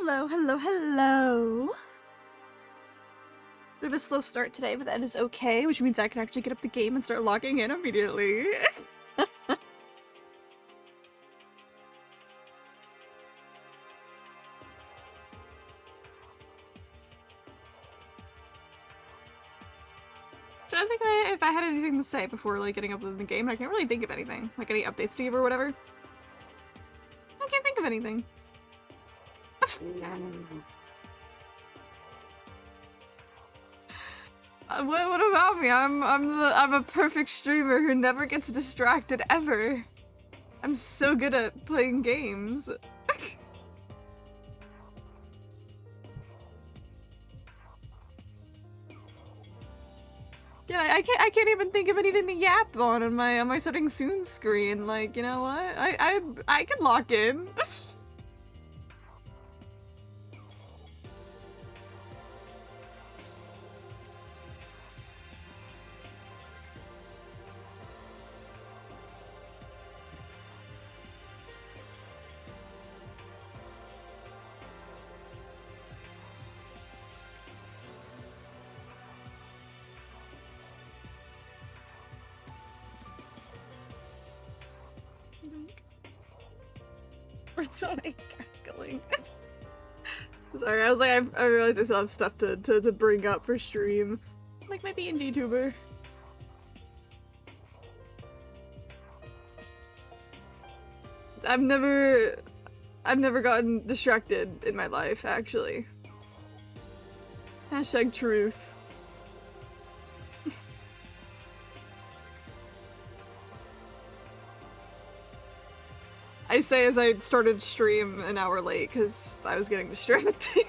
Hello, hello, hello. Bit of a slow start today, but that is okay, which means I can actually get up the game and start logging in immediately. Trying to think if I had anything to say before like getting up in the game, and I can't really think of anything. Like any updates to give or whatever. I can't think of anything. What about me? I'm a perfect streamer who never gets distracted ever. I'm so good at playing games. Yeah, I can't even think of anything to yap on my starting soon screen. Like, you know what? I can lock in. It's only cackling. Sorry, I was like, I realized I still have stuff to bring up for stream. Like my B&G tuber. I've never gotten distracted in my life, actually. Hashtag truth. I say as I started stream an hour late because I was getting distracted.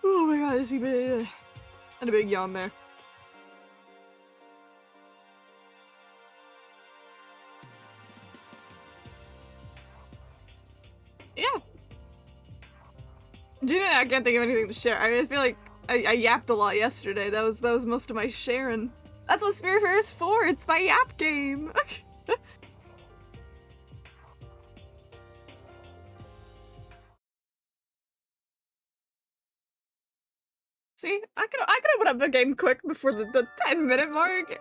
Oh my god, I see and a big yawn there. Yeah. Gina, I can't think of anything to share. I mean, I feel like I yapped a lot yesterday. That was most of my sharing. That's what Spiritfarer is for. It's my yap game. See, I could open up the game quick before the 10-minute mark.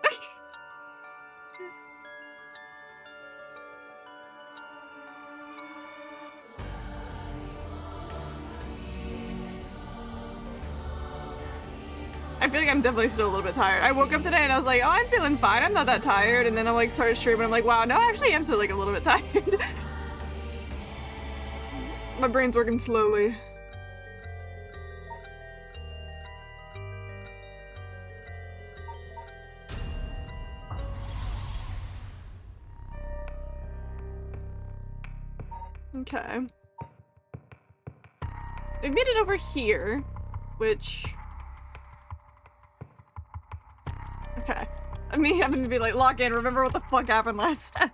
I feel like I'm definitely still a little bit tired. I woke up today and I was like, oh, I'm feeling fine. I'm not that tired. And then I like started streaming. I'm like, wow, no, actually, I'm still like a little bit tired. My brain's working slowly. Okay. We made it over here, which... Okay. Me having to be like, lock in, remember what the fuck happened last time.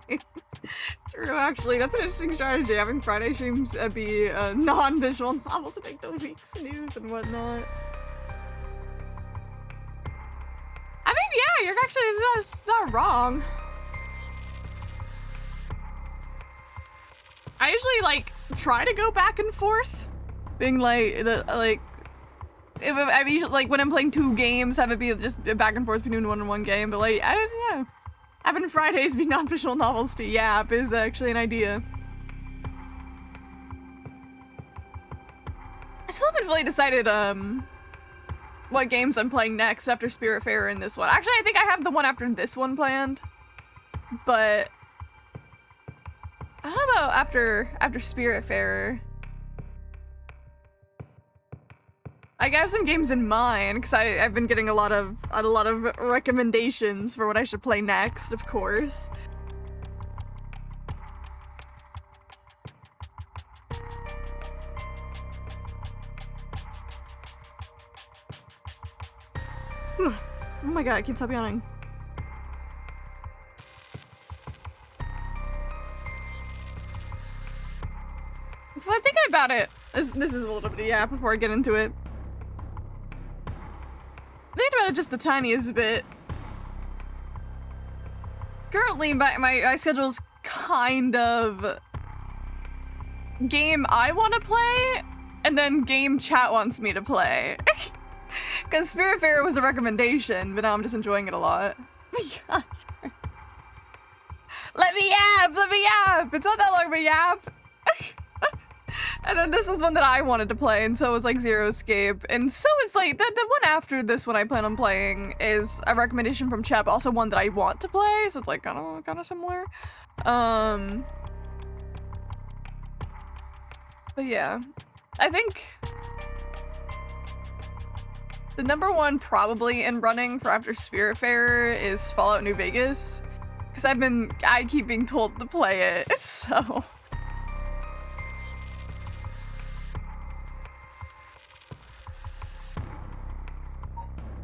True, actually, that's an interesting strategy, having Friday streams be non-visual novels to take the week's news and whatnot. I mean, yeah, you're actually it's not wrong. I usually, like, try to go back and forth. Being like, if I usually, like, when I'm playing 2 games, have it be just back and forth between 1 and 1 game, but like, I don't know. Having Fridays be non-visual novels to yap is actually an idea. I still haven't really decided, what games I'm playing next after Spiritfarer and this one. Actually, I think I have the one after this one planned, but I don't know about after Spiritfarer. I have some games in mind because I've been getting a lot of recommendations for what I should play next, of course. Oh my god, I can't stop yawning. Because I'm thinking about it. This is a little bit, yeah, before I get into it. Thinking about it just the tiniest bit. Currently, my schedule's kind of game I want to play, and then game chat wants me to play. Because Spiritfarer was a recommendation, but now I'm just enjoying it a lot. Oh my God. Let me yap! It's not that long of a yap! And then this is one that I wanted to play, and so was like Zero Escape. And so is like, the one after this one I plan on playing is a recommendation from chat, but also one that I want to play, so it's like kind of similar. But yeah. I think the #1 probably in running for after Spiritfarer is Fallout New Vegas. Because I keep being told to play it, so.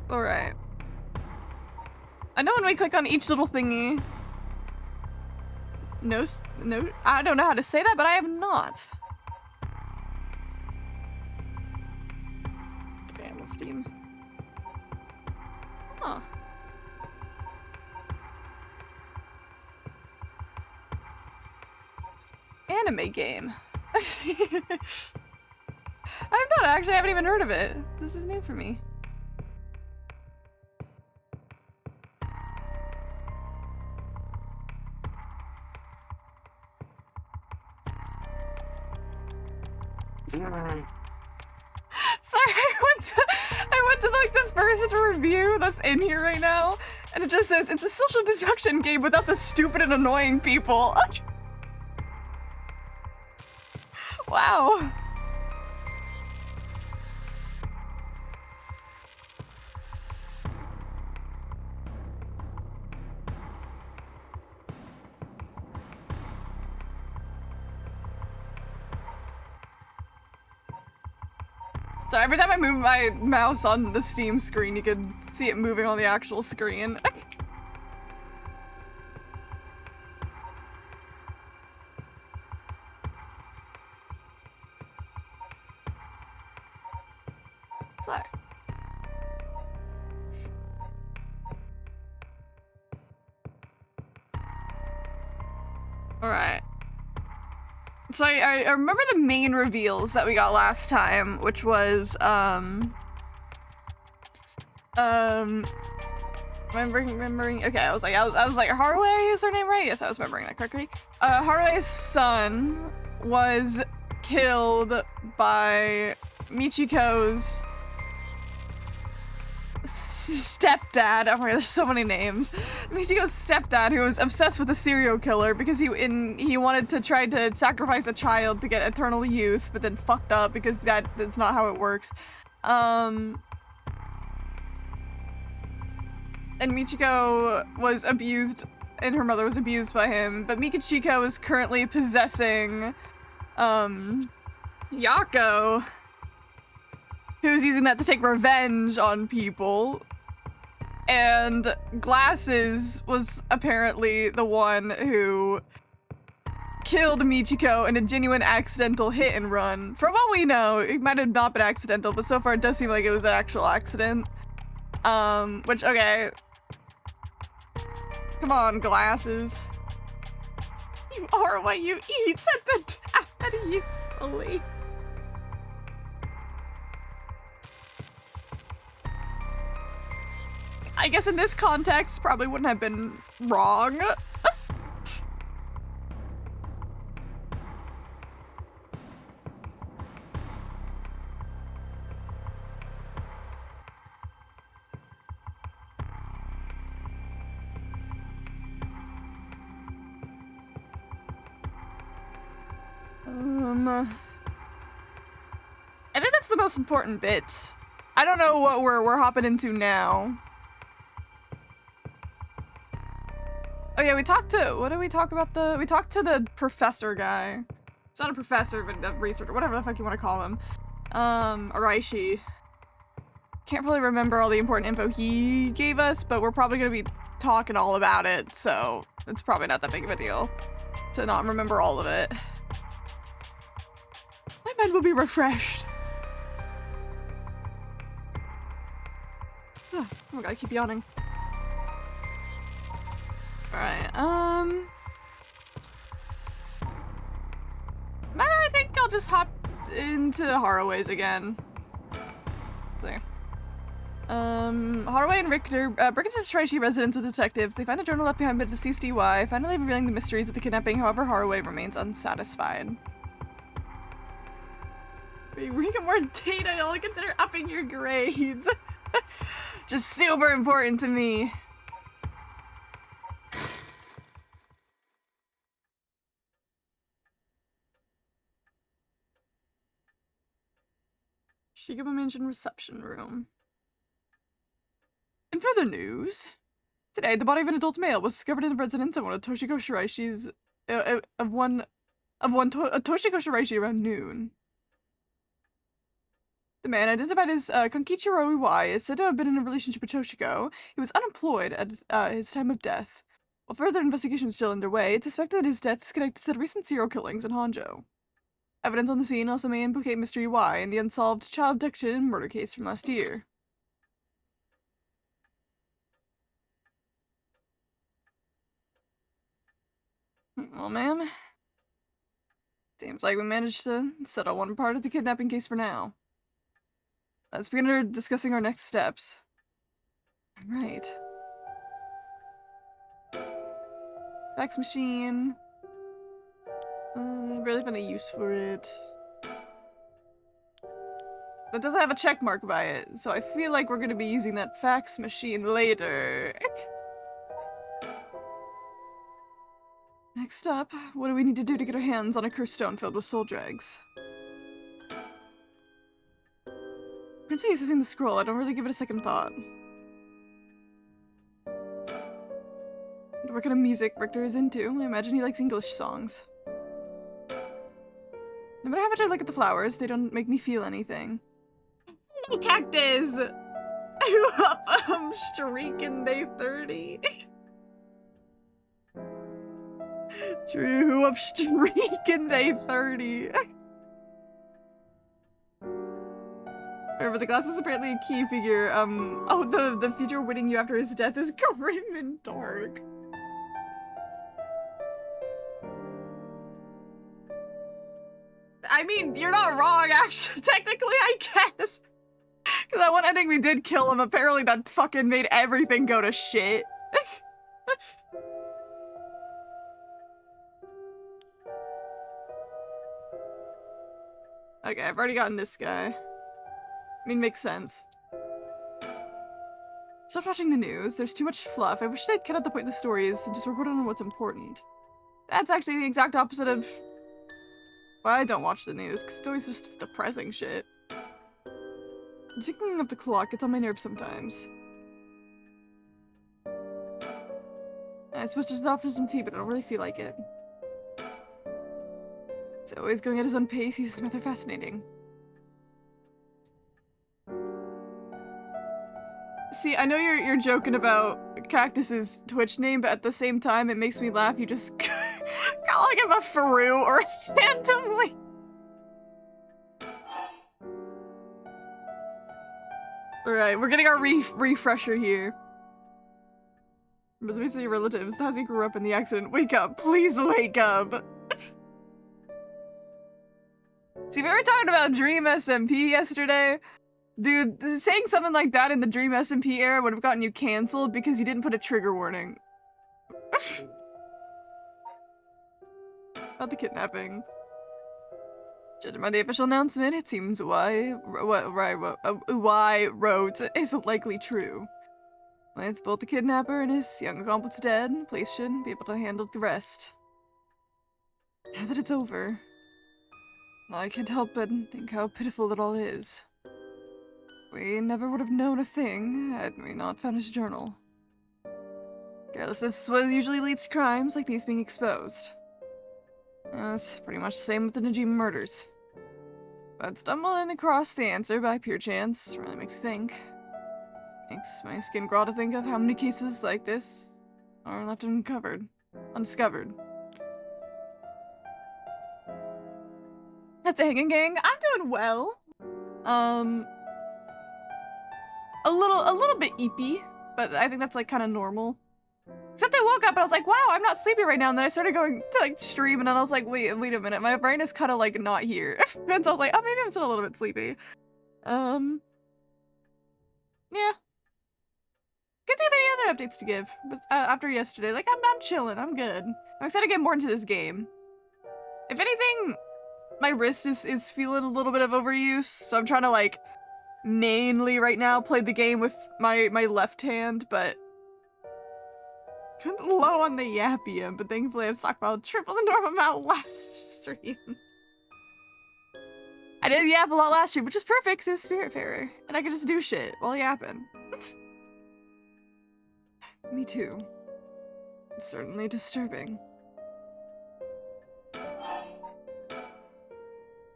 Alright. I know when we click on each little thingy. No, I don't know how to say that, but I have not. Animal Steam. Huh. Anime game. I'm not actually, I haven't even heard of it. This is new for me. Sorry, I went to like the first review that's in here right now, and it just says it's a social deduction game without the stupid and annoying people. Wow. So every time I move my mouse on the Steam screen, you can see it moving on the actual screen. So. Alright. So I remember the main reveals that we got last time, which was, remembering, okay, I was like, Haruhi is her name, right? Yes, I was remembering that correctly. Haruhi's son was killed by Michiko's stepdad. Oh my God, there's so many names. Michiko's stepdad, who was obsessed with a serial killer because he wanted to try to sacrifice a child to get eternal youth, but then fucked up because that's not how it works. And Michiko was abused, and her mother was abused by him, but Michiko is currently possessing Yako, who's using that to take revenge on people. And Glasses was apparently the one who killed Michiko in a genuine accidental hit and run. From what we know, it might have not been accidental, but so far it does seem like it was an actual accident. Which, okay. Come on, Glasses. You are what you eat, said the daddy, fully. I guess in this context, probably wouldn't have been wrong. I think that's the most important bit. I don't know what we're hopping into now. Oh yeah, we talked to, what did we talk about we talked to the professor guy. It's not a professor, but a researcher, whatever the fuck you want to call him. Araishi. Can't really remember all the important info he gave us, but we're probably gonna be talking all about it, so it's probably not that big of a deal to not remember all of it. mind will be refreshed. Oh my god, I keep yawning. Alright, I think I'll just hop into Haraway's again. See. Haraway and Richter break into the Shiraishi residence with detectives. They find a journal left behind by the CCY, finally revealing the mysteries of the kidnapping. However, Haraway remains unsatisfied. We get more data, I'll consider upping your grades. Just super important to me. Shigama Mansion reception room. In further news, today the body of an adult male was discovered in the residence of one of Toshiko Shiraishi's Toshiko Shiraishi around noon. The man, identified as Konkichiro Iwai, is said to have been in a relationship with Toshiko. He was unemployed at his time of death. While further investigation is still underway, it's suspected that his death is connected to the recent serial killings in Honjo. Evidence on the scene also may implicate Mr. Iwai in the unsolved child abduction and murder case from last year. Well, ma'am, seems like we managed to settle one part of the kidnapping case for now. Let's begin discussing our next steps. Right. Fax machine. Really found a use for it. That doesn't have a check mark by it, so I feel like we're gonna be using that fax machine later. Next up, what do we need to do to get our hands on a cursed stone filled with soul dregs? Princey is using the scroll. I don't really give it a second thought. What kind of music Richter is into? I imagine he likes English songs. No matter how much I look at the flowers, they don't make me feel anything. No cactus! I'm streaking day 30. True, I'm streaking day 30. Remember, the glass is apparently a key figure. Oh, the future winning you after his death is grim and dark. I mean, you're not wrong, actually. Technically, I guess. Because that one ending we did kill him, apparently that fucking made everything go to shit. Okay, I've already gotten this guy. I mean, makes sense. Stop watching the news. There's too much fluff. I wish they'd cut out the point in the stories and just report on what's important. That's actually the exact opposite of... Well, I don't watch the news, because it's always just depressing shit. Ticking up the clock gets on my nerves sometimes. I suppose just offer some tea, but I don't really feel like it. So always going at his own pace, he's rather fascinating. See, I know you're joking about Cactus's Twitch name, but at the same time, it makes me laugh. You just calling him a Faru or randomly. Alright, we're getting our refresher here. But basically relatives, how's he grew up in the accident. Wake up, please wake up. See, we were talking about Dream SMP yesterday. Dude, saying something like that in the Dream SMP era would have gotten you cancelled because you didn't put a trigger warning. About the kidnapping. Judging by the official announcement, it seems Uwai wrote is likely true. With both the kidnapper and his young accomplice dead, the police should be able to handle the rest. Now that it's over, I can't help but think how pitiful it all is. We never would have known a thing had we not found his journal. Carelessness is what usually leads to crimes like these being exposed. It's pretty much the same with the Najima murders. But stumbling across the answer by pure chance really makes you think. Makes my skin crawl to think of how many cases like this are left undiscovered. That's a hanging gang. I'm doing well. A little bit eepy, but I think that's like kind of normal. Except I woke up and I was like, wow, I'm not sleepy right now. And then I started going to like stream and then I was like, wait a minute. My brain is kind of like not here. And so I was like, oh, maybe I'm still a little bit sleepy. Yeah. Can't think of any other updates to give after yesterday. Like, I'm chilling. I'm good. I'm excited to get more into this game. If anything, my wrist is feeling a little bit of overuse, so I'm trying to like mainly right now play the game with my left hand, but kind of low on the yappium, but thankfully I've stockpiled triple the normal amount last stream. I did yap a lot last stream, which is perfect because it was Spiritfarer, and I could just do shit while yapping. Me too. It's certainly disturbing.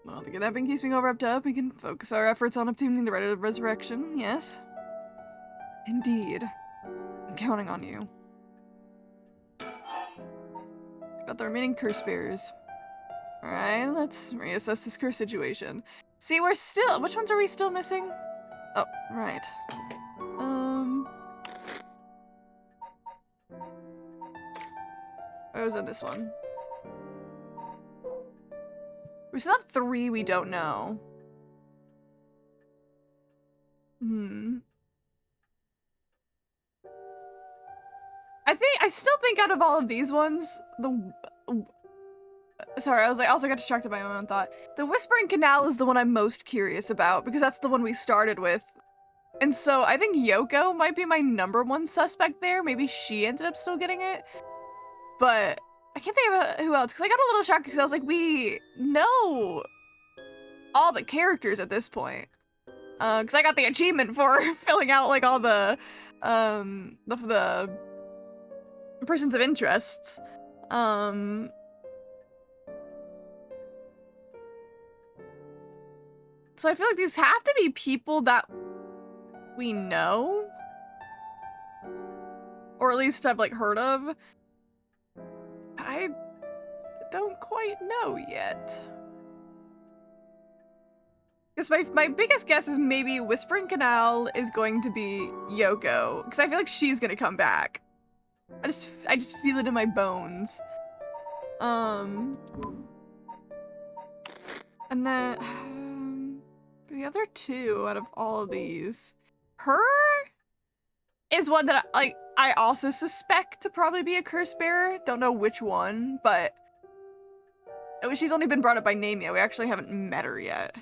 Well, the kidnapping keeps being wrapped up, we can focus our efforts on obtaining the right of resurrection, yes? Indeed. I'm counting on you. About the remaining curse bearers. Alright, let's reassess this curse situation. See, we're still- which ones are we still missing? Oh, right. Where was it, this one? We still have 3 we don't know. I still think out of all of these ones, sorry, I also got distracted by my own thought. The Whispering Canal is the one I'm most curious about, because that's the one we started with. And so I think Yoko might be my #1 suspect there. Maybe she ended up still getting it. But I can't think of who else, because I got a little shocked because I was like, we know all the characters at this point. Because I got the achievement for filling out like all the persons of interest. So I feel like these have to be people that we know, or at least I've like heard of. I don't quite know yet. Because my biggest guess is maybe Whispering Canal is going to be Yoko, because I feel like she's gonna come back. I just feel it in my bones. And then the other 2 out of all of these, her is one that I also suspect to probably be a curse bearer. Don't know which one, but she's only been brought up by name yet. We actually haven't met her yet.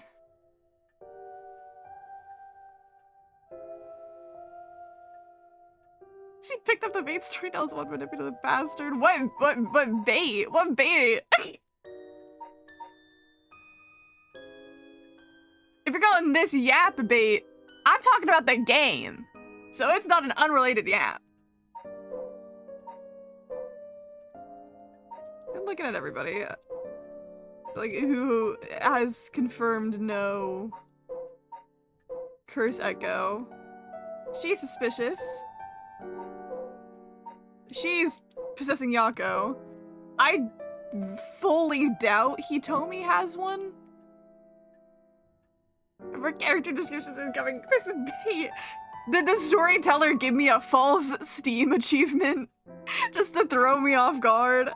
She picked up the bait storytells one manipulative bastard. What bait? What bait? If you're calling this yap bait, I'm talking about the game. So it's not an unrelated yap. I'm looking at everybody. Like, who has confirmed no curse echo. She's suspicious. She's possessing Yako. I fully doubt Hitomi has one. Her character descriptions is coming. This is bait. Did the storyteller give me a false Steam achievement just to throw me off guard?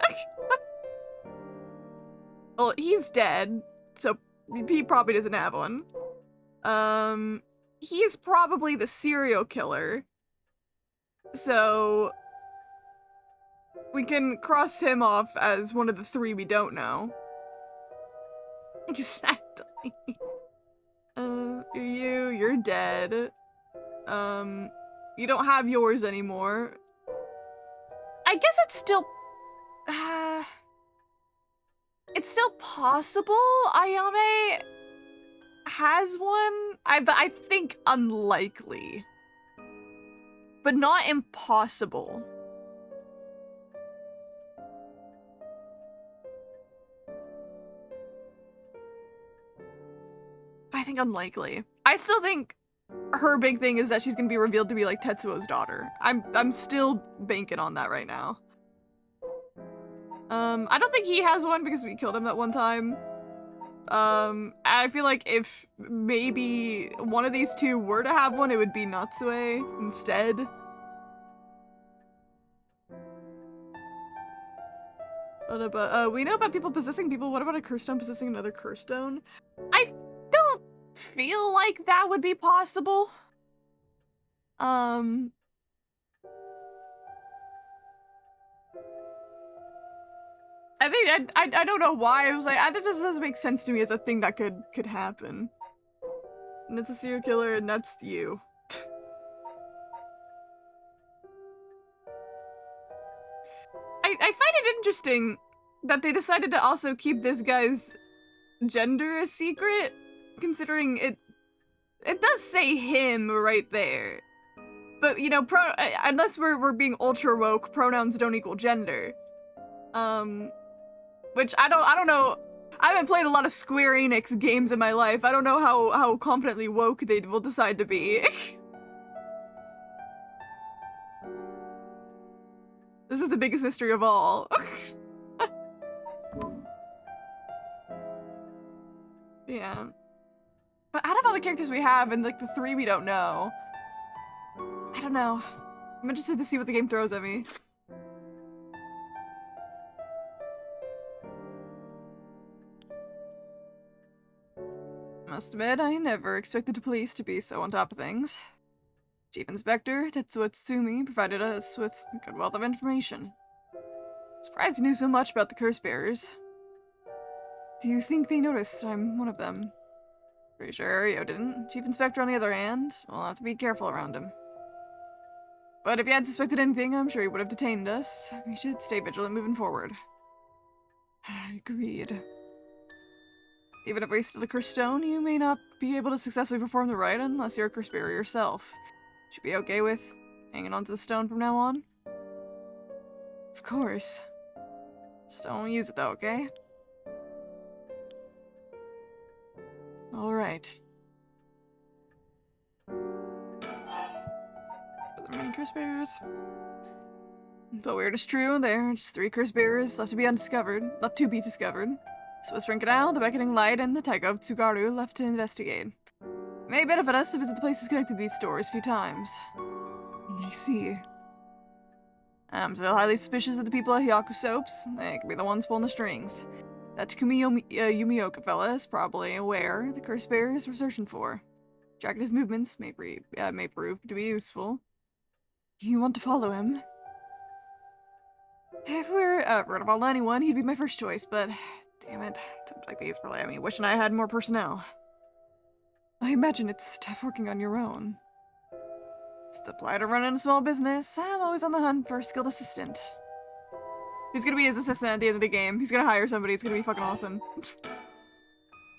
Well, he's dead, so he probably doesn't have one. He's probably the serial killer. So we can cross him off as one of the 3 we don't know. Exactly. You're dead. You don't have yours anymore. I guess it's still possible Ayame has one. But I think unlikely. But not impossible. I think unlikely. I still think her big thing is that she's gonna be revealed to be like Tetsuo's daughter. I'm still banking on that right now. I don't think he has one because we killed him that one time. I feel like if maybe one of these two were to have one, it would be Natsue instead. But we know about people possessing people. What about a curse stone possessing another curse stone? I don't feel like that would be possible. I think I don't know why. I was like, that just doesn't make sense to me as a thing that could happen. And it's a serial killer, and that's you. I find it interesting that they decided to also keep this guy's gender a secret, considering it does say him right there. But you know, unless we're being ultra woke, pronouns don't equal gender. Which I don't know. I haven't played a lot of Square Enix games in my life. I don't know how competently woke they will decide to be. This is the biggest mystery of all. Yeah. But out of all the characters we have, and like the 3 we don't know, I don't know. I'm interested to see what the game throws at me. Must admit, I never expected the police to be so on top of things. Chief Inspector Tetsuo Tsumi provided us with a good wealth of information. Surprised he knew so much about the curse bearers. Do you think they noticed I'm one of them? Pretty sure Ryo didn't. Chief Inspector, on the other hand, we'll have to be careful around him. But if he had suspected anything, I'm sure he would have detained us. We should stay vigilant moving forward. Agreed. Even if we steal the curse stone, you may not be able to successfully perform the rite unless you're a curse bearer yourself. Should be okay with hanging onto the stone from now on? Of course. Just don't use it though, okay? Alright. The remaining curse bearers. But weird is true, there are just 3 curse bearers left to be discovered. Whispering Canal, the Beckoning Light, and the Taiko of Tsugaru left to investigate. It may benefit us to visit the places connected to these stories a few times. I see. I'm still highly suspicious of the people at Hyaku Soaps. They could be the ones pulling the strings. That Takumi Yumioka fella is probably aware the curse bearers we're searching for. Tracking his movements may prove to be useful. You want to follow him? If we're gonna follow anyone, he'd be my first choice, but damn it, times like these really have me wishing I had more personnel. I imagine it's tough working on your own. It's the plight of running a small business. I'm always on the hunt for a skilled assistant. Who's gonna be his assistant at the end of the game? He's gonna hire somebody, it's gonna be fucking awesome.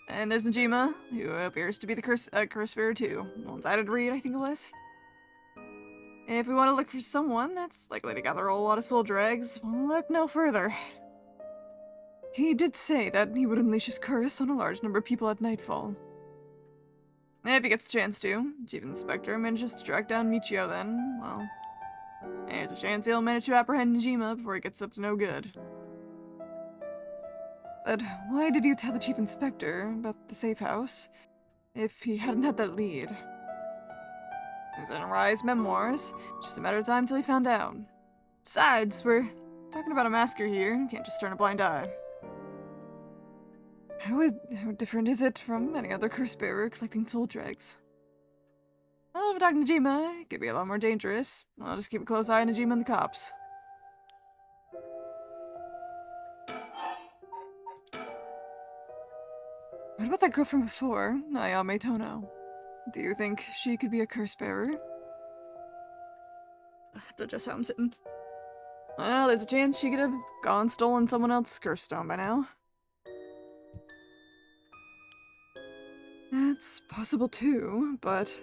And there's Najima, who appears to be the curse bearer too. One-sided read, I think it was. If we want to look for someone that's likely to gather a whole lot of soul drags, we'll look no further. He did say that he would unleash his curse on a large number of people at nightfall. If he gets the chance to. Chief Inspector manages to track down Michio then, well, there's a chance he'll manage to apprehend Najima before he gets up to no good. But why did you tell the Chief Inspector about the safe house if he hadn't had that lead? It was in Arai's memoirs, just a matter of time till he found out. Besides, we're talking about a massacre here, can't just turn a blind eye. How different is it from any other curse bearer collecting soul dregs? Well, if we're talking to Najima, it could be a lot more dangerous. I'll just keep a close eye on Najima and the cops. What about that girl from before, Ayame Tono? Do you think she could be a curse bearer? That just how I'm sitting. Well, there's a chance she could have gone stolen someone else's curse stone by now. That's possible too, but...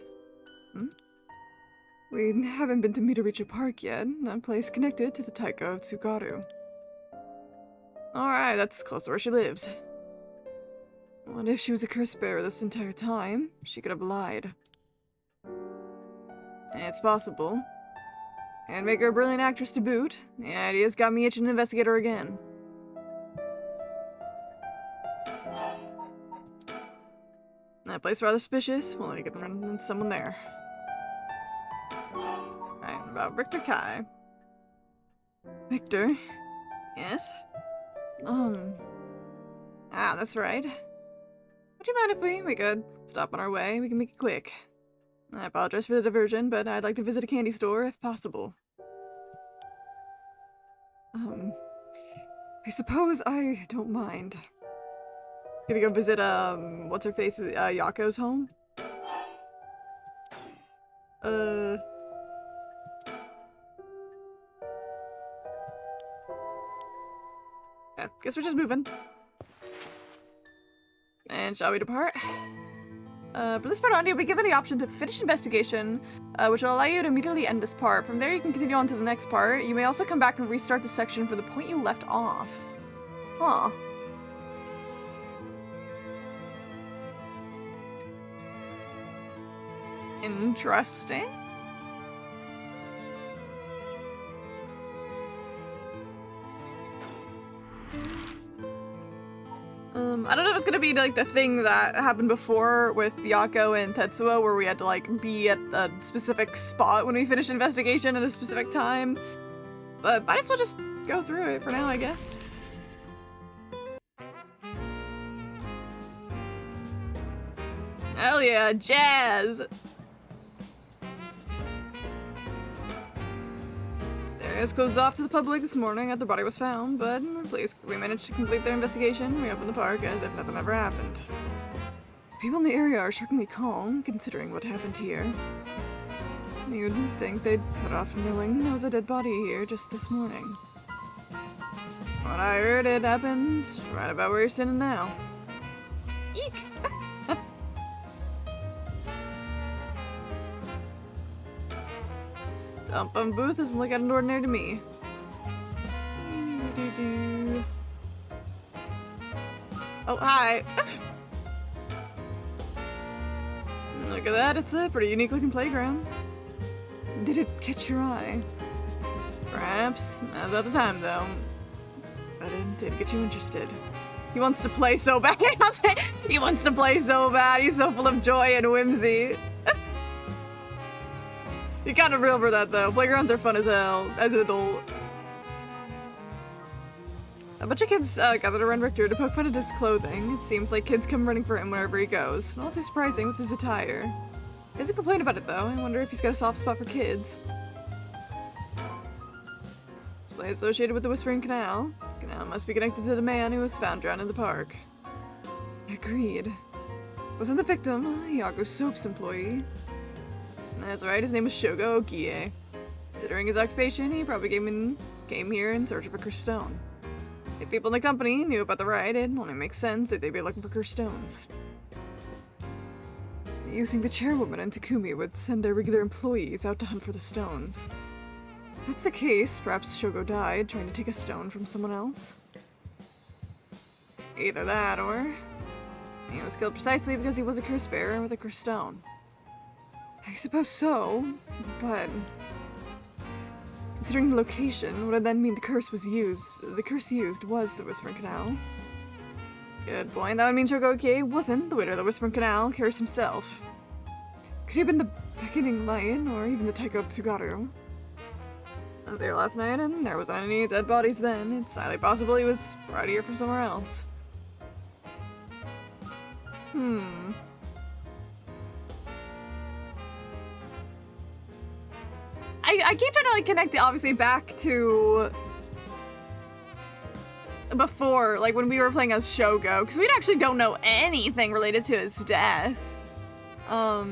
We haven't been to Midoricha Park yet, a place connected to the Taiko of Tsugaru. Alright, that's close to where she lives. What if she was a curse bearer this entire time? She could have lied. It's possible. And make her a brilliant actress to boot. The idea's got me itching to investigate her again. That place rather suspicious. Well, I could run into someone there. Alright, about Victor Kai. Victor? Yes? That's right. Would you mind if we could stop on our way? We can make it quick. I apologize for the diversion, but I'd like to visit a candy store if possible. I suppose I don't mind. Gonna go visit, what's her face, Yako's home? Yeah, guess we're just moving. And shall we depart? For this part, you'll be given the option to finish investigation, which will allow you to immediately end this part. From there, you can continue on to the next part. You may also come back and restart the section for the point you left off. Huh. Interesting. I don't know if it's gonna be like the thing that happened before with Yako and Tetsuo, where we had to like be at a specific spot when we finished investigation at a specific time. But might as well just go through it for now, I guess. Hell yeah, jazz! It was closed off to the public this morning after the body was found, but the police quickly managed to complete their investigation, reopen the park as if nothing ever happened. People in the area are shockingly calm, considering what happened here. You'd think they'd put off knowing there was a dead body here just this morning. What I heard, it happened right about where you're sitting now. Eek! Dump on booth doesn't look out of ordinary to me. Oh, hi! Look at that, it's a pretty unique looking playground. Did it catch your eye? Perhaps. Not at the time, though. But it did get you interested. He wants to play so bad. He wants to play so bad. He's so full of joy and whimsy. You kind of real for that, though. Playgrounds are fun as hell, as an adult. A bunch of kids gathered around Richter to poke fun at his clothing. It seems like kids come running for him wherever he goes. Not too surprising with his attire. He doesn't complain about it, though. I wonder if he's got a soft spot for kids. This place associated with the Whispering Canal. The canal must be connected to the man who was found drowned in the park. Agreed. Wasn't the victim a Yago Soap's employee? That's right, his name is Shogo Okie. Considering his occupation, he probably came here in search of a cursed stone. If people in the company knew about the ride, it only makes sense that they'd be looking for cursed stones. You think the chairwoman and Takumi would send their regular employees out to hunt for the stones? If that's the case, perhaps Shogo died trying to take a stone from someone else? Either that, or he was killed precisely because he was a curse bearer with a cursed stone. I suppose so, but considering the location, would it then mean the curse used was the Whispering Canal? Good point. That would mean Shogoke wasn't the winner of the Whispering Canal curse himself. Could he have been the Beckoning Lion, or even the Taiko of Tsugaru? I was here last night, and there wasn't any dead bodies then. It's highly possible he was brought here from somewhere else. I keep trying to like connect it obviously back to before, like when we were playing as Shogo, because we actually don't know anything related to his death. So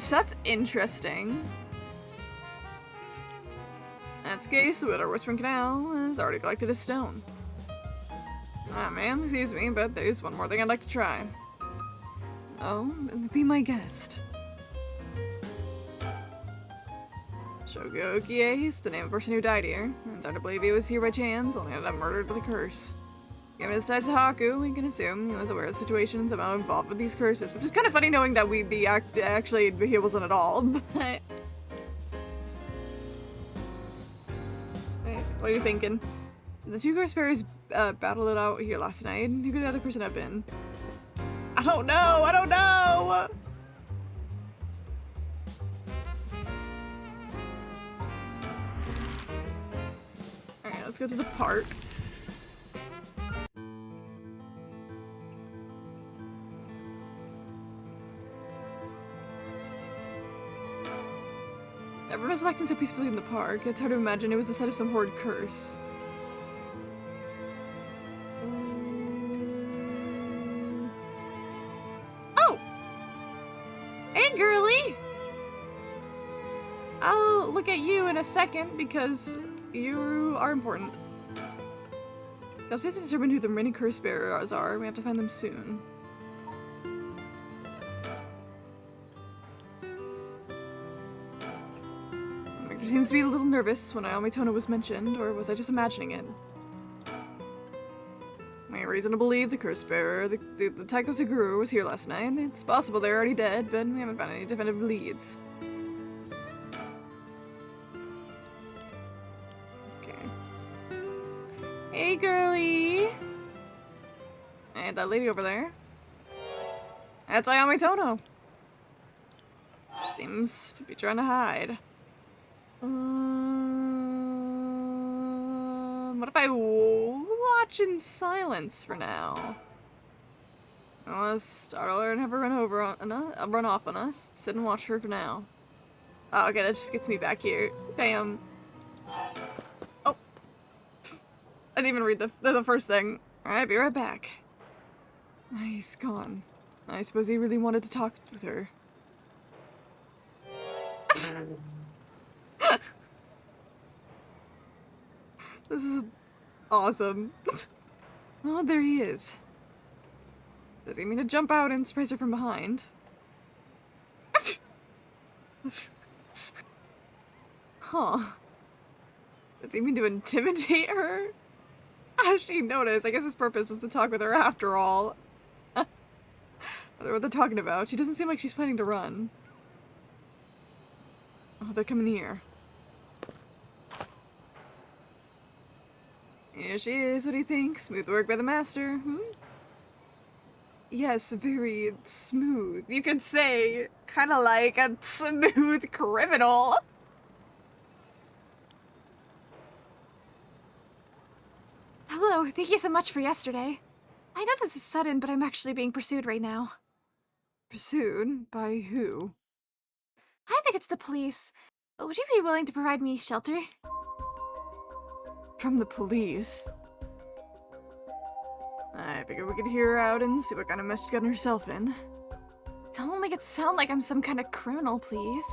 that's interesting. That's the case, the Widow Whispering Canal has already collected a stone. Ma'am, excuse me, but there's one more thing I'd like to try. Oh, be my guest. Shogo Okie is the name of a person who died here. It's hard to believe he was here by chance, only ended up murdered with a curse. Given his ties to Haku, we can assume he was aware of the situation and somehow involved with these curses, which is kind of funny knowing that actually he wasn't at all, but... Wait, what are you thinking? The two Ghost Bears battled it out here last night. Who could the other person have been? I don't know! I don't know! Alright, let's go to the park. Everyone's acting so peacefully in the park. It's hard to imagine it was the site of some horrid curse. Oh! Hey, girly! I'll look at you in a second because you are important. Now, since to determine who the remaining curse bearers are, we have to find them soon. He seems to be a little nervous when Aomitono was mentioned, or was I just imagining it? I have reason to believe the curse bearer, the Taiko Seguru, was here last night. It's possible they're already dead, but we haven't found any definitive leads. Okay. Hey, girly! And that lady over there. That's Aomitono. She seems to be trying to hide. What if I watch in silence for now? I'll startle her and have her run off on us. Sit and watch her for now. Oh, okay, that just gets me back here. Damn. Oh. I didn't even read the first thing. Alright, be right back. He's gone. I suppose he really wanted to talk with her. This is awesome. Oh, there he is. Does he mean to jump out and surprise her from behind? Huh. Does he mean to intimidate her? As she noticed, I guess his purpose was to talk with her after all. I wonder what they're talking about. She doesn't seem like she's planning to run. Oh, they're coming here. Here she is, what do you think? Smooth work by the master, hmm? Yes, very smooth. You could say, kinda like a smooth criminal. Hello, thank you so much for yesterday. I know this is sudden, but I'm actually being pursued right now. Pursued? By who? I think it's the police. Would you be willing to provide me shelter? From the police? I figured we could hear her out and see what kind of mess she's gotten herself in. Don't make it sound like I'm some kind of criminal, please.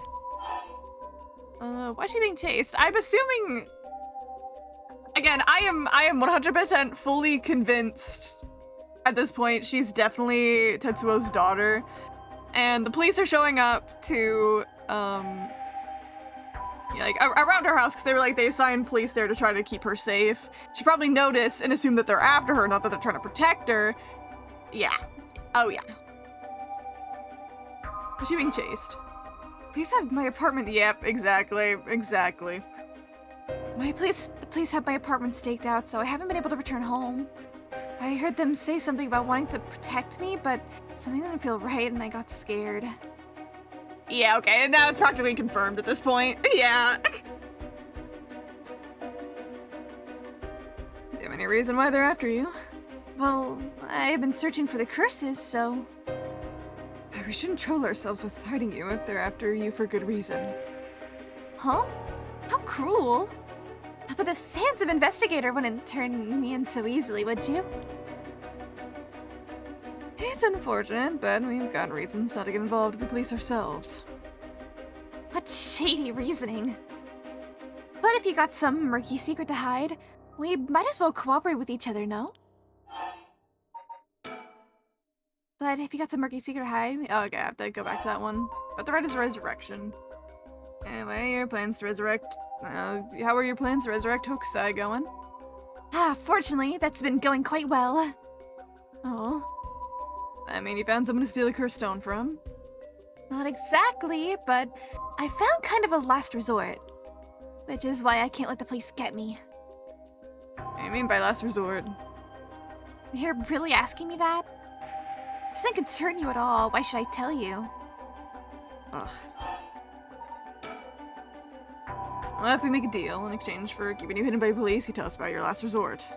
Why is she being chased? I'm assuming... Again, I am 100% fully convinced at this point she's definitely Tetsuo's daughter. And the police are showing up to, like, around her house, because they were like, they assigned police there to try to keep her safe. She probably noticed and assumed that they're after her, not that they're trying to protect her. Yeah. Oh, yeah. Is she being chased? Please have my apartment. Yep, exactly. Exactly. The police have my apartment staked out, so I haven't been able to return home. I heard them say something about wanting to protect me, but something didn't feel right and I got scared. Yeah, okay, now it's practically confirmed at this point. Yeah. Do you have any reason why they're after you? Well, I've been searching for the curses, so... We shouldn't trouble ourselves with hiding you if they're after you for good reason. Huh? How cruel. But this handsome investigator wouldn't turn me in so easily, would you? It's unfortunate, but we've got reasons not to get involved with the police ourselves. What shady reasoning. But if you got some murky secret to hide, we might as well cooperate with each other, no? But if you got some murky secret to hide... Oh, okay, I have to go back to that one. But the right is resurrection. Anyway, your plans to resurrect... how are your plans to resurrect Hokusai going? Fortunately, that's been going quite well. Oh. I mean, you found someone to steal the cursed stone from? Not exactly, but I found kind of a last resort. Which is why I can't let the police get me. What do you mean by last resort? You're really asking me that? It doesn't concern you at all. Why should I tell you? Ugh. Well, if we make a deal in exchange for keeping you hidden by police, you tell us about your last resort.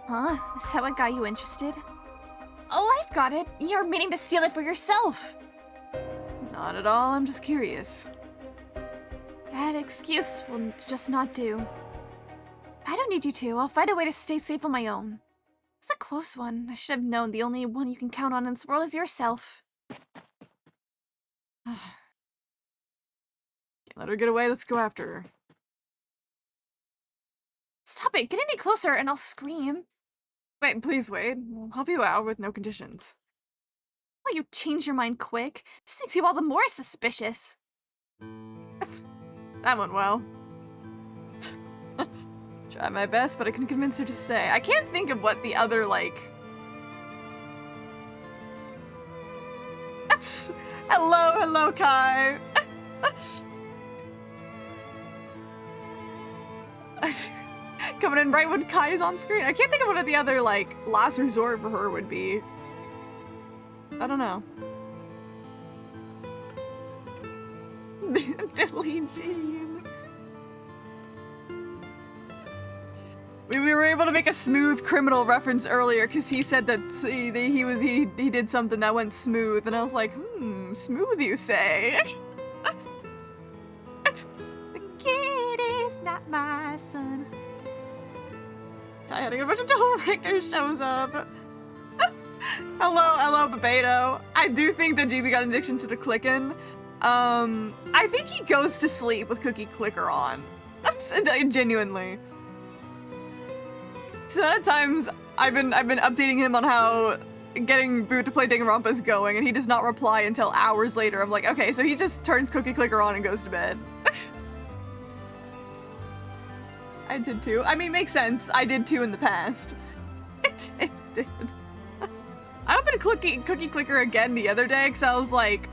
Huh? Is that what got you interested? Oh, I've got it. You're meaning to steal it for yourself. Not at all, I'm just curious. That excuse will just not do. I don't need you to. I'll find a way to stay safe on my own. It's a close one. I should have known the only one you can count on in this world is yourself. Can't let her get away, let's go after her. Stop it. Get any closer and I'll scream. Wait, please, Wade. I'll help you out with no conditions. Will you change your mind quick? This makes you all the more suspicious. That went well. Try my best, but I couldn't convince her to stay. I can't think of what the other, like... Hello, Kai! Coming in right when Kai is on screen. I can't think of what the other, like, last resort for her would be. I don't know. Billie Jean. We were able to make a smooth criminal reference earlier because he said that he did something that went smooth, and I was like, smooth you say? The kid is not my son. I had to get a bunch of Double Richter shows up. Hello, Bebeto. I do think that GB got an addiction to the clicking. I think he goes to sleep with Cookie Clicker on. That's genuinely. So many times I've been updating him on how getting Boot to play Danganronpa is going, and he does not reply until hours later. I'm like, okay, so he just turns Cookie Clicker on and goes to bed. I did too. I mean, makes sense. I did too in the past. It did. I opened Cookie Clicker again the other day because I was like,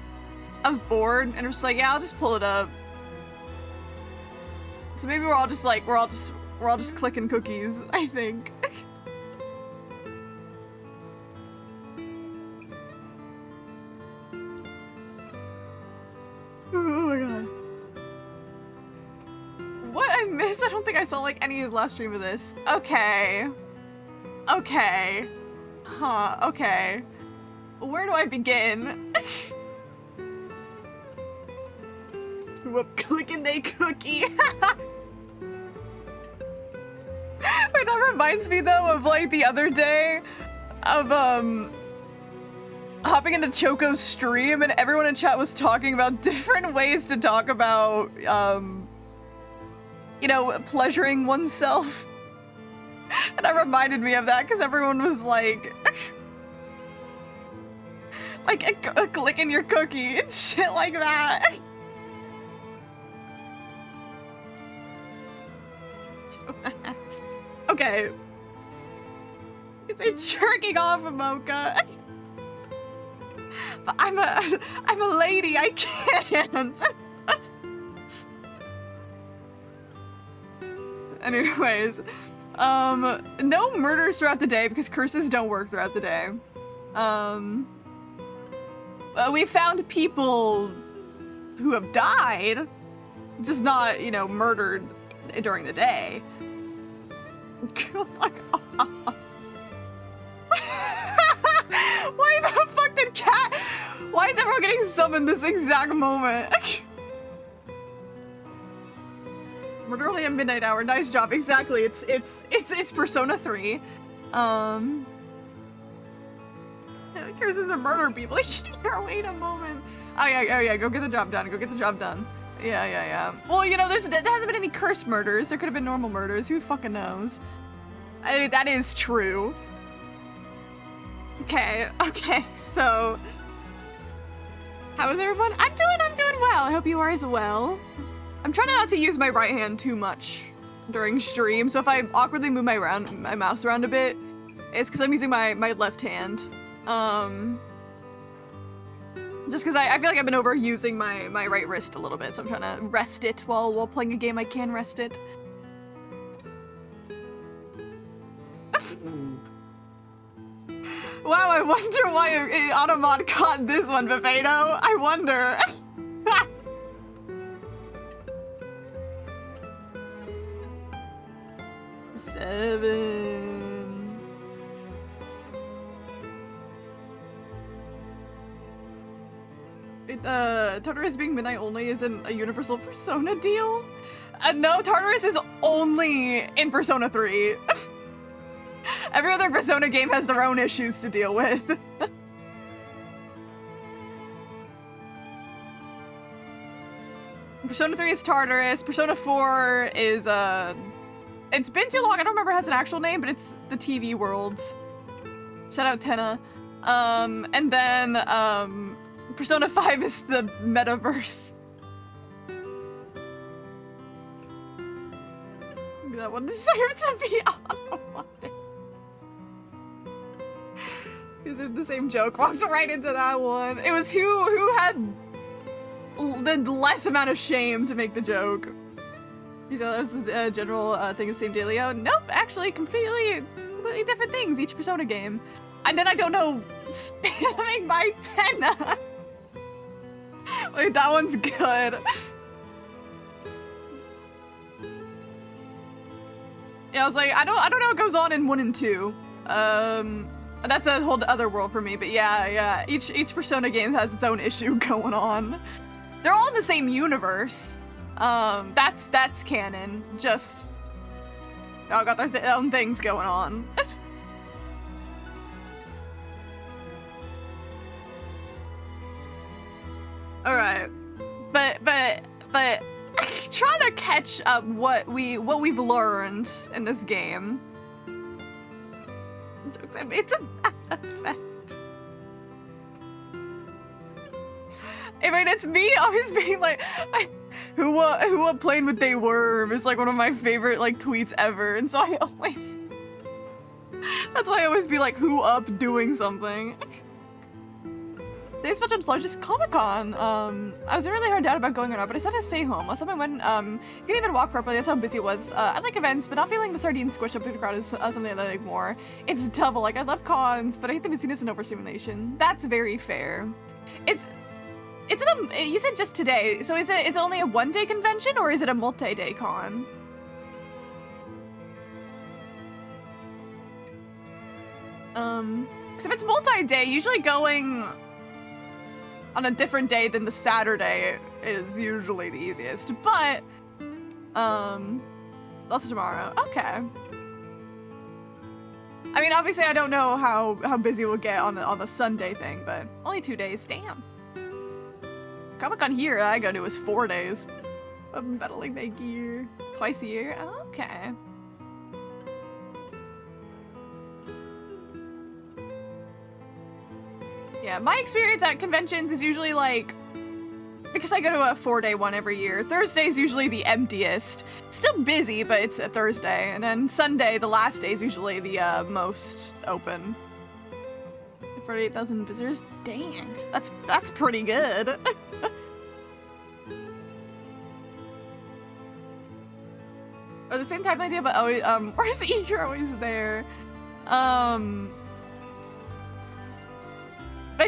I was bored and I was like, yeah, I'll just pull it up. So maybe we're all just clicking cookies, I think. Oh my god. What I missed? I don't think I saw like any of the last stream of this. Okay. Okay. Huh, okay. Where do I begin? Whoop, clicking they cookie. Wait, that reminds me though of like the other day of hopping into Choco's stream and everyone in chat was talking about different ways to talk about you know, pleasuring oneself. And that reminded me of that because everyone was like clicking your cookie and shit like that. Okay. It's a jerking off a mocha. But I'm a lady, I can't. Anyways, no murders throughout the day because curses don't work throughout the day. We found people who have died, just not, you know, murdered during the day. Fuck off. Why the fuck did Cat? Why is everyone getting summoned this exact moment? Murder only at midnight hour. Nice job. Exactly. It's Persona 3. Curses to murder people. Here, wait a moment. Oh yeah. Go get the job done. Go get the job done. Yeah. Well, you know, there hasn't been any cursed murders. There could have been normal murders. Who fucking knows? I mean, that is true. Okay. So, how is everyone? I'm doing well. I hope you are as well. I'm trying not to use my right hand too much during stream. So if I awkwardly move my mouse around a bit, it's because I'm using my left hand. Just because I feel like I've been overusing my right wrist a little bit, so I'm trying to rest it while playing a game I can rest it. Wow, I wonder why Automod caught this one, Buffeto. I wonder. Seven. Tartarus being midnight only isn't a universal Persona deal? No, Tartarus is only in Persona 3. Every other Persona game has their own issues to deal with. Persona 3 is Tartarus. Persona 4 is, it's been too long, I don't remember if it has an actual name, but it's the TV Worlds. Shout out Tenna. And then, Persona 5 is the Metaverse. That one deserved to be automatic. Is it the same joke? Walked right into that one. It was who had the less amount of shame to make the joke. You know, that was the general thing of Same Dealio. Nope, actually completely different things each Persona game. And then I don't know, spamming my Tenna. Wait, that one's good. Yeah, I was like, I don't know what goes on in 1 and 2. That's a whole other world for me, but yeah. Each Persona game has its own issue going on. They're all in the same universe. That's canon. Just all got their own things going on. Alright. But trying to catch up what we've learned in this game. It's a bad effect. I mean, it's me always being like, who playing with Day Worm is like one of my favorite like tweets ever, and so I always, that's why I always be like, who up doing something. Today's Belgium's largest Comic-Con. I was really hard down about going or not, but I decided to stay home. Last time I went, you couldn't even walk properly. That's how busy it was. I like events, but not feeling the sardine squish up to the crowd is something that I like more. It's double. Like, I love cons, but I hate the busyness and overstimulation. That's very fair. You said just today, so is it only a one-day convention, or is it a multi-day con? Because if it's multi-day, usually going on a different day than the Saturday is usually the easiest, but, also tomorrow. Okay. I mean, obviously I don't know how busy we'll get on the Sunday thing, but only 2 days, damn. Comic-Con here I go to is 4 days. I'm battling that gear twice a year. Okay. Yeah, my experience at conventions is usually like, because I go to a 4-day one every year, Thursday's usually the emptiest. Still busy, but it's a Thursday. And then Sunday, the last day, is usually the most open. 48,000 visitors? Dang, that's pretty good. At the same time idea, but always, where's E? You're always there. By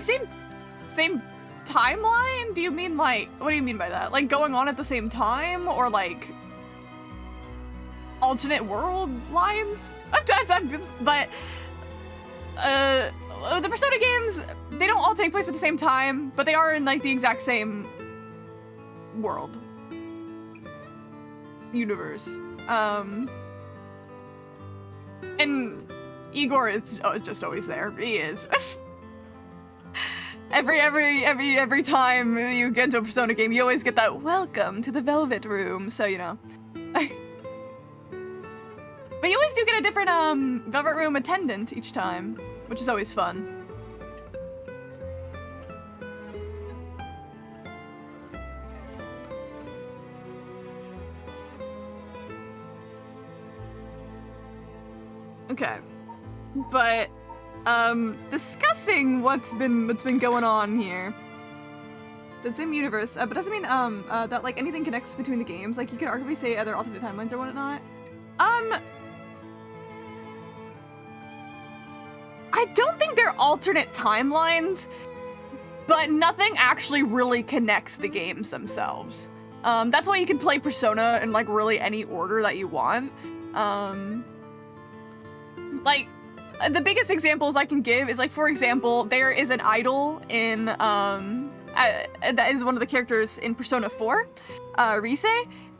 same timeline? Do you mean like, what do you mean by that? Like going on at the same time, or like alternate world lines? But the Persona games, they don't all take place at the same time, but they are in like the exact same world. Universe. And Igor is just always there. He is. Every time you get into a Persona game, you always get that welcome to the Velvet Room, so you know. But you always do get a different Velvet Room attendant each time, which is always fun. Okay, but discussing what's been going on here. So it's same universe, but doesn't mean that like anything connects between the games. Like you could arguably say other alternate timelines or whatnot. I don't think they're alternate timelines, but nothing actually really connects the games themselves. That's why you can play Persona in like really any order that you want. Like, the biggest examples I can give is like, for example, there is an idol in, that is one of the characters in Persona 4, Rise,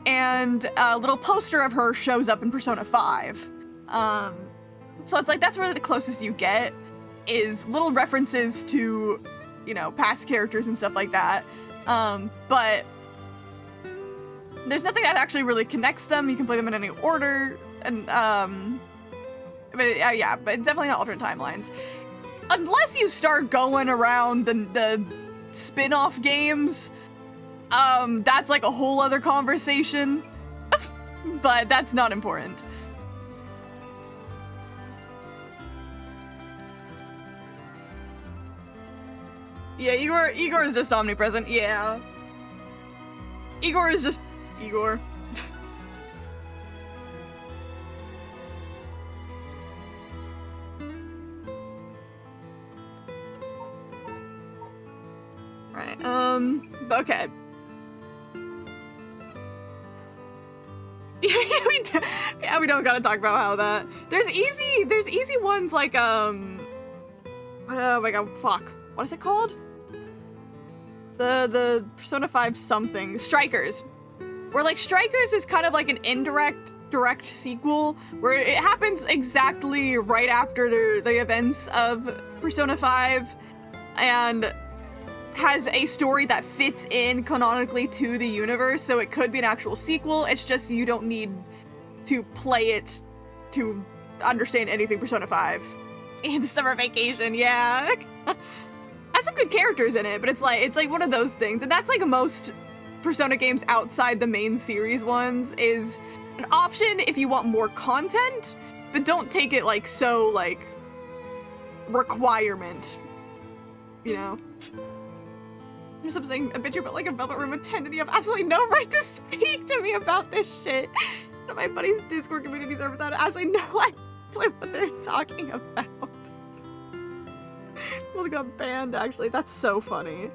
and a little poster of her shows up in Persona 5. So it's like, that's really the closest you get, is little references to, you know, past characters and stuff like that. But there's nothing that actually really connects them. You can play them in any order, and, but yeah, but it's definitely not alternate timelines. Unless you start going around the spin-off games, that's like a whole other conversation, but that's not important. Yeah, Igor is just omnipresent, yeah. Igor is just Igor. Right, okay. Yeah, we don't gotta talk about how that. There's easy ones like, oh my god, fuck. What is it called? The Persona 5 something. Strikers. Where like Strikers is kind of like an direct sequel, where it happens exactly right after the events of Persona 5, and has a story that fits in canonically to the universe, so it could be an actual sequel. It's just you don't need to play it to understand anything Persona 5. In the summer vacation, yeah. Has some good characters in it, but it's like one of those things, and that's like most Persona games outside the main series ones is an option if you want more content, but don't take it like so like requirement, you know? There's something a bitch about like a Velvet Room attendant. You have absolutely no right to speak to me about this shit. One of my buddy's Discord community servers out absolutely no idea what they're talking about. Well, they got banned, actually. That's so funny.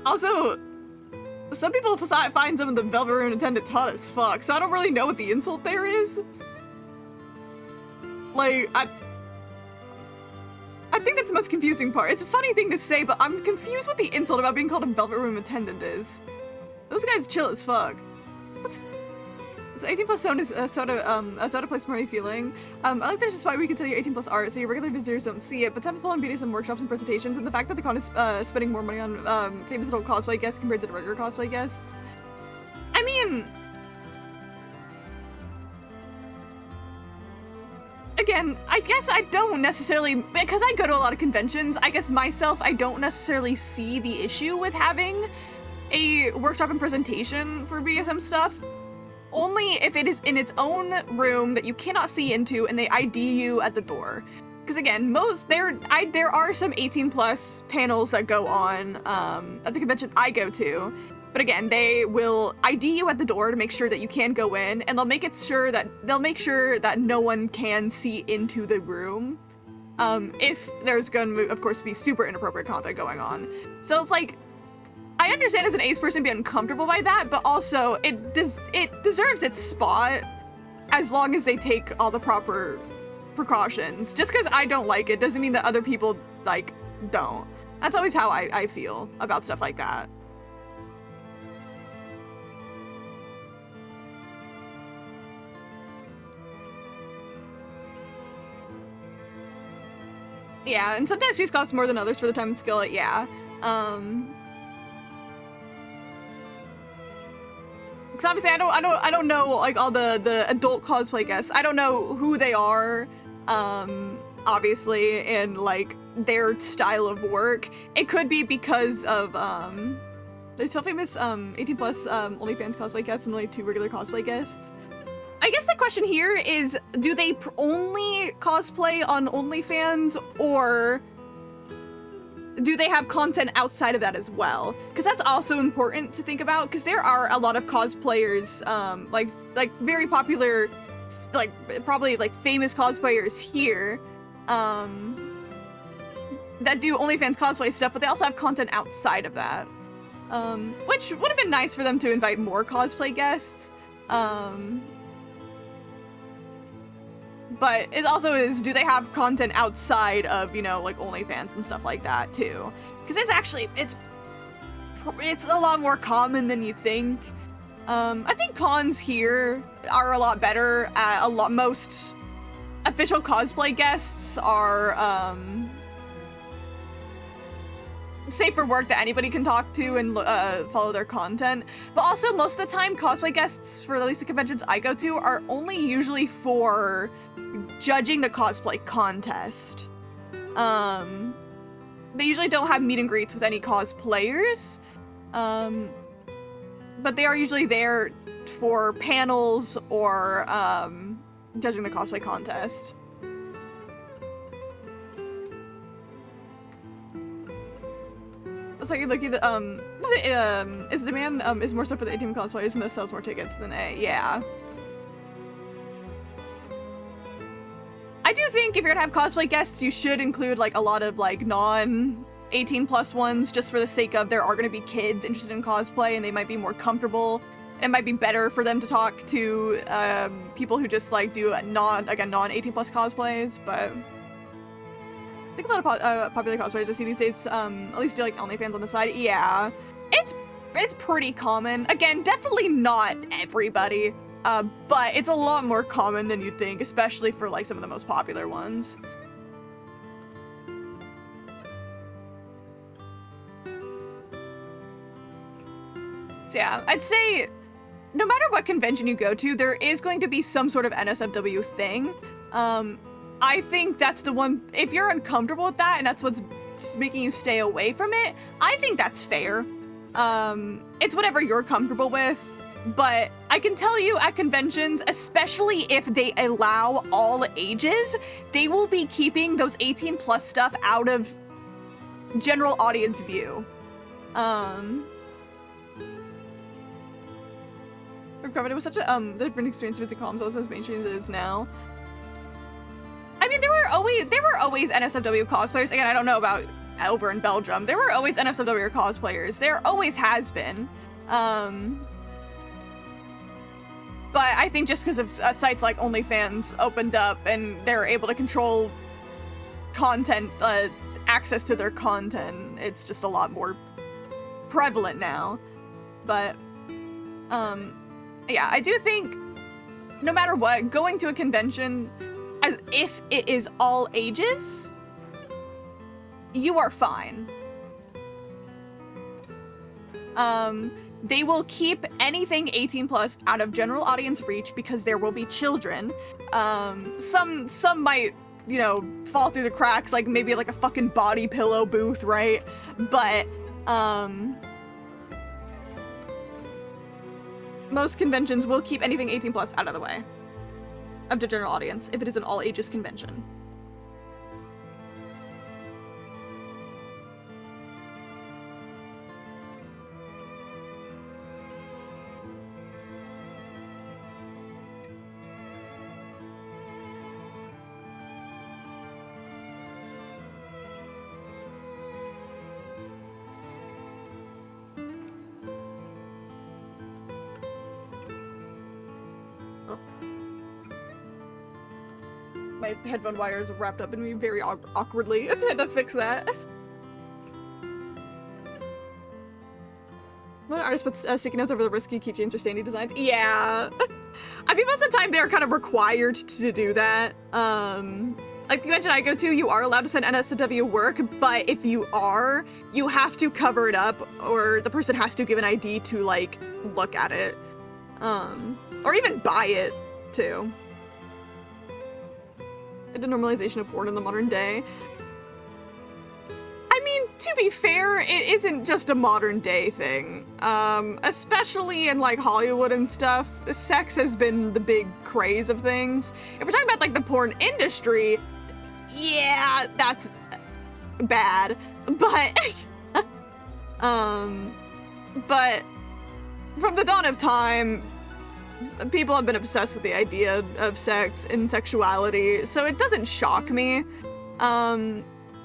Also, some people find some of the Velvet Room attendant hot as fuck, so I don't really know what the insult there is. Like, I think that's the most confusing part. It's a funny thing to say, but I'm confused what the insult about being called a Velvet Room attendant is. Those guys chill as fuck. What? So 18 plus zone is a soda place for my feeling. I like there's a spot where you can sell your 18 plus art, so your regular visitors don't see it, but it's full on BDSM workshops and presentations, and the fact that the con is spending more money on famous adult cosplay guests compared to the regular cosplay guests. I mean, again, I guess I don't necessarily, because I go to a lot of conventions, I guess myself, I don't necessarily see the issue with having a workshop and presentation for BDSM stuff. Only if it is in its own room that you cannot see into and they ID you at the door. Because again, there are some 18 plus panels that go on at the convention I go to. But again, they will ID you at the door to make sure that you can go in, and they'll make sure that no one can see into the room. If there's going to, of course, be super inappropriate content going on. So it's like, I understand as an ace person being uncomfortable by that, but also it deserves its spot as long as they take all the proper precautions. Just because I don't like it doesn't mean that other people, like, don't. That's always how I feel about stuff like that. Yeah, and sometimes fees cost more than others for the time and skill, yeah. Because obviously I don't know like all the adult cosplay guests. I don't know who they are, obviously, and like their style of work. It could be because of there's 12 famous 18 plus OnlyFans cosplay guests and only 2 regular cosplay guests. I guess the question here is, do they only cosplay on OnlyFans, or do they have content outside of that as well? Because that's also important to think about, because there are a lot of cosplayers, like very popular like probably like famous cosplayers here, that do OnlyFans cosplay stuff, but they also have content outside of that, which would have been nice for them to invite more cosplay guests. But it also is, do they have content outside of, you know, like OnlyFans and stuff like that too? Because it's actually, it's a lot more common than you think. I think cons here are a lot better at most official cosplay guests are, safe for work that anybody can talk to and follow their content. But also most of the time, cosplay guests for at least the conventions I go to are only usually for judging the cosplay contest. They usually don't have meet and greets with any cosplayers, but they are usually there for panels or judging the cosplay contest. So you look at the is demand is more stuff for the A-team cosplayers and this sells more tickets than A. Yeah. I do think if you're gonna have cosplay guests, you should include like a lot of like non-18+ ones, just for the sake of there are gonna be kids interested in cosplay and they might be more comfortable. It might be better for them to talk to people who just like do non-18+ cosplays, but I think a lot of popular cosplayers I see these days at least do like OnlyFans on the side. Yeah, it's pretty common. Again, definitely not everybody. But it's a lot more common than you'd think, especially for like some of the most popular ones. So yeah, I'd say no matter what convention you go to, there is going to be some sort of NSFW thing. I think that's the one, if you're uncomfortable with that and that's what's making you stay away from it, I think that's fair. It's whatever you're comfortable with. But I can tell you at conventions, especially if they allow all ages, they will be keeping those 18+ stuff out of general audience view. It was such a different experience visiting comms as mainstream as it is now. I mean, there were always NSFW cosplayers. Again, I don't know about over in Belgium. There were always NSFW cosplayers. There always has been. But I think just because of sites like OnlyFans opened up and they're able to control content, access to their content, it's just a lot more prevalent now. But, yeah, I do think no matter what, going to a convention, as if it is all ages, you are fine. They will keep anything 18+ out of general audience reach because there will be children. Some might, you know, fall through the cracks, like maybe like a fucking body pillow booth, right? But, most conventions will keep anything 18+ out of the way of the general audience if it is an all ages convention. My headphone wires wrapped up in me very awkwardly. I had to fix that. What artist puts sticky notes over the risky keychains or standee designs? Yeah. I mean, most of the time they're kind of required to do that. Like the convention I go to, you are allowed to send NSFW work, but if you are, you have to cover it up, or the person has to give an ID to like look at it, or even buy it too. The normalization of porn in the modern day. I mean, to be fair, it isn't just a modern day thing. Especially in like Hollywood and stuff, sex has been the big craze of things. If we're talking about like the porn industry, yeah, that's bad. But, but from the dawn of time, people have been obsessed with the idea of sex and sexuality, so it doesn't shock me.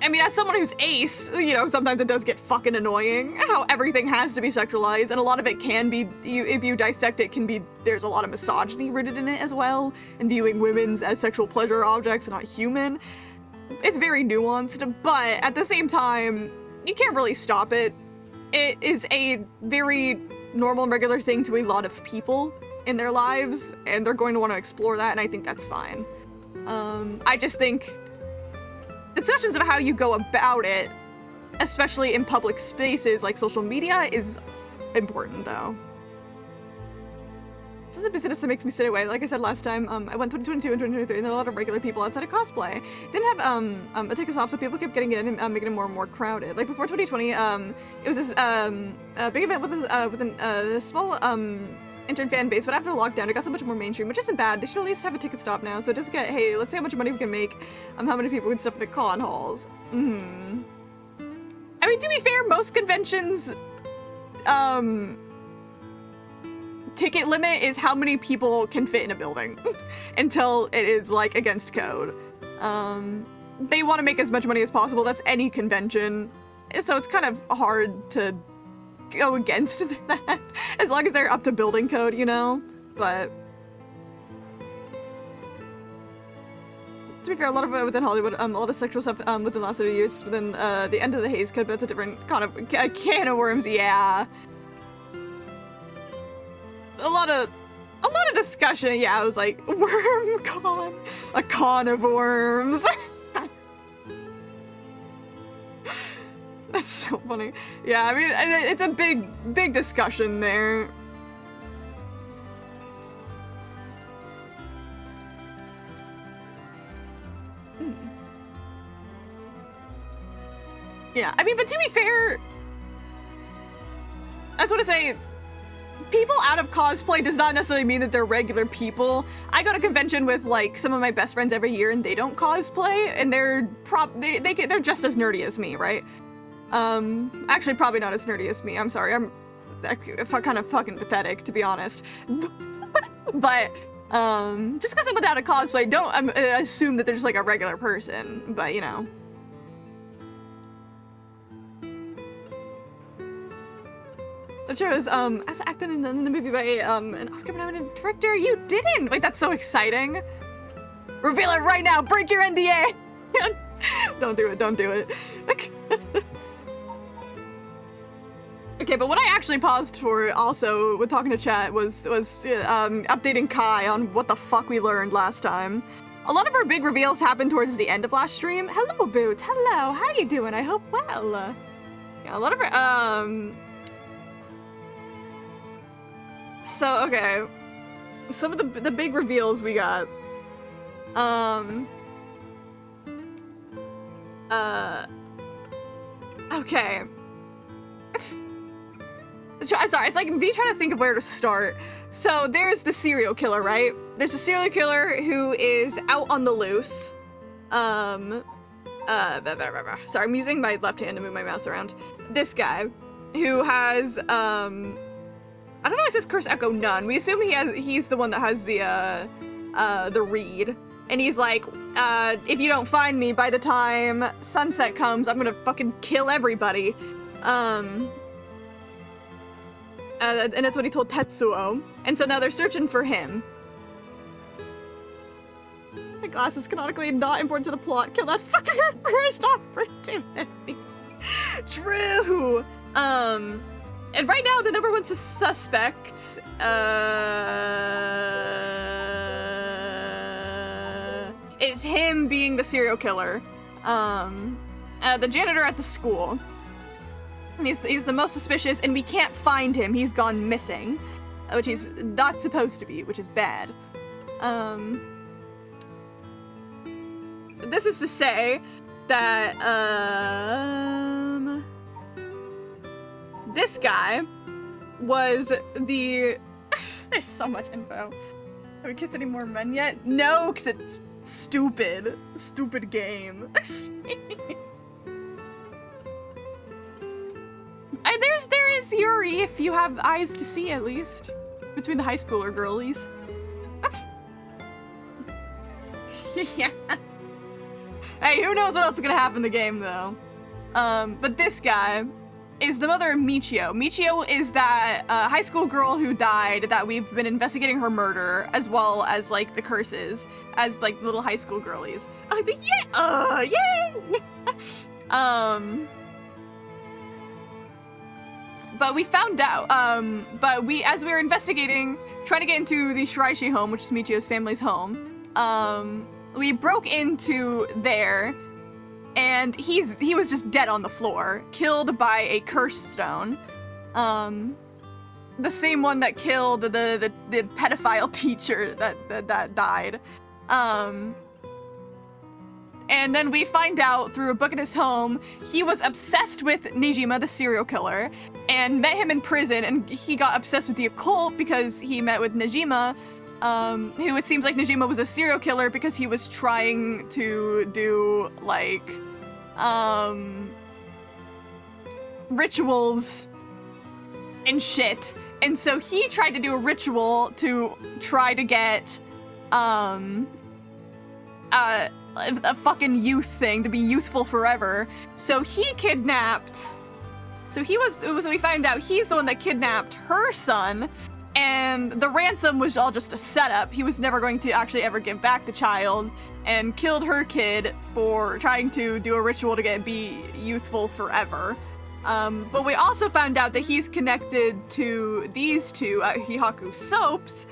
I mean, as someone who's ace, you know, sometimes it does get fucking annoying how everything has to be sexualized, and a lot of it can be, if you dissect it, can be, there's a lot of misogyny rooted in it as well, and viewing women's as sexual pleasure objects and not human. It's very nuanced, but at the same time, you can't really stop it. It is a very normal and regular thing to a lot of people in their lives, and they're going to want to explore that, and I think that's fine. I just think discussions of how you go about it, especially in public spaces like social media, is important, though. This is a business that makes me sit away. Like I said last time, I went 2022 and 2023, and there are a lot of regular people outside of cosplay. Didn't have a tickets off, so people kept getting in and making it more and more crowded. Like before 2020, it was this big event with a small intern fan base, but after lockdown, it got so much more mainstream, which isn't bad. They should at least have a ticket stop now, so it doesn't get, hey, let's see how much money we can make, how many people we can stuff in the con halls. I mean, to be fair, most conventions, ticket limit is how many people can fit in a building until it is, like, against code. They want to make as much money as possible. That's any convention, so it's kind of hard to go against that, as long as they're up to building code, you know? But to be fair, a lot of it within Hollywood, a lot of sexual stuff within the last 30 years, within the end of the Haze Code, but it's a different kind of can of worms, yeah. A lot of discussion, yeah, I was like, worm con, a con of worms. That's so funny. Yeah, I mean, it's a big discussion there. Yeah, I mean, but to be fair, I just want to say, people out of cosplay does not necessarily mean that they're regular people. I go to convention with, like, some of my best friends every year, and they don't cosplay, and they're just as nerdy as me, right? Actually, probably not as nerdy as me. I'm sorry. I'm kind of fucking pathetic, to be honest. But, just because I'm without a cosplay, don't assume that they're just like a regular person. But, you know. The show is, as acted in the movie by, an Oscar-nominated director. You didn't! Wait, that's so exciting. Reveal it right now! Break your NDA! Don't do it, don't do it. Okay, but what I actually paused for also with talking to chat was updating Kai on what the fuck we learned last time. A lot of our big reveals happened towards the end of last stream. Hello, Boot. Hello. How you doing? I hope well. Yeah, a lot of our, so, okay. Some of the big reveals we got. Okay. I'm sorry, it's like me trying to think of where to start. So there's the serial killer, right? There's a serial killer who is out on the loose. Sorry, I'm using my left hand to move my mouse around. This guy who has, I don't know, it says Curse Echo None. We assume he's the one that has the reed. And he's like, if you don't find me by the time sunset comes, I'm gonna fucking kill everybody. And that's what he told Tetsuo. And so now they're searching for him. The glass is canonically not important to the plot. Kill that fucker first opportunity. True! And right now, the number one suspect, is him being the serial killer. The janitor at the school. He's the most suspicious, and we can't find him. He's gone missing, which he's not supposed to be, which is bad. This is to say that, this guy was the... There's so much info. Have we kissed any more men yet? No, because it's stupid. Stupid game. There is Yuri, if you have eyes to see, at least. between the high schooler girlies. What? Yeah. Hey, who knows what else is gonna happen in the game, though. But this guy is the mother of Michio. Michio is that high school girl who died that we've been investigating her murder, as well as, like, the curses, as, like, little high school girlies. Yay! But we found out, as we were investigating, trying to get into the Shiraishi home, which is Michio's family's home, we broke into there, and he was just dead on the floor, killed by a curse stone. The same one that killed the pedophile teacher that died. And then we find out through a book in his home, he was obsessed with Nejima, the serial killer, and met him in prison, and he got obsessed with the occult because he met with Nejima, who it seems like Nejima was a serial killer because he was trying to do, like, rituals and shit. And so he tried to do a ritual to try to get, a fucking youth thing, to be youthful forever. So he kidnapped, so we find out he's the one that kidnapped her son, and the ransom was all just a setup. He was never going to actually ever give back the child, and killed her kid for trying to do a ritual to be youthful forever. But we also found out that he's connected to these two, Hihaku Soaps,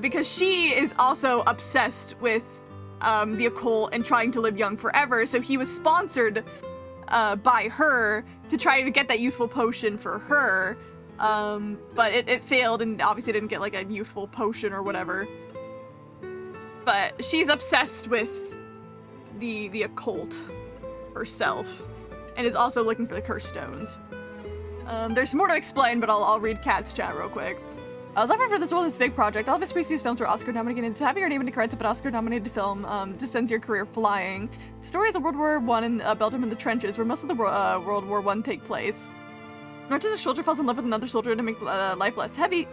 because she is also obsessed with the occult and trying to live young forever, so he was sponsored by her to try to get that youthful potion for her, but it failed and obviously didn't get like a youthful potion or whatever. But she's obsessed with the occult herself and is also looking for the cursed stones. There's more to explain, but I'll read Kat's chat real quick. I was offered for this role, this big project. All of his previous films were Oscar-nominated, and having your name in the credits of an Oscar-nominated film just sends your career flying. The story is of World War I in Belgium in the trenches, where most of the World War I take place. Not just a soldier falls in love with another soldier to make life less heavy,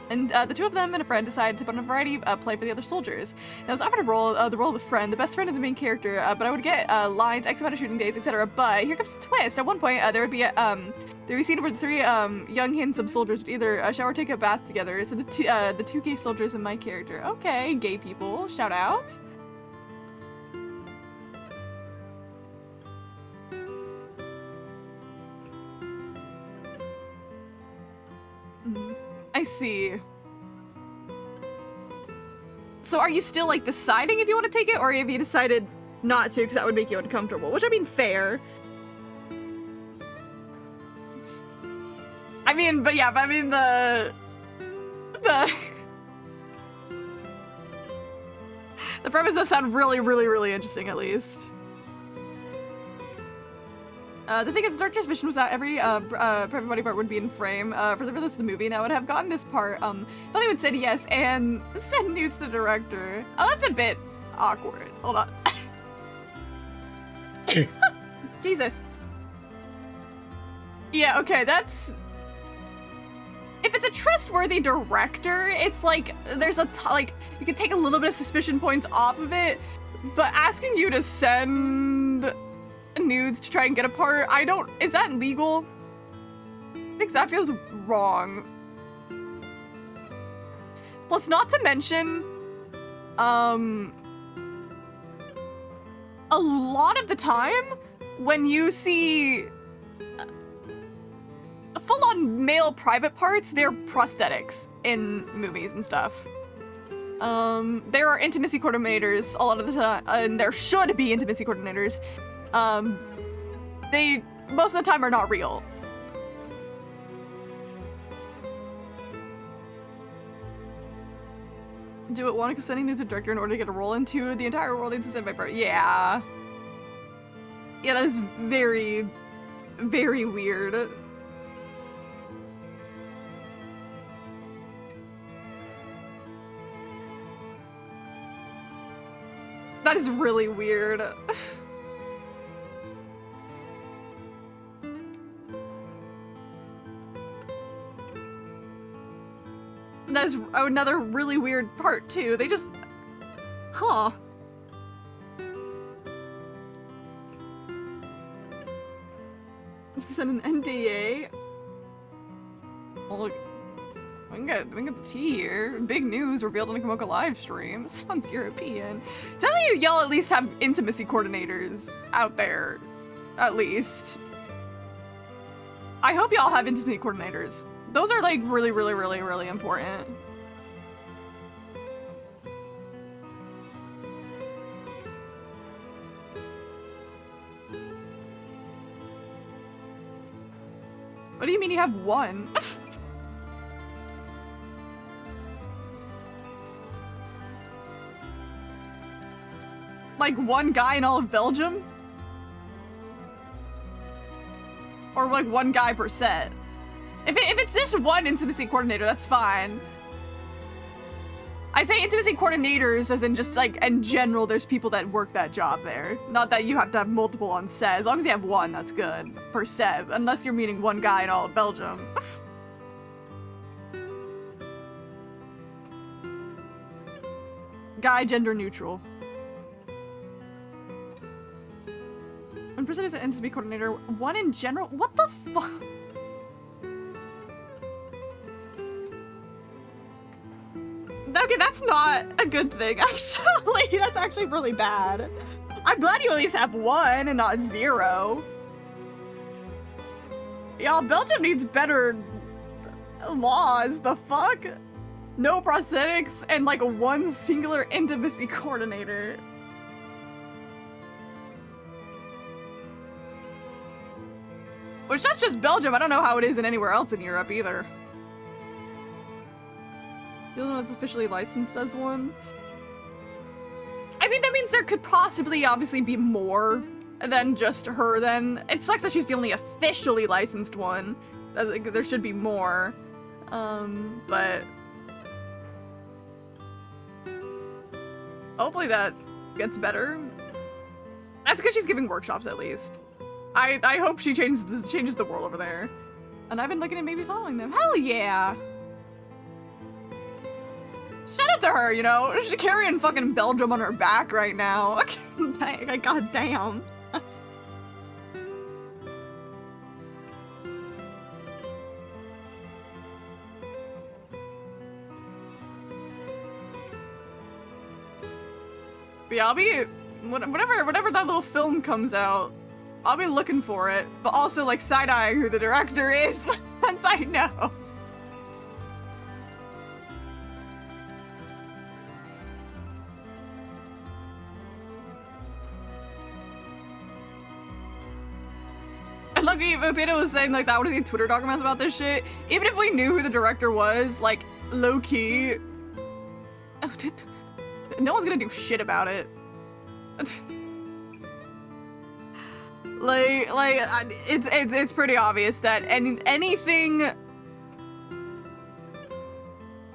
and the two of them and a friend decide to put on a variety play for the other soldiers. And I was offered the role of the friend, the best friend of the main character, but I would get lines, X amount of shooting days, etc. But here comes the twist. At one point, there would be a scene where the three young handsome soldiers would either shower or take a bath together. So the two gay soldiers and my character. Okay, gay people, shout out. I see. So are you still, like, deciding if you want to take it, or have you decided not to because that would make you uncomfortable? Which, I mean, fair. I mean, but yeah, the premise does sound really, really, really interesting, at least. The thing is, the director's vision was that every private body part would be in frame for the release of the movie, and I would have gotten this part. Hollywood said yes and send nudes to the director. Oh, that's a bit awkward. Hold on. Jesus. Yeah, okay, that's... If it's a trustworthy director, it's like, there's like, you can take a little bit of suspicion points off of it, but asking you to send nudes to try and get a part, is that legal? Because that feels wrong. Plus, not to mention, a lot of the time, when you see full-on male private parts, they're prosthetics in movies and stuff. There are intimacy coordinators a lot of the time, and there should be intimacy coordinators. They, most of the time, are not real. Do it one because sending nudes to director in order to get a role into the entire world needs to send by birth. Yeah. Yeah, that is very, very weird. That is really weird. That's another really weird part too. They just, huh. Is that an NDA? Oh, look. We can get the tea here. Big news revealed on the Komoka live stream. Sounds European. Tell me y'all at least have intimacy coordinators out there. At least. I hope y'all have intimacy coordinators. Those are like really, really, really, really important. What do you mean you have one? Like one guy in all of Belgium? Or like one guy per set? If it's just one intimacy coordinator, that's fine. I'd say intimacy coordinators as in just like, in general, there's people that work that job there. Not that you have to have multiple on set. As long as you have one, that's good. Per set. Unless you're meeting one guy in all of Belgium. Guy, gender neutral. 1% is an intimacy coordinator. One in general? What the fuck? Okay, that's not a good thing, actually. That's actually really bad. I'm glad you at least have one and not 0. Y'all, Belgium needs better laws. The fuck? No prosthetics and like one singular intimacy coordinator. Which that's just Belgium. I don't know how it is in anywhere else in Europe either. The only one that's officially licensed as one. I mean, that means there could possibly obviously be more than just her then. It sucks that she's the only officially licensed one. There should be more. But hopefully that gets better. That's because she's giving workshops at least. I hope she changes the world over there. And I've been looking at maybe following them. Hell yeah! Shout out to her, you know? She's carrying fucking Belgium on her back right now. God damn. But yeah, I'll be, whenever that little film comes out, I'll be looking for it. But also like side-eyeing who the director is once I know. And look, Peter was saying like that, what is he, Twitter documents about this shit? Even if we knew who the director was, like, low-key, no one's gonna do shit about it. It's pretty obvious that anything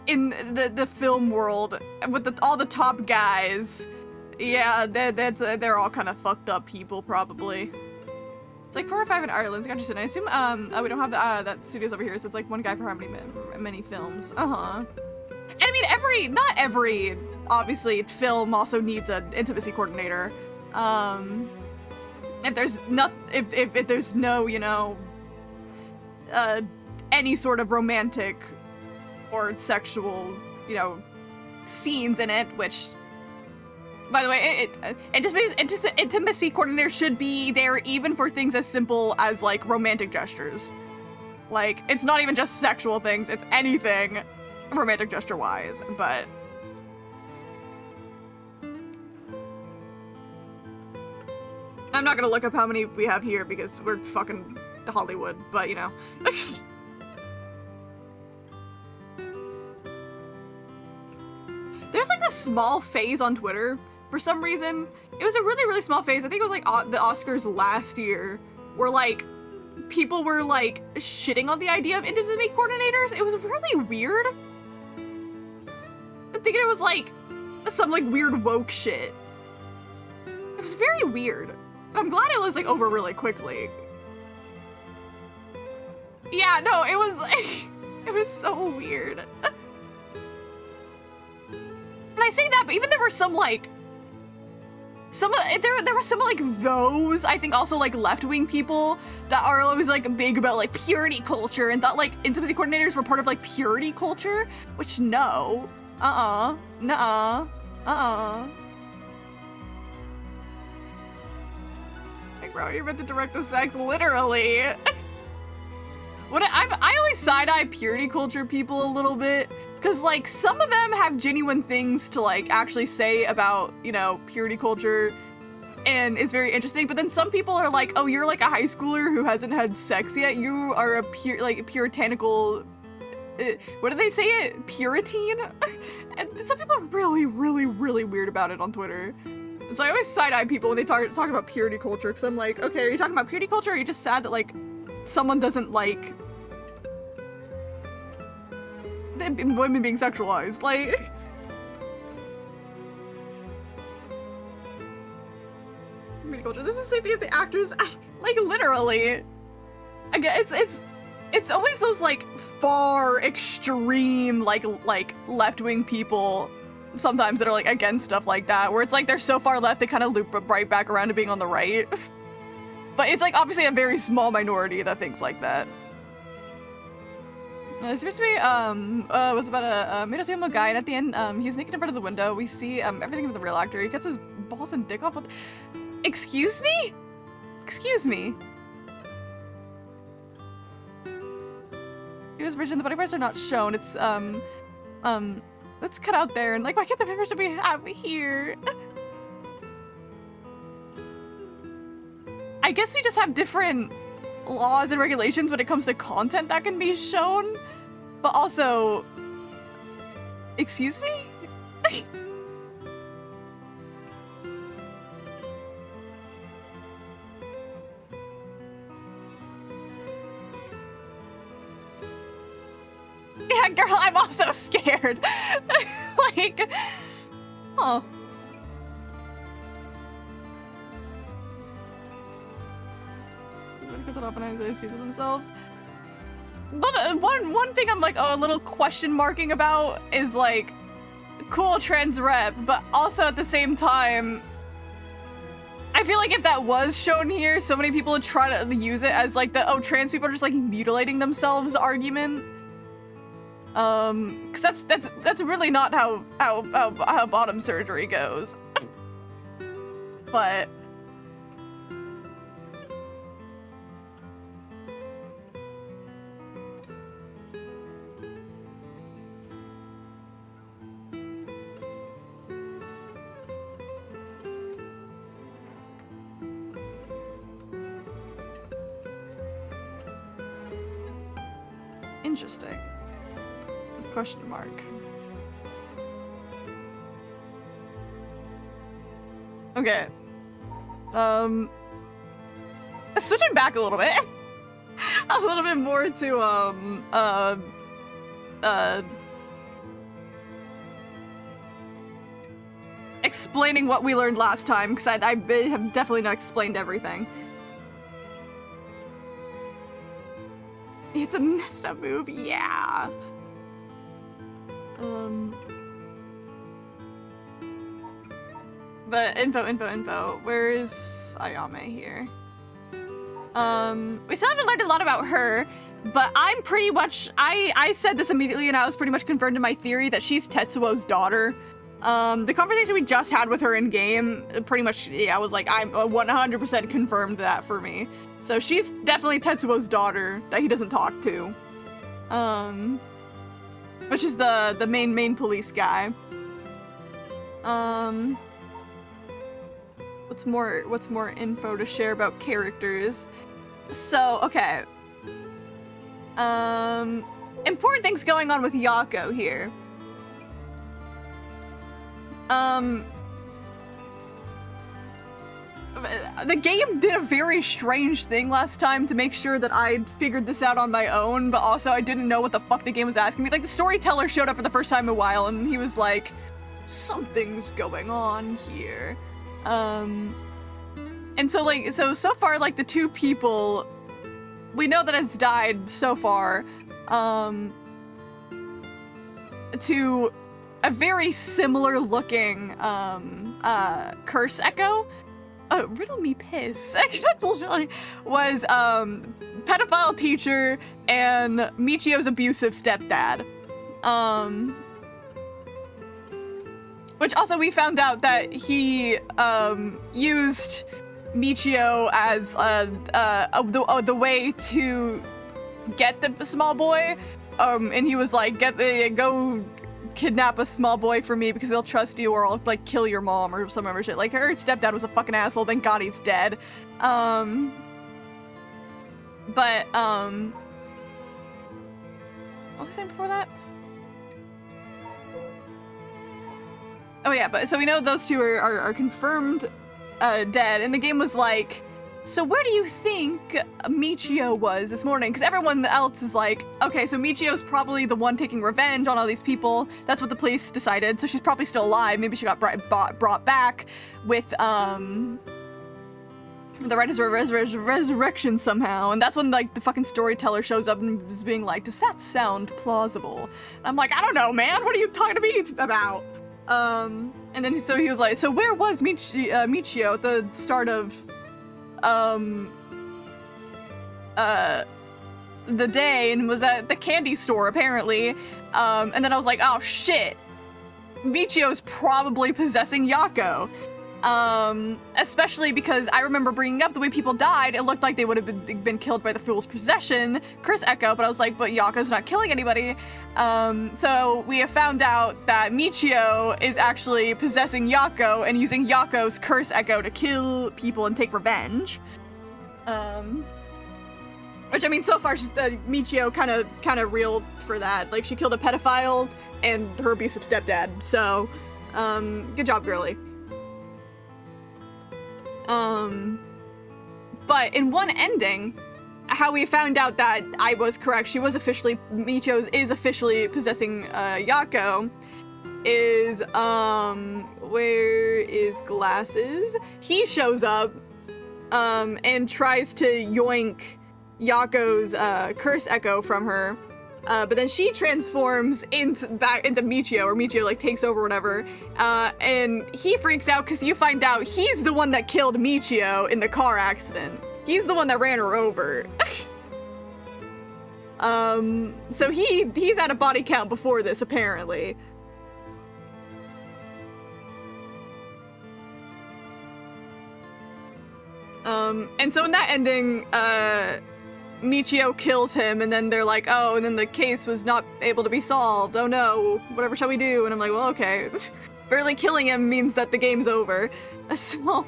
in the film world with all the top guys, yeah, they're all kind of fucked up people probably. It's like 4 or 5 in Ireland. It's interesting. I assume we don't have that studios over here, so it's like one guy for how many films? And I mean not every obviously film also needs an intimacy coordinator. If there's no, you know, any sort of romantic or sexual, you know, scenes in it, which, by the way, intimacy coordinator should be there even for things as simple as, like, romantic gestures. Like, it's not even just sexual things, it's anything romantic gesture-wise, but... I'm not gonna look up how many we have here because we're fucking Hollywood, but, you know. There's, like, this small phase on Twitter. For some reason, it was a really, really small phase. I think it was, like, the Oscars last year, where, like, people were, like, shitting on the idea of intimacy coordinators. It was really weird. I'm thinking it was, like, some, like, weird woke shit. It was very weird. And I'm glad it was, like, over really quickly. Yeah, no, it was, like, it was so weird. I say that, but even there were some like there were some like those, I think also like left-wing people that are always like big about like purity culture and thought like intimacy coordinators were part of like purity culture, which no. Nuh-uh. Like, bro, you're meant to direct the sex, literally. I always side-eye purity culture people a little bit, because, like, some of them have genuine things to, like, actually say about, you know, purity culture, and it's very interesting, but then some people are like, oh, you're, like, a high schooler who hasn't had sex yet, you are a puritanical, what do they say it? Puritan? And some people are really, really, really weird about it on Twitter. And so I always side-eye people when they talk about purity culture, because I'm like, okay, are you talking about purity culture, or are you just sad that, like, someone doesn't like women being sexualized? Like, purity culture. This is the same of the actors. Like, literally. Again, it's always those like far extreme like left-wing people sometimes that are like against stuff like that, where it's like they're so far left they kind of loop right back around to being on the right. But it's like obviously a very small minority that thinks like that. It's supposed to be was about a made a female guy, and at the end he's naked in front of the window. We see everything of the real actor. He gets his balls and dick off with. Excuse me? Excuse me. He was virgin. The body parts are not shown. It's let's cut out there and like why can't the members we have here? I guess we just have different laws and regulations when it comes to content that can be shown, but also, excuse me? Yeah, girl, I'm also scared. Like, oh. Because it often has these pieces of themselves. But one thing I'm like, oh, a little question marking about is like, cool trans rep, but also at the same time, I feel like if that was shown here, so many people would try to use it as like the, oh, trans people are just like mutilating themselves argument. Cause that's really not how bottom surgery goes. But interesting. Question mark. Okay. Switching back a little bit. A little bit more to explaining what we learned last time, because I have definitely not explained everything. It's a messed up move, yeah. But info. Where is Ayame here? We still haven't learned a lot about her, but I'm pretty much, I said this immediately and I was pretty much confirmed in my theory that she's Tetsuo's daughter. The conversation we just had with her in game, pretty much, yeah, I was like, I'm 100% confirmed that for me. So she's definitely Tetsuo's daughter that he doesn't talk to. Which is the main police guy. What's more info to share about characters? So, okay. Important things going on with Yako here. The game did a very strange thing last time to make sure that I figured this out on my own, but also I didn't know what the fuck the game was asking me. Like, the storyteller showed up for the first time in a while, and he was like, something's going on here. And so, like, so far, like, the two people we know that has died so far, to a very similar looking curse echo. Riddle me piss. Was pedophile teacher and Michio's abusive stepdad. Which also we found out that he used Michio as the way to get the small boy. And he was like, go kidnap a small boy for me because they'll trust you, or I'll like kill your mom or some other shit. Like, her stepdad was a fucking asshole. Thank God he's dead. What was I saying before that? Oh yeah, but so we know those two are confirmed dead, and the game was like, so where do you think Michio was this morning? Because everyone else is like, okay, so Michio's probably the one taking revenge on all these people. That's what the police decided. So she's probably still alive. Maybe she got brought back with the resurrection somehow. And that's when like the fucking storyteller shows up and is being like, does that sound plausible? And I'm like, I don't know, man. What are you talking to me about? And then so he was like, so where was Michio at the start of the day, and was at the candy store apparently. And then I was like, oh shit, Michio's probably possessing Yako. Especially because I remember bringing up the way people died, it looked like they would have been killed by the Fool's Possession, Curse Echo, but I was like, but Yako's not killing anybody. So we have found out that Michio is actually possessing Yako and using Yako's Curse Echo to kill people and take revenge. Which, I mean, so far, Michio kind of reeled for that. Like, she killed a pedophile and her abusive stepdad, so, good job, girly. But in one ending, how we found out that I was correct, Michio is officially possessing, Yako, is, where is Glasses? He shows up, and tries to yoink Yako's, Curse Echo from her. But then she transforms back into Michio, or Michio like takes over, whatever. And he freaks out because you find out he's the one that killed Michio in the car accident. He's the one that ran her over. So he's at a body count before this, apparently. And so in that ending, Michio kills him, and then they're like, oh, and then the case was not able to be solved. Oh no, whatever shall we do? And I'm like, well, okay. Barely killing him means that the game's over. So...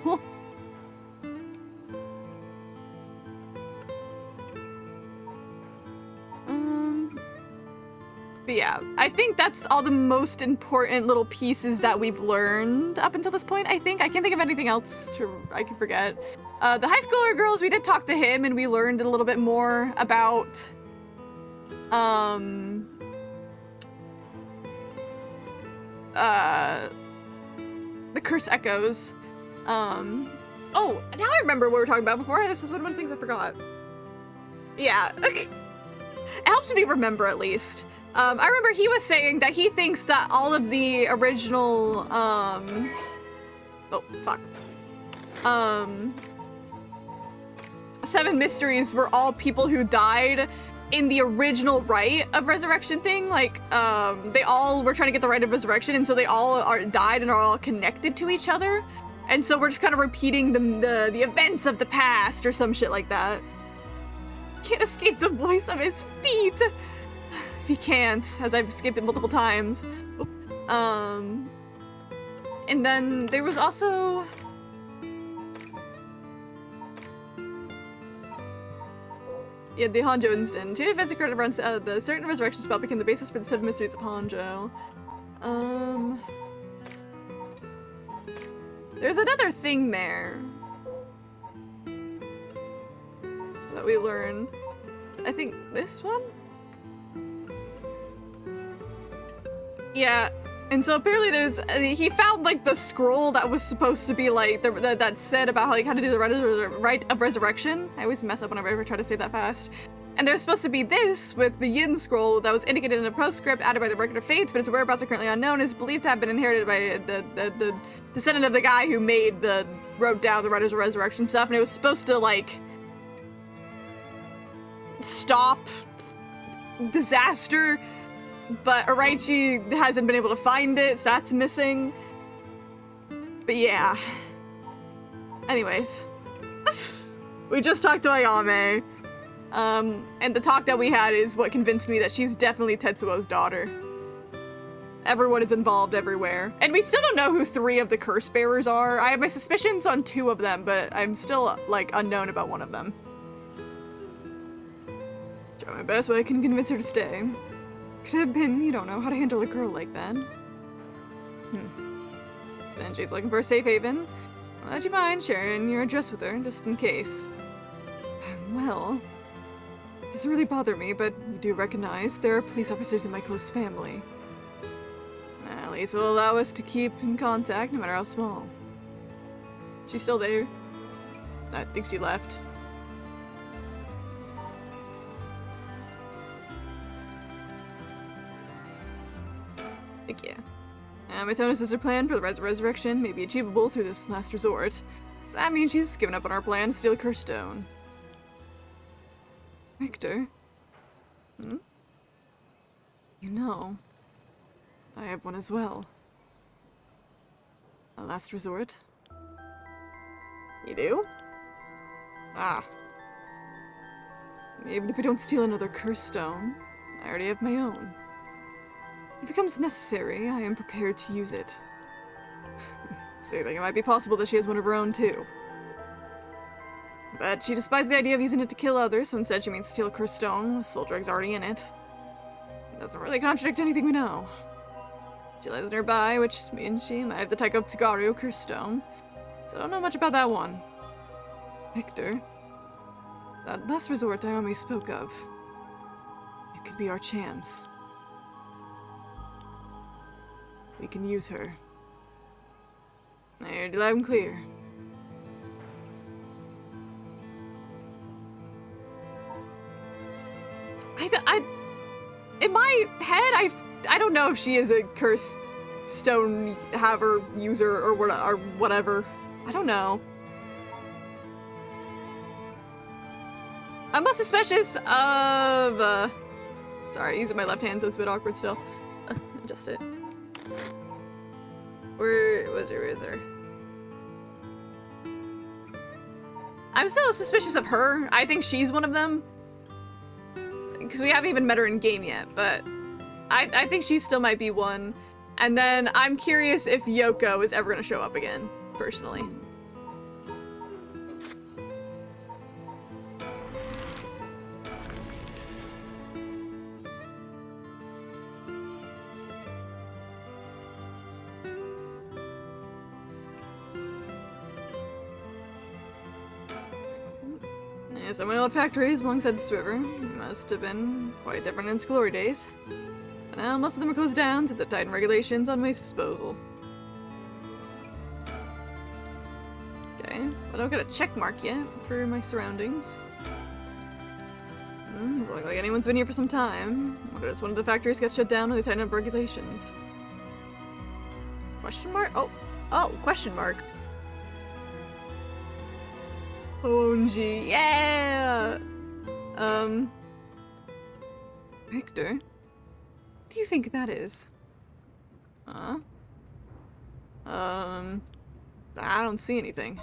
But yeah, I think that's all the most important little pieces that we've learned up until this point, I think. I can't think of anything else I can forget. The high schooler girls, we did talk to him and we learned a little bit more about, the Curse Echoes. Oh, now I remember what we were talking about before. This is one of the things I forgot. Yeah. It helps me remember, at least. I remember he was saying that he thinks that all of the original, oh, fuck. 7 mysteries were all people who died in the original rite of resurrection thing. Like, they all were trying to get the rite of resurrection, and so they all died and are all connected to each other. And so we're just kind of repeating the events of the past or some shit like that. Can't escape the voice of his feet. He can't, as I've escaped it multiple times. And then there was also... Yeah, the Honjo incident. Jade events occurred around the certain resurrection spell became the basis for the 7 mysteries of Honjo. There's another thing there that we learn. I think this one? Yeah, and so apparently there's, he found like the scroll that was supposed to be like, that said about how to do the rite of resurrection. I always mess up whenever I try to say that fast. And there's supposed to be this with the Yin scroll that was indicated in a postscript added by the Record of Fates, but its whereabouts are currently unknown. It's believed to have been inherited by the descendant of the guy who wrote down the Writers of Resurrection stuff, and it was supposed to, like, stop disaster, but Araichi hasn't been able to find it, so that's missing. But yeah. Anyways. We just talked to Ayame. And the talk that we had is what convinced me that she's definitely Tetsuo's daughter. Everyone is involved everywhere. And we still don't know who 3 of the curse bearers are. I have my suspicions on 2 of them, but I'm still, like, unknown about one of them. Try my best, but I can convince her to stay. Could have been, you don't know how to handle a girl like that. Sanji's looking for a safe haven. Would you mind sharing your address with her, just in case? Well... It doesn't really bother me, but you do recognize there are police officers in my close family. At least it'll allow us to keep in contact, no matter how small. She's still there? I think she left. Heck yeah. Matonis' plan for the resurrection may be achievable through this last resort. Does that mean she's given up on our plan to steal a curse stone? Victor? You know, I have one as well. A last resort. You do? Ah. Even if I don't steal another curse stone, I already have my own. If it becomes necessary, I am prepared to use it. So you think it might be possible that she has one of her own too? But she despised the idea of using it to kill others, so instead she means steal a cursed stone with soul drugs already in it. It doesn't really contradict anything we know. She lives nearby, which means she might have the Taiko Tsugaru cursed stone, so I don't know much about that one. Victor, that last resort Ayame spoke of, it could be our chance. We can use her. I heard you loud and clear. In my head, I don't know if she is a cursed stone haver, user, or whatever. I don't know. I'm most suspicious of, sorry, using my left hand, so it's a bit awkward still. Adjust it. Where was her? I'm still suspicious of her. I think she's one of them. Because we haven't even met her in game yet, but I think she still might be one. And then I'm curious if Yoko is ever going to show up again, personally. Some old factories alongside this river. Must have been quite different in its glory days. But now most of them are closed down to the tightened regulations on waste disposal. Okay, but I don't got a check mark yet for my surroundings. Doesn't look like anyone's been here for some time. What if one of the factories got shut down or they tightened up regulations? Question mark? Oh, question mark. Honjo, yeah! Victor? What do you think that is? Huh? I don't see anything.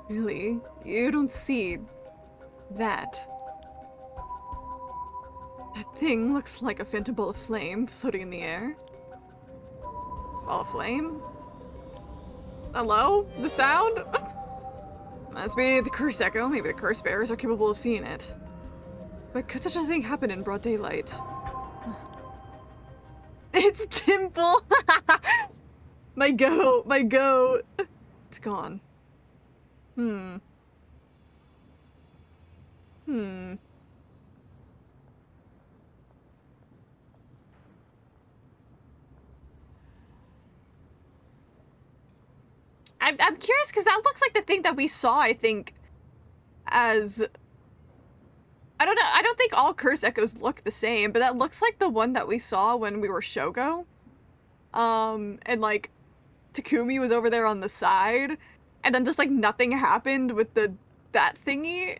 Really? You don't see that? That thing looks like a phantom ball of flame floating in the air. Ball of flame? Hello? The sound? Must be the curse echo. Maybe the curse bearers are capable of seeing it. But could such a thing happen in broad daylight? It's Dimple! My goat! It's gone. I'm curious because that looks like the thing that we saw, I think, as I don't know. I don't think all curse echoes look the same, but that looks like the one that we saw when we were Shogo. And like Takumi was over there on the side, and then just like nothing happened with that thingy.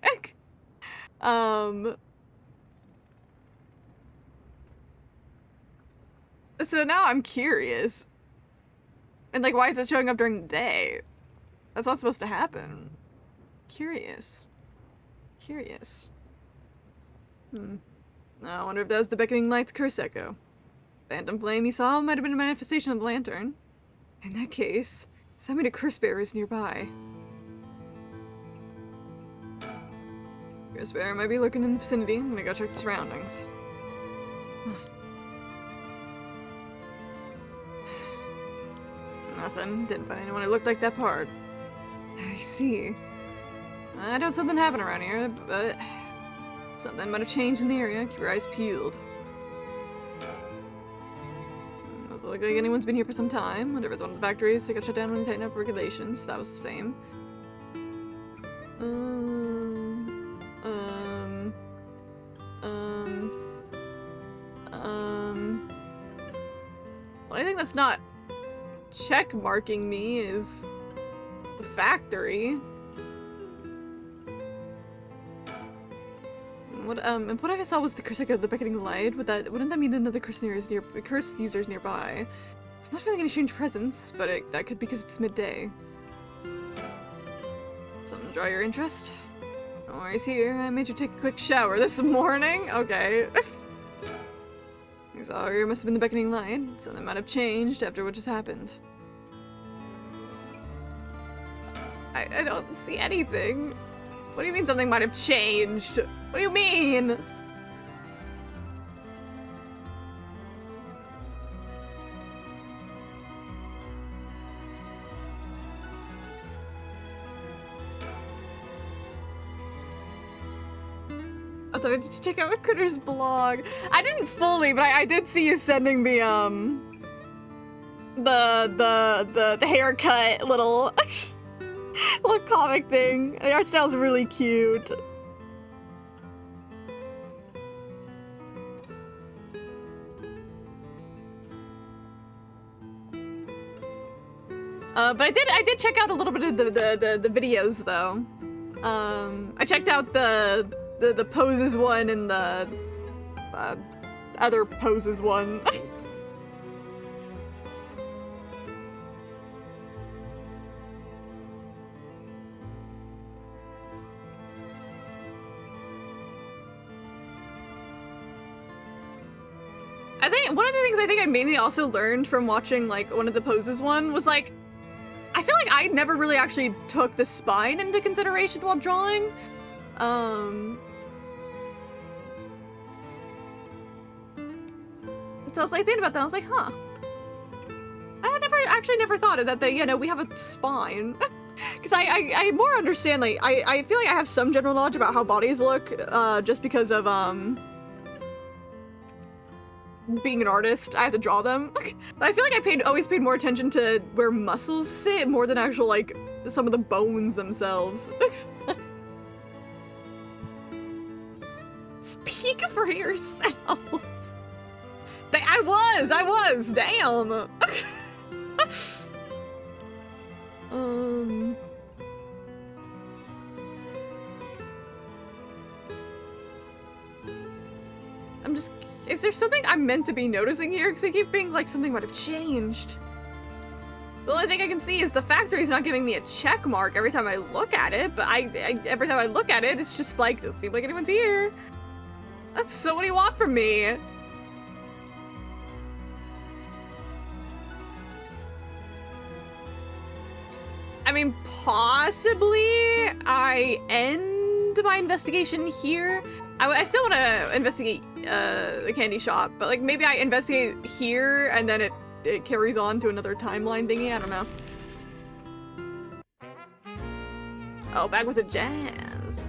So now I'm curious. And like, why is it showing up during the day? That's not supposed to happen. Curious. Curious. I wonder if that was the beckoning light's curse echo. Phantom flame you saw might have been a manifestation of the lantern. In that case, so many curse bearers nearby. Curse bearer might be lurking in the vicinity. I'm gonna go check the surroundings. Nothing. Didn't find anyone who looked like that part. I see. I know something happened around here, but something might have changed in the area. Keep your eyes peeled. Doesn't look like anyone's been here for some time. Whatever it's one of the factories, they got shut down when they tightened up regulations. That was the same. Well, I think that's not check marking me is the factory. What if I saw was the curse echo of the beckoning light? Wouldn't that mean another curse users nearby? I'm not feeling any strange presence, but that could be because it's midday. Something to draw your interest? No worries here. I made you take a quick shower this morning. Okay. Sorry, it must have been the beckoning light. Something might have changed after what just happened. I don't see anything. What do you mean something might have changed? What do you mean? I'm sorry, did you check out Critter's blog? I didn't fully, but I did see you sending the haircut little little comic thing. The art style's really cute. But I did check out a little bit of the videos though. I checked out the poses one and the other poses one. I think one of the things I think I mainly also learned from watching like one of the poses one was like, I feel like I never really actually took the spine into consideration while drawing. So I was like thinking about that, I was like, huh. I never thought of that, you know, we have a spine. Because I more understand, like, I feel like I have some general knowledge about how bodies look, just because of, being an artist. I have to draw them. But I feel like I always paid more attention to where muscles sit more than actual, like, some of the bones themselves. Speak for yourself. I was, damn. I'm just, is there something I'm meant to be noticing here? Because I keep being like something might have changed. The only thing I can see is the factory's not giving me a check mark every time I look at it, but every time I look at it, it's just like, doesn't seem like anyone's here. So what do you want from me? I mean, possibly I end my investigation here. I still want to investigate the candy shop, but like maybe I investigate here and then it carries on to another timeline thingy. I don't know. Oh, back with the jazz.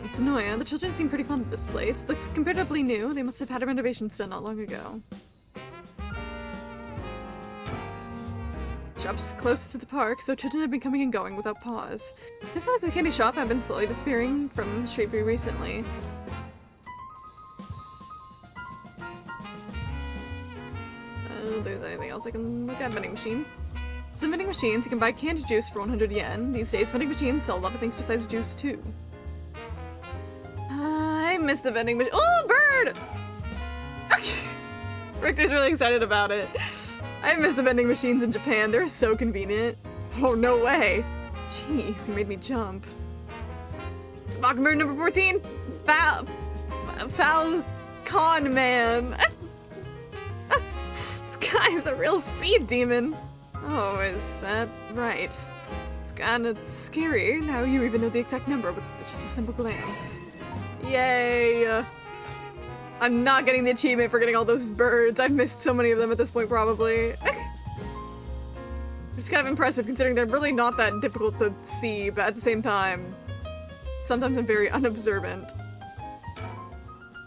It's annoying. The children seem pretty fond of this place. It looks comparatively new. They must have had renovations done not long ago. shop's close to the park, so children have been coming and going without pause. This is like the candy shop have been slowly disappearing from Street View recently. There's anything else I can look at? Vending machine. Some vending machines, you can buy candy juice for 100 yen. These days, vending machines sell a lot of things besides juice too. I miss the vending machine. Oh, bird! Richter's really excited about it. I miss the vending machines in Japan. They're so convenient. Oh, no way. Jeez, you made me jump. It's Mockingbird number 14. Falcon Man. This guy's a real speed demon. Oh, is that right? It's kinda scary. Now you even know the exact number with just a simple glance. Yay! I'm not getting the achievement for getting all those birds. I've missed so many of them at this point, probably. It's kind of impressive considering they're really not that difficult to see, but at the same time, sometimes I'm very unobservant.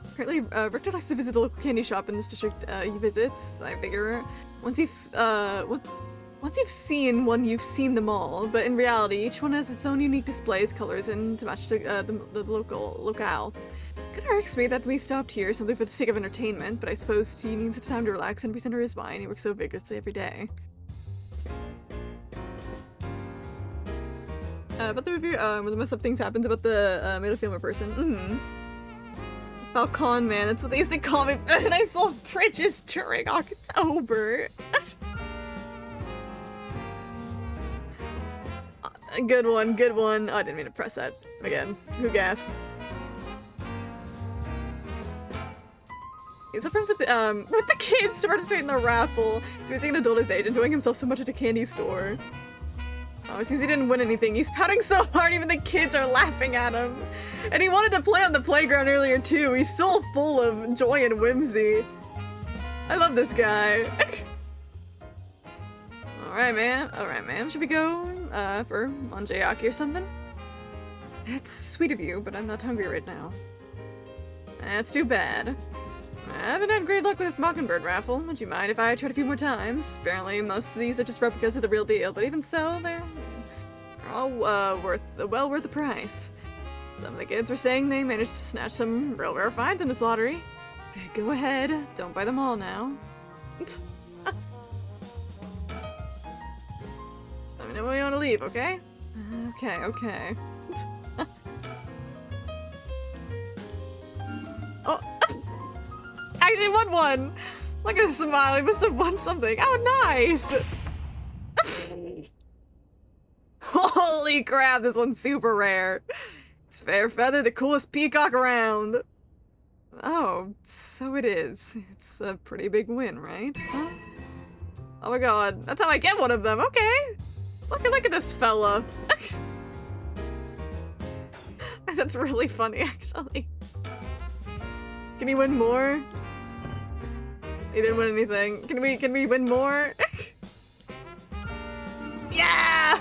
Apparently, Richter likes to visit the local candy shop in this district he visits. I figure once you've seen one, you've seen them all. But in reality, each one has its own unique displays, colors, and to match the locale. It irks me that we stopped here simply for the sake of entertainment, but I suppose he needs the time to relax and recenter his mind. He works so vigorously every day. About the review, where the messed up things happens about the made a filmer person. Falcon Man, that's what they used to call me. And I saw Bridges during October. Good one, good one. Oh, I didn't mean to press that again. Who gaff? He's suffering with the kids to participate in the raffle. So he's an adult his age, enjoying himself so much at a candy store. Oh, it seems he didn't win anything. He's pouting so hard, even the kids are laughing at him. And he wanted to play on the playground earlier too. He's so full of joy and whimsy. I love this guy. Alright, man. Should we go for manjayaki or something? That's sweet of you, but I'm not hungry right now. That's too bad. I haven't had great luck with this Mockingbird raffle. Would you mind if I tried a few more times? Apparently, most of these are just replicas of the real deal, but even so, they're all well worth the price. Some of the kids were saying they managed to snatch some real rare finds in this lottery. Go ahead, don't buy them all now. So let me know when you want to leave, okay? Okay. Oh! Actually won one! Look at his smile, he must have won something. Oh, nice! Holy crap, this one's super rare. It's Fair Feather, the coolest peacock around. Oh, so it is. It's a pretty big win, right? Huh? Oh my god, that's how I get one of them, okay. Look at this fella. That's really funny, actually. Can he win more? He didn't win anything. Can we win more? Yeah!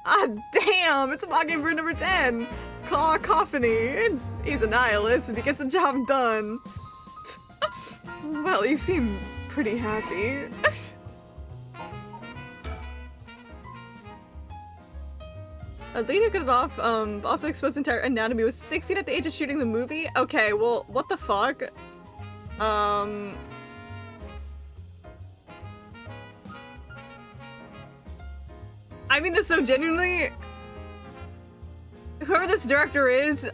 Ah, damn! It's Mockingbird number 10! Cacophony. He's a nihilist and he gets the job done. Well, you seem pretty happy. A lady who got it off, also exposed entire anatomy, was 16 at the age of shooting the movie? Okay, well, what the fuck? I mean this so genuinely. Whoever this director is,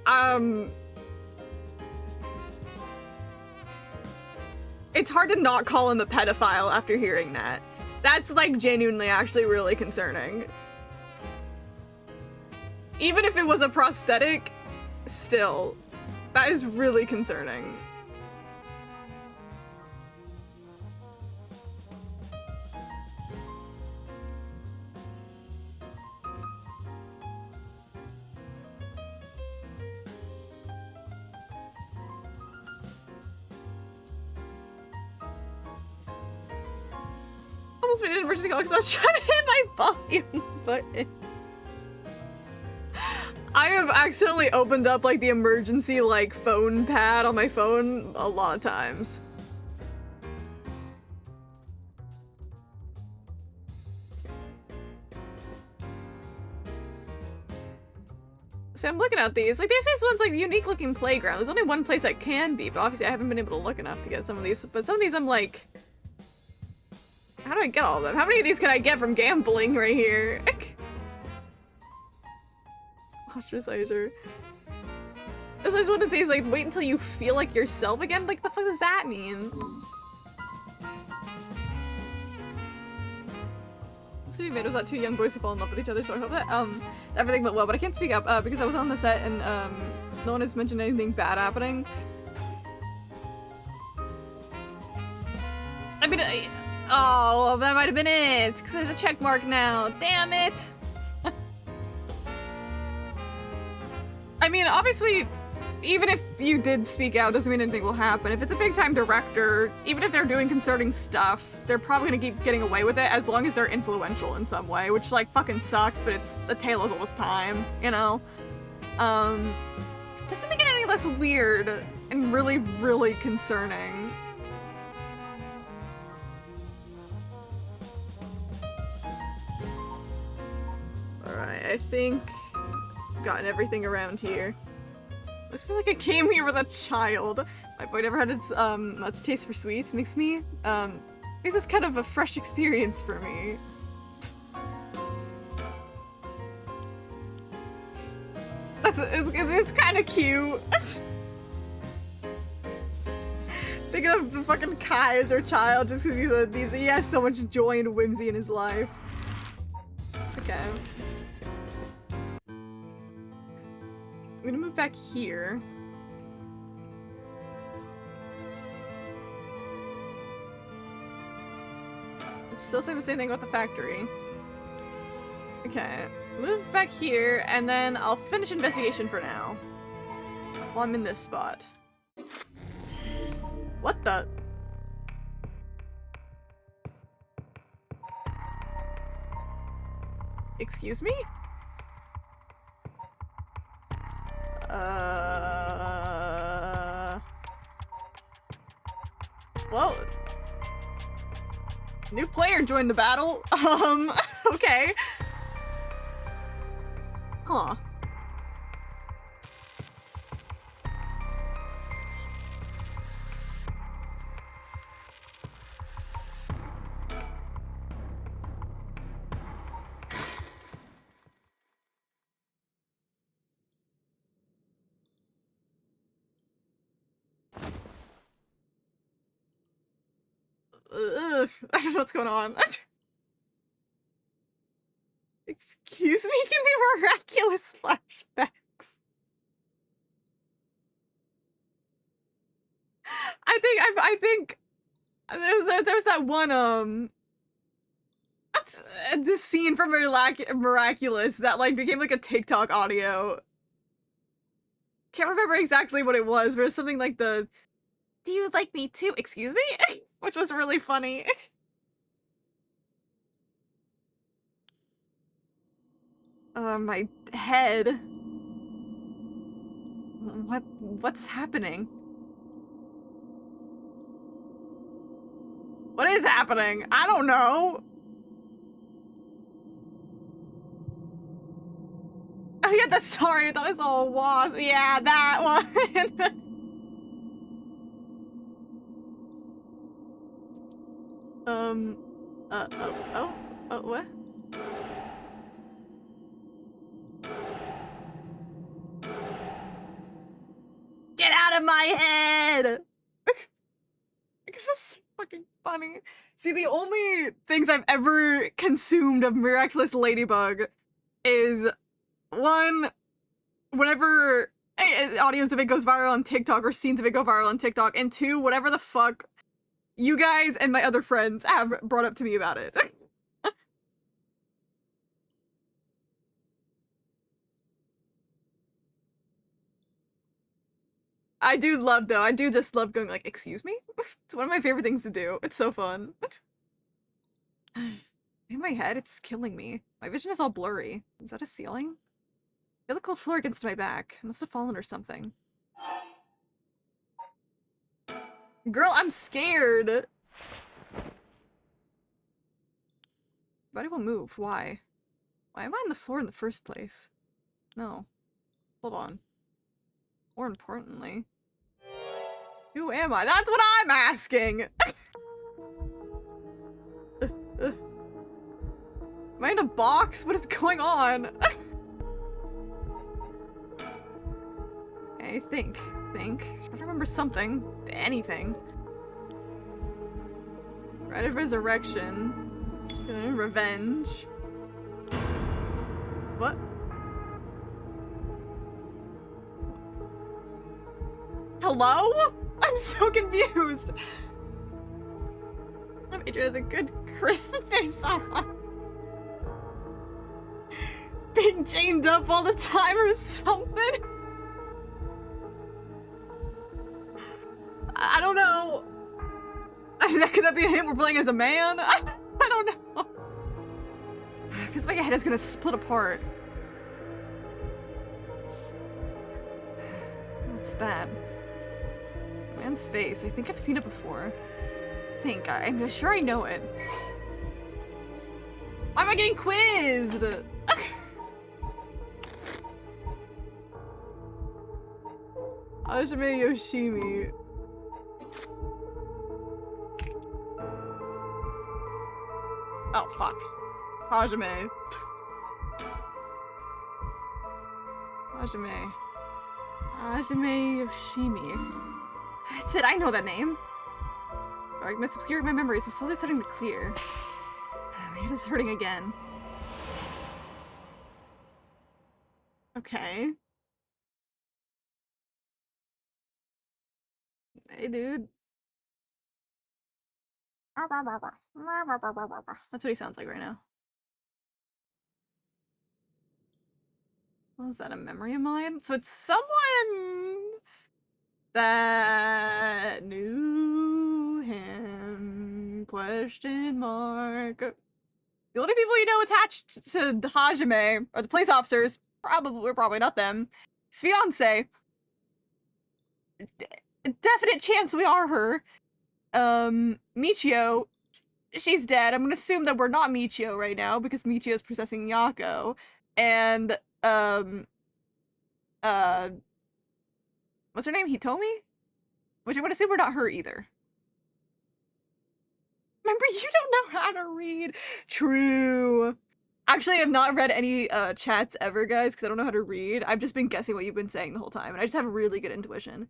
it's hard to not call him a pedophile after hearing that. That's like genuinely actually really concerning. Even if it was a prosthetic, still, that is really concerning. Almost made an emergency call because I was trying to hit my volume button. I have accidentally opened up like the emergency like phone pad on my phone a lot of times. So I'm looking at these. Like, there's this one's like unique looking playground. There's only one place that can be, but obviously I haven't been able to look enough to get some of these. But some of these I'm like, how do I get all of them? How many of these can I get from gambling right here? Ostracizer. It's always one of these, like, wait until you feel like yourself again? Like, the fuck does that mean? So we made was about two young boys who fall in love with each other, so I hope that, everything went well, but I can't speak up, because I was on the set and, no one has mentioned anything bad happening. I mean, oh, that might have been it, because there's a check mark now. Damn it! I mean, obviously, even if you did speak out, doesn't mean anything will happen. If it's a big-time director, even if they're doing concerning stuff, they're probably gonna keep getting away with it as long as they're influential in some way, which, like, fucking sucks, but it's a tale as old as time, you know? Doesn't make it any less weird and really, really concerning. Alright, I think I've gotten everything around here. I just feel like I came here with a child. My boy never had its much taste for sweets. Makes this kind of a fresh experience for me. It's kind of cute. Thinking of the fucking Kai as her child just because he has so much joy and whimsy in his life. Okay. I'm gonna move back here. It's still saying the same thing about the factory. Okay, move back here, and then I'll finish investigation for now. While I'm in this spot. What the? Excuse me? Well, new player joined the battle. Okay. Huh. Ugh, I don't know what's going on. Excuse me, give me miraculous flashbacks. I think there's that one this scene from Miraculous that like became like a TikTok audio. Can't remember exactly what it was, but it was something like the "Do you like me too? Excuse me?" Which was really funny. My head. What's happening? What is happening? I don't know. Oh yeah, sorry, I thought I saw a wasp. Yeah, that one. What? Get out of my head! I guess that's so fucking funny. See, the only things I've ever consumed of Miraculous Ladybug is, one, whenever audios of it goes viral on TikTok or scenes of it go viral on TikTok, and two, whatever the fuck you guys and my other friends have brought up to me about it. I do love, though, I do just love going like, excuse me? It's one of my favorite things to do. It's so fun. In my head, it's killing me. My vision is all blurry. Is that a ceiling? I feel the cold floor against my back. I must have fallen or something. Girl, I'm scared! Body will move. Why? Why am I on the floor in the first place? No. Hold on. More importantly, who am I? That's what I'm asking! Am I in a box? What is going on? Okay, think. I remember something. Anything. Right of resurrection. Revenge. What? Hello? I'm so confused. Adrian has a good Christmas on. Being chained up all the time or something? I don't know. Could that be a hint we're playing as a man? I don't know. It feels like my head is gonna split apart. What's that? Man's face. I think I've seen it before. I'm sure I know it. Why am I getting quizzed? Hajime Yoshimi. Oh, fuck. Hajime Yoshimi. That's it, I know that name. I must obscure my memories. It's slowly starting to clear. My head is hurting again. Okay. Hey, dude. That's what he sounds like right now. Was that a memory of mine? So it's someone that knew him? Question mark. The only people you know attached to Hajime are the police officers. Probably not them. His fiance. Definite chance we are her. Michio. She's dead. I'm gonna assume that we're not Michio right now because Michio's possessing Yako. And, what's her name? Hitomi? Which I'm gonna assume we're not her either. Remember, you don't know how to read. True. Actually, I've not read any chats ever, guys, because I don't know how to read. I've just been guessing what you've been saying the whole time, and I just have a really good intuition.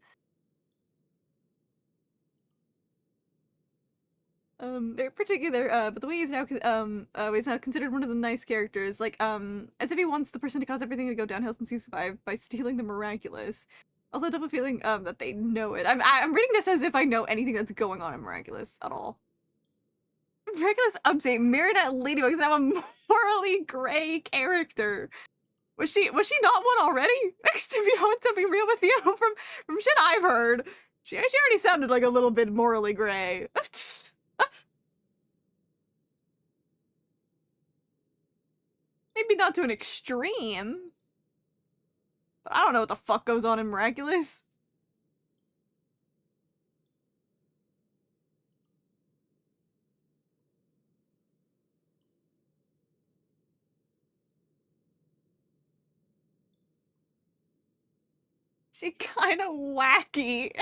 They're particular, but the way he's now, considered one of the nice characters, like, as if he wants the person to cause everything to go downhill since he survived by stealing the miraculous. Also, I have a feeling, that they know it. I'm reading this as if I know anything that's going on in Miraculous at all. Miraculous update, Marinette Ladybug is now a morally gray character. Was she not one already? To be real with you, from shit I've heard, she already sounded like a little bit morally gray. Maybe not to an extreme. But I don't know what the fuck goes on in Miraculous. She kinda wacky.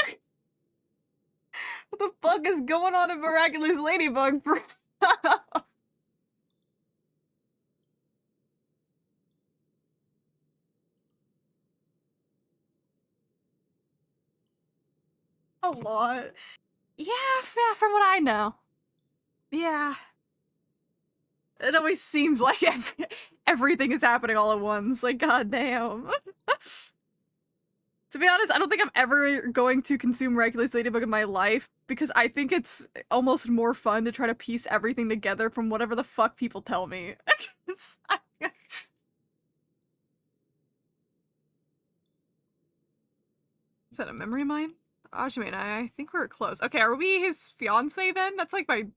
What the fuck is going on in Miraculous Ladybug, bro? A lot. Yeah, from what I know. Yeah. It always seems like everything is happening all at once. Like, goddamn. To be honest, I don't think I'm ever going to consume Miraculous Ladybug in my life because I think it's almost more fun to try to piece everything together from whatever the fuck people tell me. Is that a memory of mine? Ajime and I think we're close. Okay, are we his fiance then? That's like my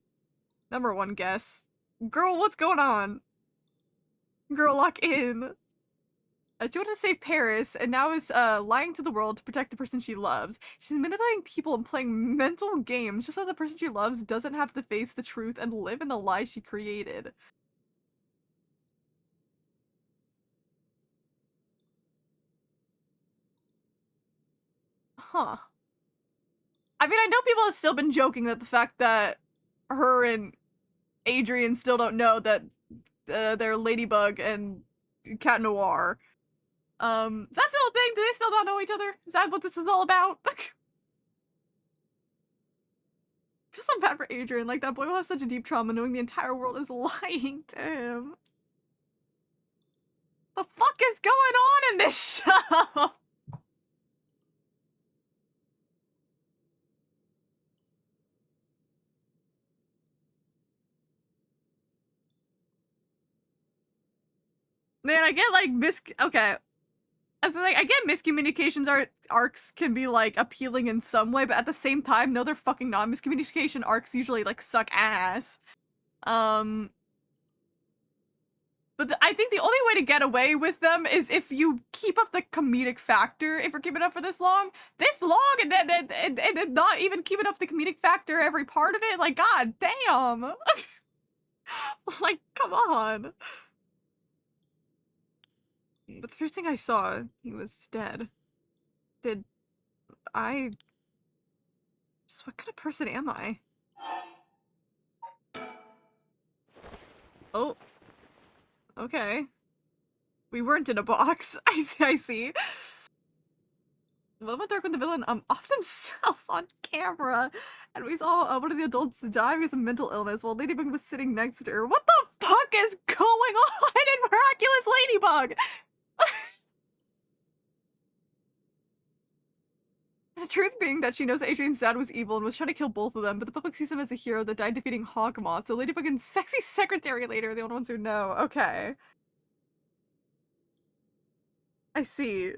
#1 guess. Girl, what's going on? Girl, lock in. She wanted to save Paris, and now is lying to the world to protect the person she loves. She's manipulating people and playing mental games just so the person she loves doesn't have to face the truth and live in the lie she created. Huh. I mean, I know people have still been joking that the fact that her and Adrian still don't know that they're Ladybug and Cat Noir. Is that still a thing? Do they still not know each other? Is that what this is all about? Feel so bad for Adrian. Like, that boy will have such a deep trauma knowing the entire world is lying to him. The fuck is going on in this show? Man, I get like okay. As like I get miscommunications arcs can be like appealing in some way, but at the same time, no, they're fucking not. Miscommunication arcs usually like suck ass. But I think the only way to get away with them is if you keep up the comedic factor. If you're keeping up for this long, and then not even keeping up the comedic factor every part of it, like, god damn. Like, come on. But the first thing I saw, he was dead. Did I... Just what kind of person am I? Oh. Okay. We weren't in a box. I see. What went dark when the villain offed himself on camera, and we saw one of the adults die because of mental illness while Ladybug was sitting next to her. What the fuck is going on in Miraculous Ladybug? The truth being that she knows Adrian's dad was evil and was trying to kill both of them, but the public sees him as a hero that died defeating Hawkmoth, so Ladybug and sexy secretary later are the only ones who know. Okay. I see.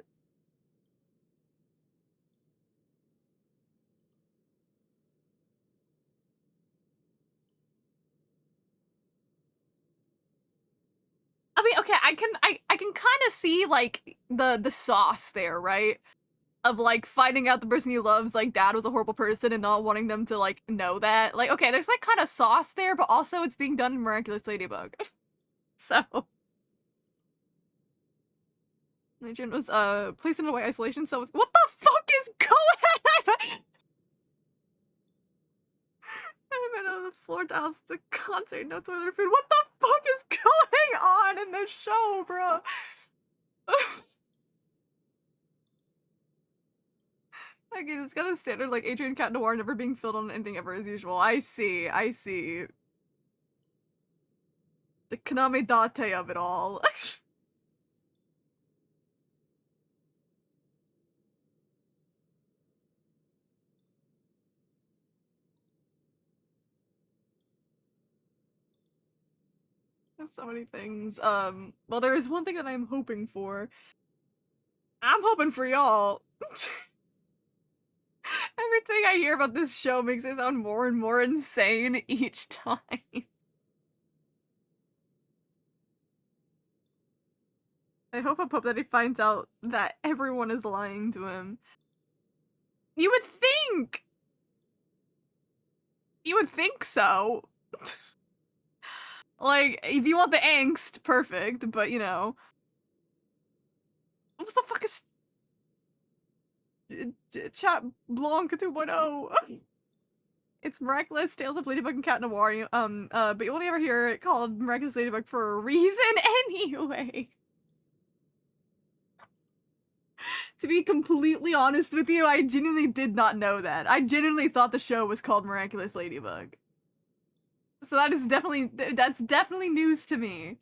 I mean, okay, I can kind of see like the sauce there, right? Of like finding out the person he loves, like dad was a horrible person and not wanting them to like know that. Like, okay, there's like kind of sauce there, but also it's being done in Miraculous Ladybug. So Adrian was placed in a way isolation, so what the fuck is going on? I'm on the floor tiles the concert, no toilet food. What the fuck is going on in this show, bro? Okay, it's got a standard like Adrian Cat Noir never being filled on anything ever as usual. I see. The Kaname Date of it all. There's so many things. Well, there is one thing that I'm hoping for. I'm hoping for y'all. Everything I hear about this show makes it sound more and more insane each time. I hope that he finds out that everyone is lying to him. You would think! You would think so. Like, if you want the angst, perfect, but you know. What the fuck is... Chat Blanc 2.0? It's Miraculous Tales of Ladybug and Cat Noir, but you only ever hear it called Miraculous Ladybug for a reason anyway. To be completely honest with you, I genuinely did not know that. I genuinely thought the show was called Miraculous Ladybug. So that's definitely news to me.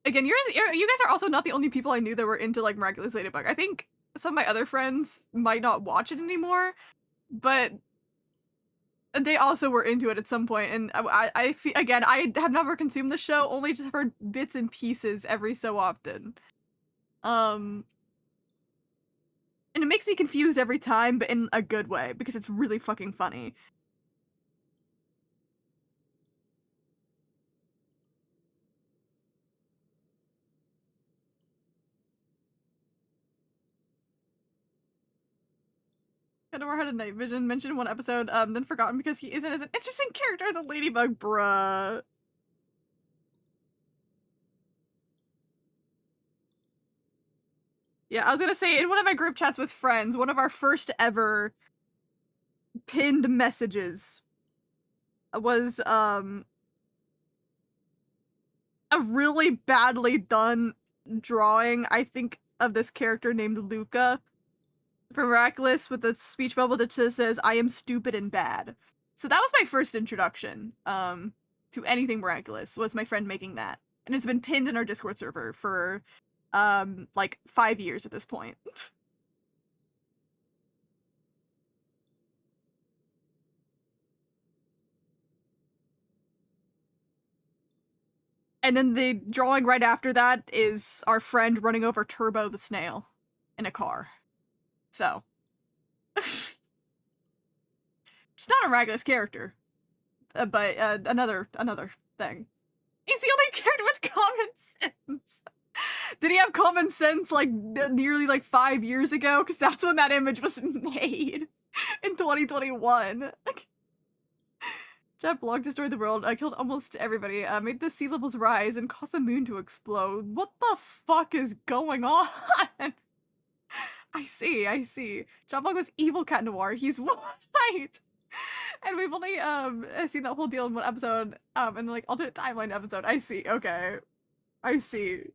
Again, you guys are also not the only people I knew that were into like Miraculous Ladybug. I think some of my other friends might not watch it anymore, but they also were into it at some point, and I feel, again, I have never consumed the show, only just heard bits and pieces every so often. And it makes me confused every time, but in a good way, because it's really fucking funny. Kadamar had a night vision mentioned in one episode, then forgotten because he isn't as an interesting character as a Ladybug, bruh. Yeah, I was gonna say, in one of my group chats with friends, one of our first ever pinned messages was, a really badly done drawing, I think, of this character named Luca from Miraculous with a speech bubble that just says, "I am stupid and bad." So that was my first introduction, to anything Miraculous, was my friend making that. And it's been pinned in our Discord server for, like 5 years at this point. And then the drawing right after that is our friend running over Turbo the snail in a car. So. It's not a Miraculous character. But another thing. He's the only character with common sense. Did he have common sense like nearly like 5 years ago? Because that's when that image was made in 2021. JetBlog destroyed the world. I killed almost everybody. Made the sea levels rise and caused the moon to explode. What the fuck is going on? I see. JetBlog was evil Cat Noir. He's white. And we've only seen that whole deal in one episode, and like alternate timeline episode. I see. Okay, I see.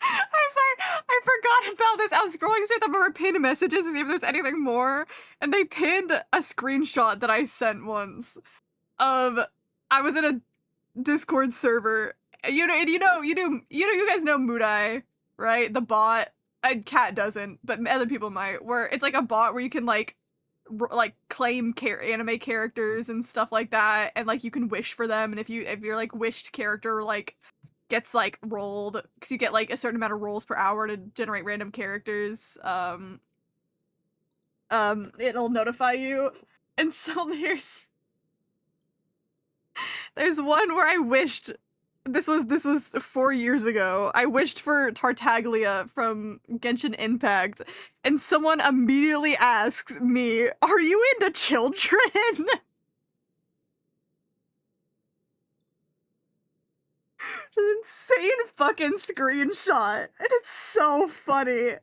I'm sorry, I forgot about this. I was scrolling through the pinned messages to see if there's anything more, and they pinned a screenshot that I sent once of I was in a Discord server. You guys know Mudai, right? The bot. Cat doesn't, but other people might. Where it's like a bot where you can like claim anime characters and stuff like that, and like you can wish for them, and if your like wished character like gets like rolled, because you get like a certain amount of rolls per hour to generate random characters, it'll notify you. And so there's one where I wished, this was 4 years ago. I wished for Tartaglia from Genshin Impact, and someone immediately asks me, "Are you into children?" It's an insane fucking screenshot, and it's so funny.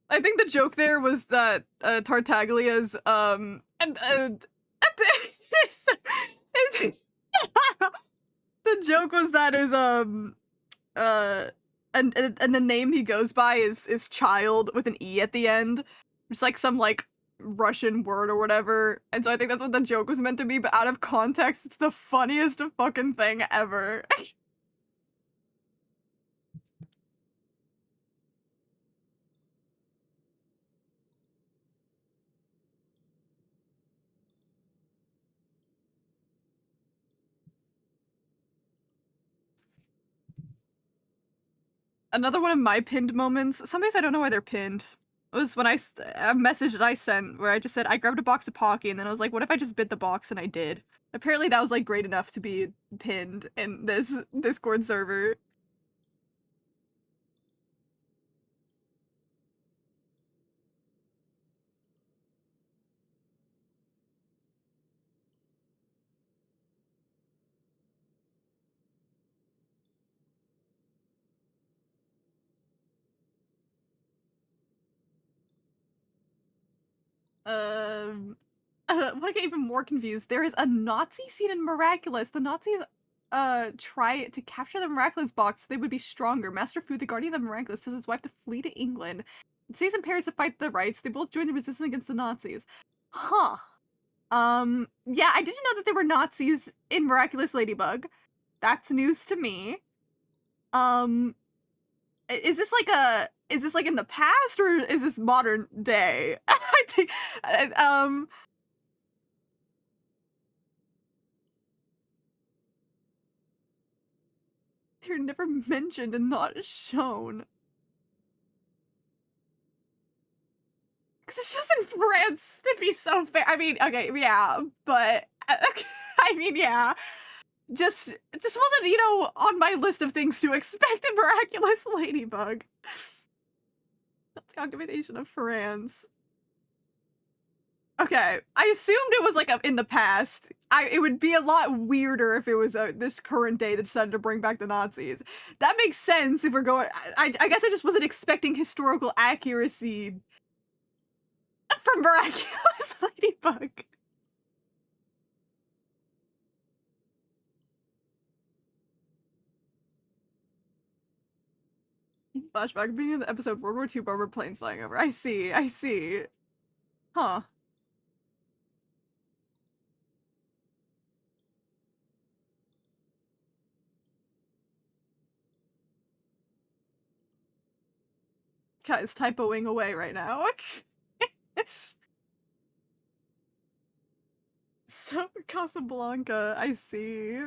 I think the joke there was that Tartaglia's and the joke was that his and the name he goes by is child with an E at the end. It's like some like Russian word or whatever. And so I think that's what the joke was meant to be, but out of context, it's the funniest fucking thing ever. Another one of my pinned moments, some days I don't know why they're pinned, was when a message that I sent where I just said I grabbed a box of Pocky, and then I was like, what if I just bit the box, and I did. Apparently that was like great enough to be pinned in this Discord server. When I get even more confused, there is a Nazi scene in Miraculous. The Nazis try to capture the Miraculous box. They would be stronger. Master Fu, the guardian of Miraculous, tells his wife to flee to England. It stays in Paris to fight the rights. They both join the resistance against the Nazis. Huh. Yeah, I didn't know that there were Nazis in Miraculous Ladybug. That's news to me. Is this like in the past, or is this modern day? I think they're never mentioned and not shown. Because it's just in France, to be so fair. I mean, okay, yeah, but I mean, yeah. just this wasn't, you know, on my list of things to expect a miraculous ladybug. That's the occupation of Franz. Okay, I assumed it was like in the past. It would be a lot weirder if it was this current day that decided to bring back the Nazis. That makes sense if we're going. I guess I just wasn't expecting historical accuracy from miraculous ladybug. Flashback, beginning of the episode, World War II bomber planes flying over. I see, I see. Huh. Cat is typoing away right now. So, Casablanca, I see.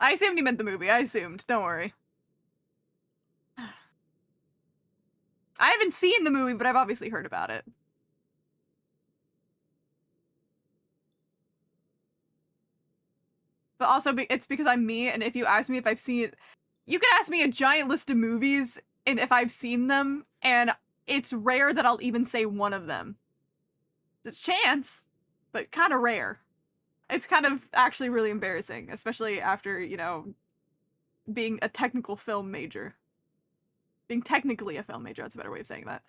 I assumed you meant the movie. I assumed. Don't worry. I haven't seen the movie, but I've obviously heard about it. But also, it's because I'm me, and if you ask me if I've seen it, you could ask me a giant list of movies, and if I've seen them, and it's rare that I'll even say one of them. There's a chance, but kind of rare. It's kind of actually really embarrassing, especially after, you know, being a technical film major. Being technically a film major, that's a better way of saying that.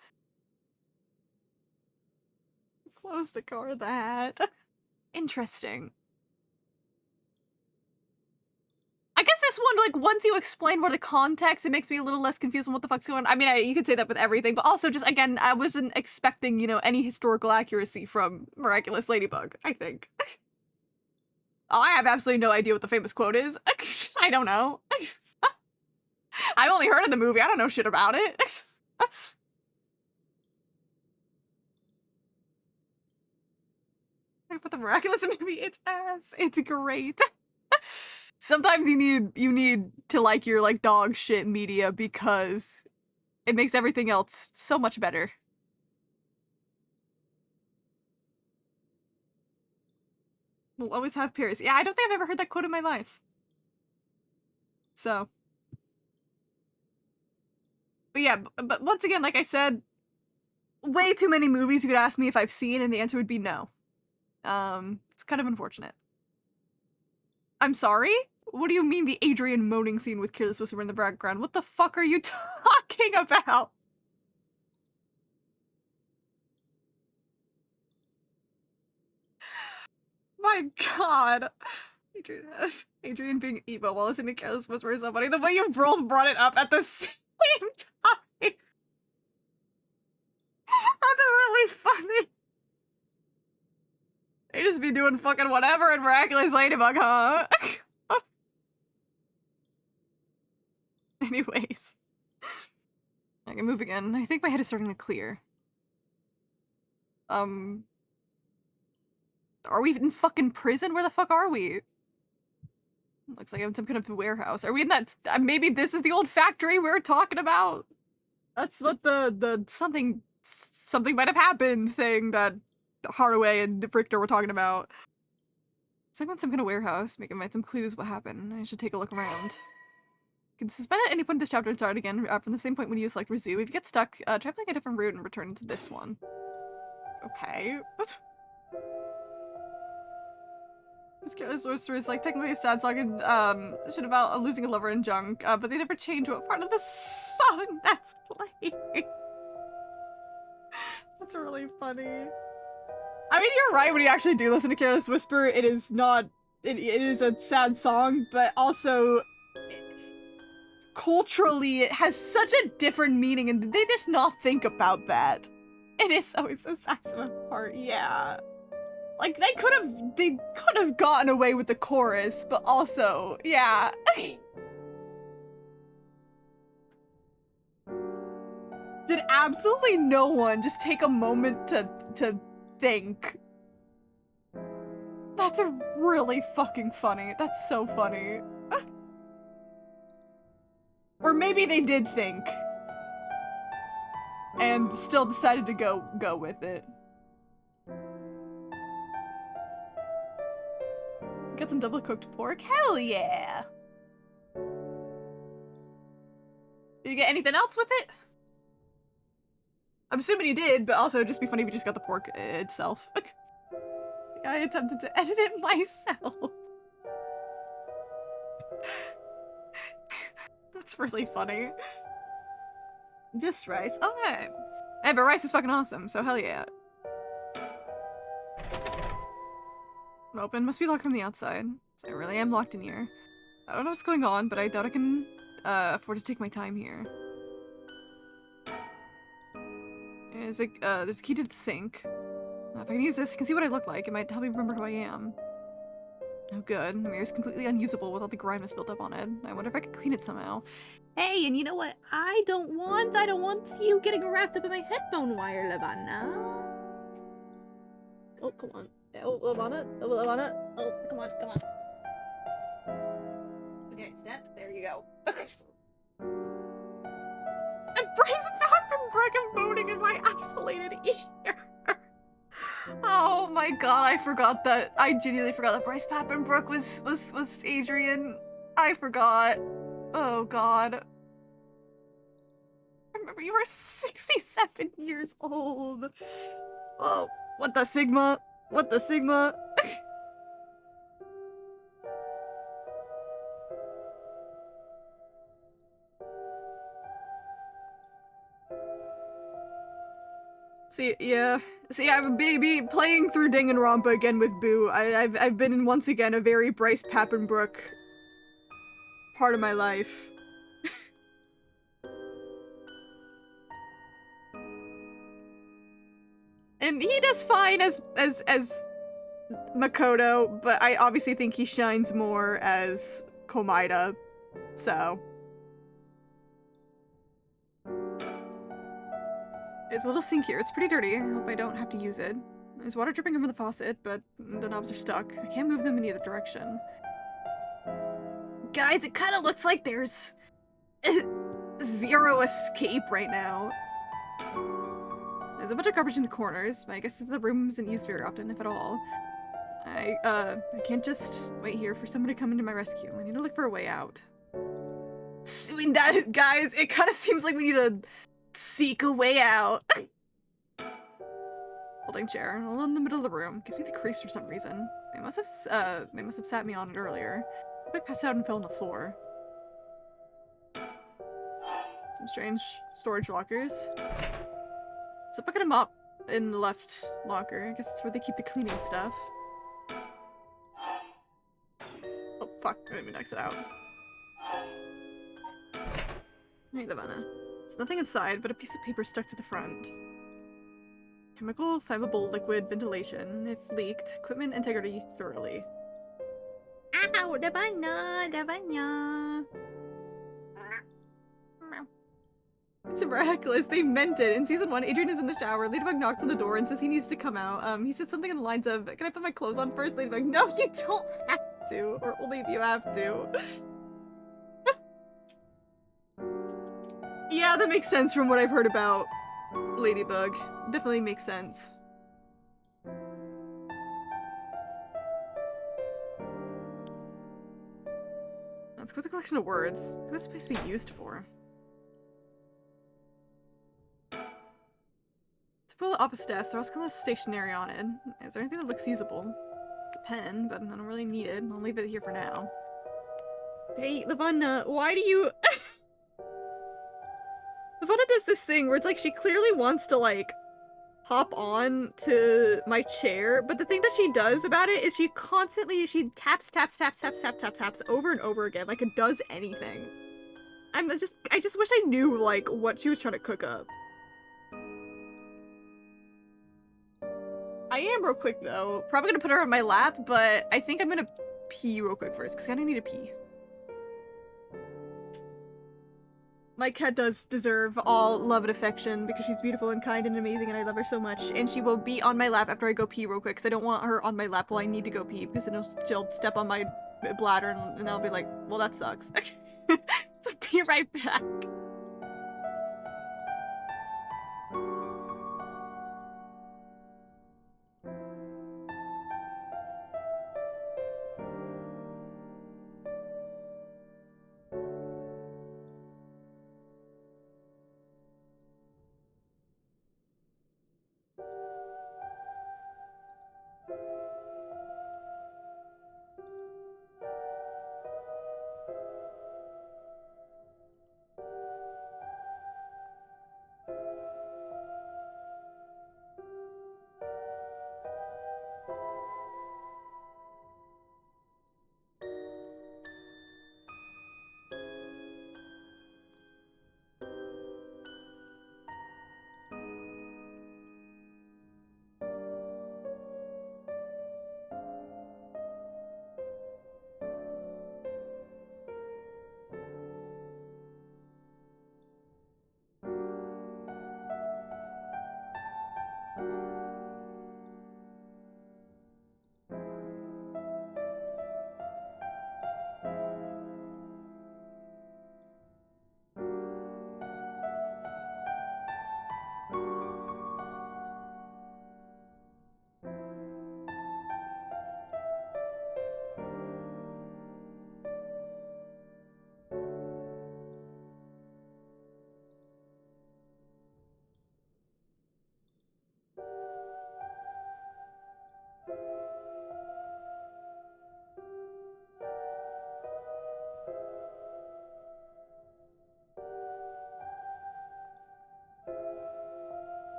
Close the car, that. Interesting. I guess this one, like, once you explain more the context, it makes me a little less confused on what the fuck's going on. I mean, you could say that with everything, but also just, again, I wasn't expecting, you know, any historical accuracy from Miraculous Ladybug, I think. Oh, I have absolutely no idea what the famous quote is. I don't know. I've only heard of the movie. I don't know shit about it. But the Miraculous movie, it's ass. It's great. Sometimes you need to like your like dog shit media because it makes everything else so much better. We'll always have Paris. Yeah, I don't think I've ever heard that quote in my life. So. But yeah, but once again, like I said, way too many movies you could ask me if I've seen, and the answer would be no. It's kind of unfortunate. I'm sorry? What do you mean the Adrian moaning scene with Careless Whisper in the background? What the fuck are you talking about? My god. Adrian being Eva while listening to Careless Whisper is so funny. The way you both brought it up at the same time. That's really funny. They just be doing fucking whatever in Miraculous Ladybug, huh? Anyways. I can move again. I think my head is starting to clear. Are we in fucking prison? Where the fuck are we? Looks like I'm in some kind of warehouse. Are we in that? Maybe this is the old factory we were talking about? That's what the something might have happened thing that Haraway and Richter were talking about. So I'm in some kind of warehouse. Maybe I might some clues what happened. I should take a look around. You can suspend at any point in this chapter and start again from the same point when you select resume. If you get stuck, try playing a different route and return to this one. Okay. What? This Careless Whisper is like technically a sad song and shit about losing a lover and junk, but they never change what part of the song that's playing. That's really funny. I mean, you're right, when you actually do listen to Careless Whisper, it is not, it is a sad song, but also culturally it has such a different meaning and they just not think about that. It is always the saxophone part, yeah. Like, they could have gotten away with the chorus, but also, yeah. Did absolutely no one just take a moment to think? That's really fucking funny. That's so funny. Or maybe they did think. and still decided to go with it. Got some double cooked pork? Hell yeah! Did you get anything else with it? I'm assuming you did, but also it'd just be funny if you just got the pork itself. I attempted to edit it myself. That's really funny. Just rice. Alright. Hey, but rice is fucking awesome, so hell yeah. Open. Must be locked from the outside. So I really am locked in here. I don't know what's going on, but I doubt I can afford to take my time here. There's a key to the sink. If I can use this, I can see what I look like. It might help me remember who I am. Oh good. The mirror's completely unusable with all the grime that's built up on it. I wonder if I could clean it somehow. Hey, and you know what I don't want? I don't want you getting wrapped up in my headphone wire, Lavana. Oh, come on. Oh, Lavana. Oh, Lavana. Oh, come on, come on. Okay, step. There you go. Okay. And Bryce Pappenbrook and voting in my isolated ear. Oh my god, I forgot that. I genuinely forgot that Bryce Pappenbrook was Adrian. I forgot. Oh god. I remember you were 67 years old. Oh, what the Sigma? What the Sigma? See, yeah. See, I have a baby playing through Danganronpa again with Boo. I've been in once again a very Bryce Pappenbrook part of my life. And he does fine as Makoto, but I obviously think he shines more as Komaeda, so. It's a little sink here. It's pretty dirty. I hope I don't have to use it. There's water dripping over the faucet, but the knobs are stuck. I can't move them in either direction. Guys, it kind of looks like there's zero escape right now. There's a bunch of garbage in the corners, but I guess the room isn't used very often, if at all. I can't just wait here for someone to come into my rescue. I need to look for a way out. I mean, that, guys, it kind of seems like we need to seek a way out. Folding chair, all in the middle of the room. Gives me the creeps for some reason. They must have sat me on it earlier. I passed out and fell on the floor. Some strange storage lockers. There's a bucket of mop in the left locker. I guess that's where they keep the cleaning stuff. Oh fuck, I didn't mean to exit out. Hey, Lavana. There's nothing inside but a piece of paper stuck to the front. Chemical, flammable liquid ventilation. If leaked, equipment integrity thoroughly. Ow! Lavana! Lavana! It's miraculous. They meant it. In season 1, Adrian is in the shower. Ladybug knocks on the door and says he needs to come out. He says something in the lines of, "Can I put my clothes on first?" Ladybug, "No, you don't have to. Or only if you have to." Yeah, that makes sense from what I've heard about Ladybug. Definitely makes sense. Let's go with the collection of words. What is this place being used for? To pull the office desk, there else kind of stationery on it. Is there anything that looks usable? It's a pen, but I don't really need it. I'll leave it here for now. Hey, Lavana, why do you... Lavana does this thing where it's like she clearly wants to, like, hop on to my chair, but the thing that she does about it is she taps over and over again, like it does anything. I just wish I knew, like, what she was trying to cook up. I am real quick, though. Probably gonna put her on my lap, but I think I'm gonna pee real quick first, because I kinda need to pee. My cat does deserve all love and affection because she's beautiful and kind and amazing and I love her so much. And she will be on my lap after I go pee real quick because I don't want her on my lap while I need to go pee because then she'll step on my bladder and I'll be like, well, that sucks. So be right back.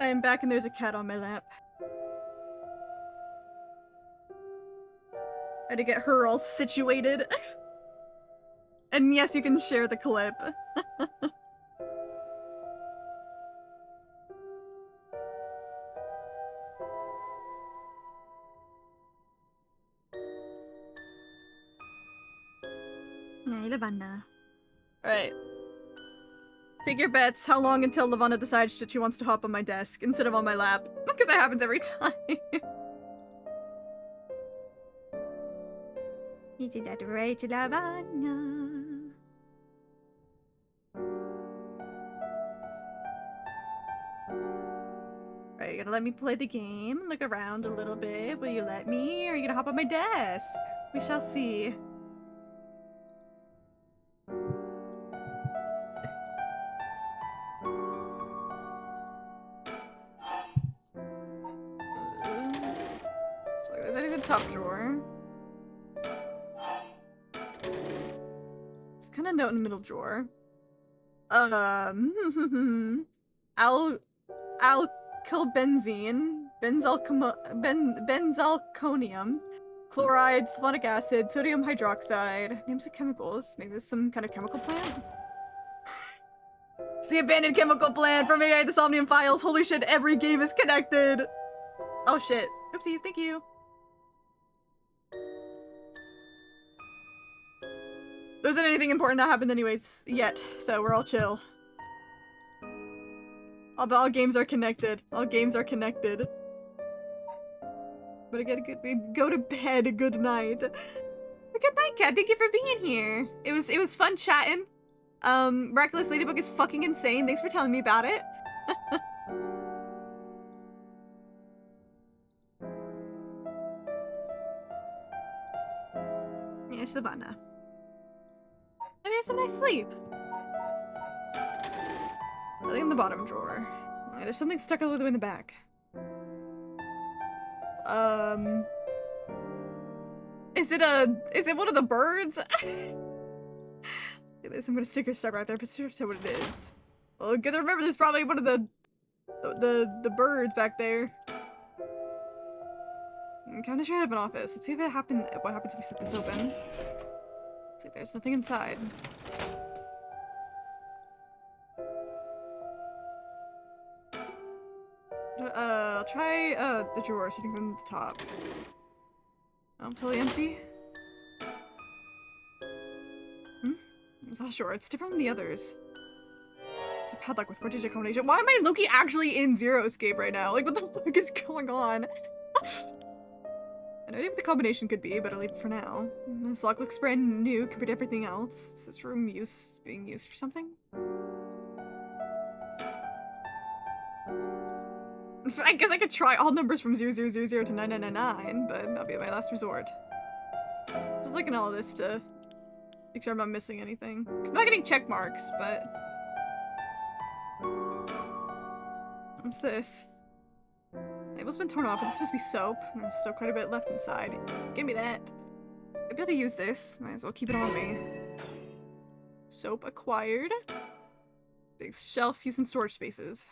I am back and there's a cat on my lap. I had to get her all situated. And yes, you can share the clip. Hey, Lavanna. Alright. Take your bets. How long until Lavanna decides that she wants to hop on my desk instead of on my lap? Because that happens every time. You did that right, Lavanna. Alright, you're gonna let me play the game, look around a little bit. Will you let me? Or are you gonna hop on my desk? We shall see. So there's anything in the top drawer. It's kind of note in the middle drawer. Alkylbenzene, benzalconium, chloride, sulfonic acid, sodium hydroxide. Names of chemicals. Maybe it's some kind of chemical plant? It's the abandoned chemical plant from AI the Somnium Files. Holy shit, every game is connected. Oh shit. Oopsies, thank you. There isn't anything important that happened anyways yet, so we're all chill. All games are connected. All games are connected. But again, go to bed. Good night. Good night, Cat. Thank you for being here. It was fun chatting. Miraculous Ladybug is fucking insane. Thanks for telling me about it. Yes, Savannah. I mean, some nice sleep. Nothing in the bottom drawer. Okay, there's something stuck all the way in the back. Is it one of the birds? There's some kind of sticker stuck right there, but sure to what it is. Well, good to remember there's probably one of the birds back there. I'm kind of sure I have an office. Let's see if what happens if we set this open. Looks like there's nothing inside. I'll try the drawer so you can go to the top. Oh, totally empty. It's not sure. It's different from the others. It's a padlock with 4-digit combination. Why am I Loki actually in Zero Escape right now? Like, what the fuck is going on? I don't know what the combination could be, but I'll leave it for now. This lock looks brand new compared to everything else. Is this room being used for something? I guess I could try all numbers from 0000 to 9999, but that'll be my last resort. Just looking at all this to make sure I'm not missing anything. I'm not getting check marks, but... What's this? Label's been torn off, but this must be soap. There's still quite a bit left inside. Give me that. I'd be able to use this. Might as well keep it on me. Soap acquired. Big shelf used in storage spaces.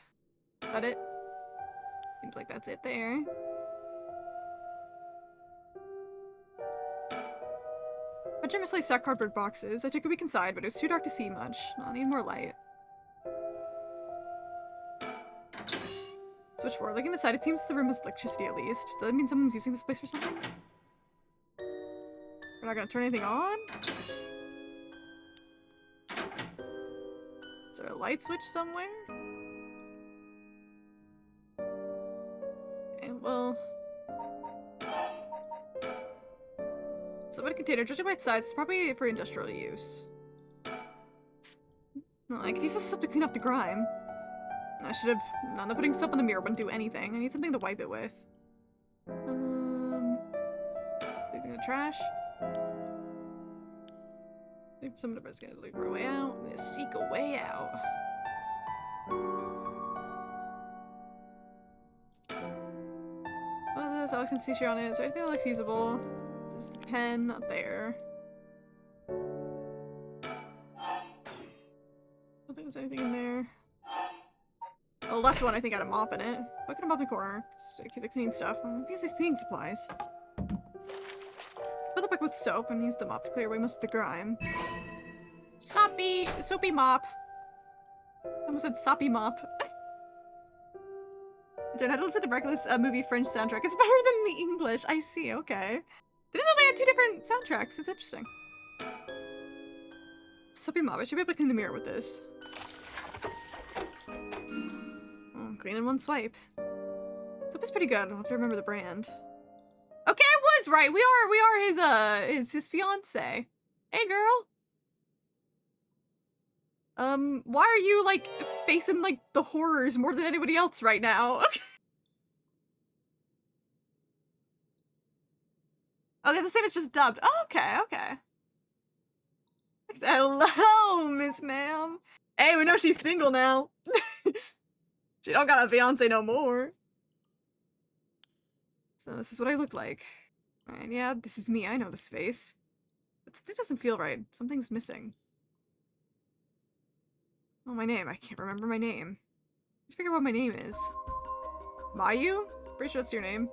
Is that it? Seems like that's it there. Bunch of misplaced stock cardboard boxes. I took a peek inside, but it was too dark to see much. I need more light. Switchboard. Looking inside, it seems the room has electricity at least. Does that mean someone's using this place for something? We're not gonna turn anything on? Is there a light switch somewhere? Okay, well... Subway container, judging by its size, it's probably for industrial use. No, I could use this soap to clean up the grime. I should have... No, not putting soap in the mirror wouldn't do anything. I need something to wipe it with. Anything in the trash? Maybe some of the gonna leak our way out. I'm gonna seek a way out. Well, that's all I can see on it. Is there anything that looks usable? There's the pen, not there. I don't think there's anything in there. The left one, I think, had a mop in it. Look at a mop in the corner. To clean stuff. Maybe these cleaning supplies. Fill the bucket with soap and use the mop to clear away most of the grime. Soapy mop. I almost said soppy mop. Jen, I had to listen to Reckless movie French soundtrack. It's better than the English. I see, okay. Didn't know they had two different soundtracks. It's interesting. Soapy mop. I should be able to clean the mirror with this. Oh, clean in one swipe. Soap is pretty good. I'll have to remember the brand. Okay, I was right. We are his fiance. Hey, girl. Why are you, like, facing, like, the horrors more than anybody else right now? Okay, the same, it's just dubbed. Oh, okay, okay. Hello, Miss Ma'am. Hey, we know she's single now. She don't got a fiance no more. So this is what I look like. Alright, yeah, this is me. I know this face. But something doesn't feel right. Something's missing. Oh, my name. I can't remember my name. Let's figure out what my name is. Mayu? Pretty sure that's your name.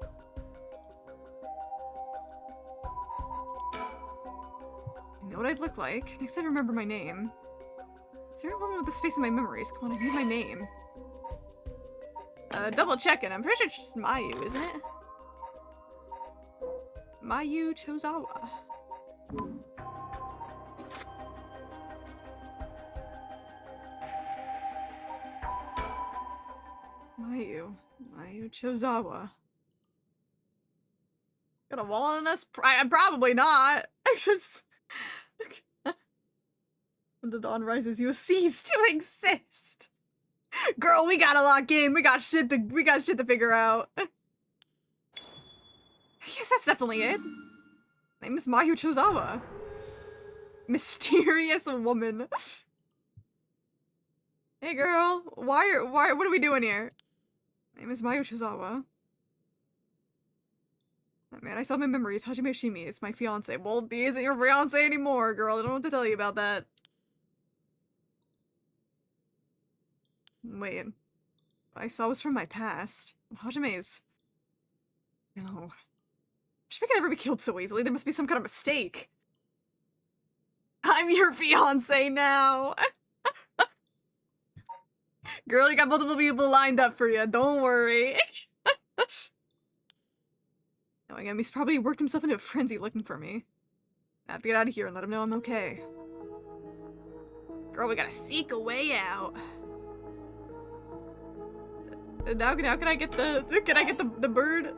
I know what I'd look like. Next I remember my name. Is there a woman with this face in my memories? Come on, I need my name. Double checking. I'm pretty sure it's just Mayu, isn't it? Mayu Chozawa. Mayu Chozawa. Got a wall on us? Probably not. When the dawn rises, you cease to exist. Girl, we gotta lock in. We got shit to figure out. Yes, that's definitely it. My name is Mayu Chozawa. Mysterious woman. Hey girl, what are we doing here? My name is Mayu Chozawa. Oh, man, I saw my memories. Hajime Shimi is my fiance. Well, he isn't your fiance anymore, girl. I don't know what to tell you about that. Wait. What I saw was from my past. Hajime's... No. Shimi can never be killed so easily. There must be some kind of mistake. I'm your fiance now. Girl, you got multiple people lined up for you. Don't worry. Knowing him, he's probably worked himself into a frenzy looking for me. I have to get out of here and let him know I'm okay. Girl, we gotta seek a way out. Now can I get the bird?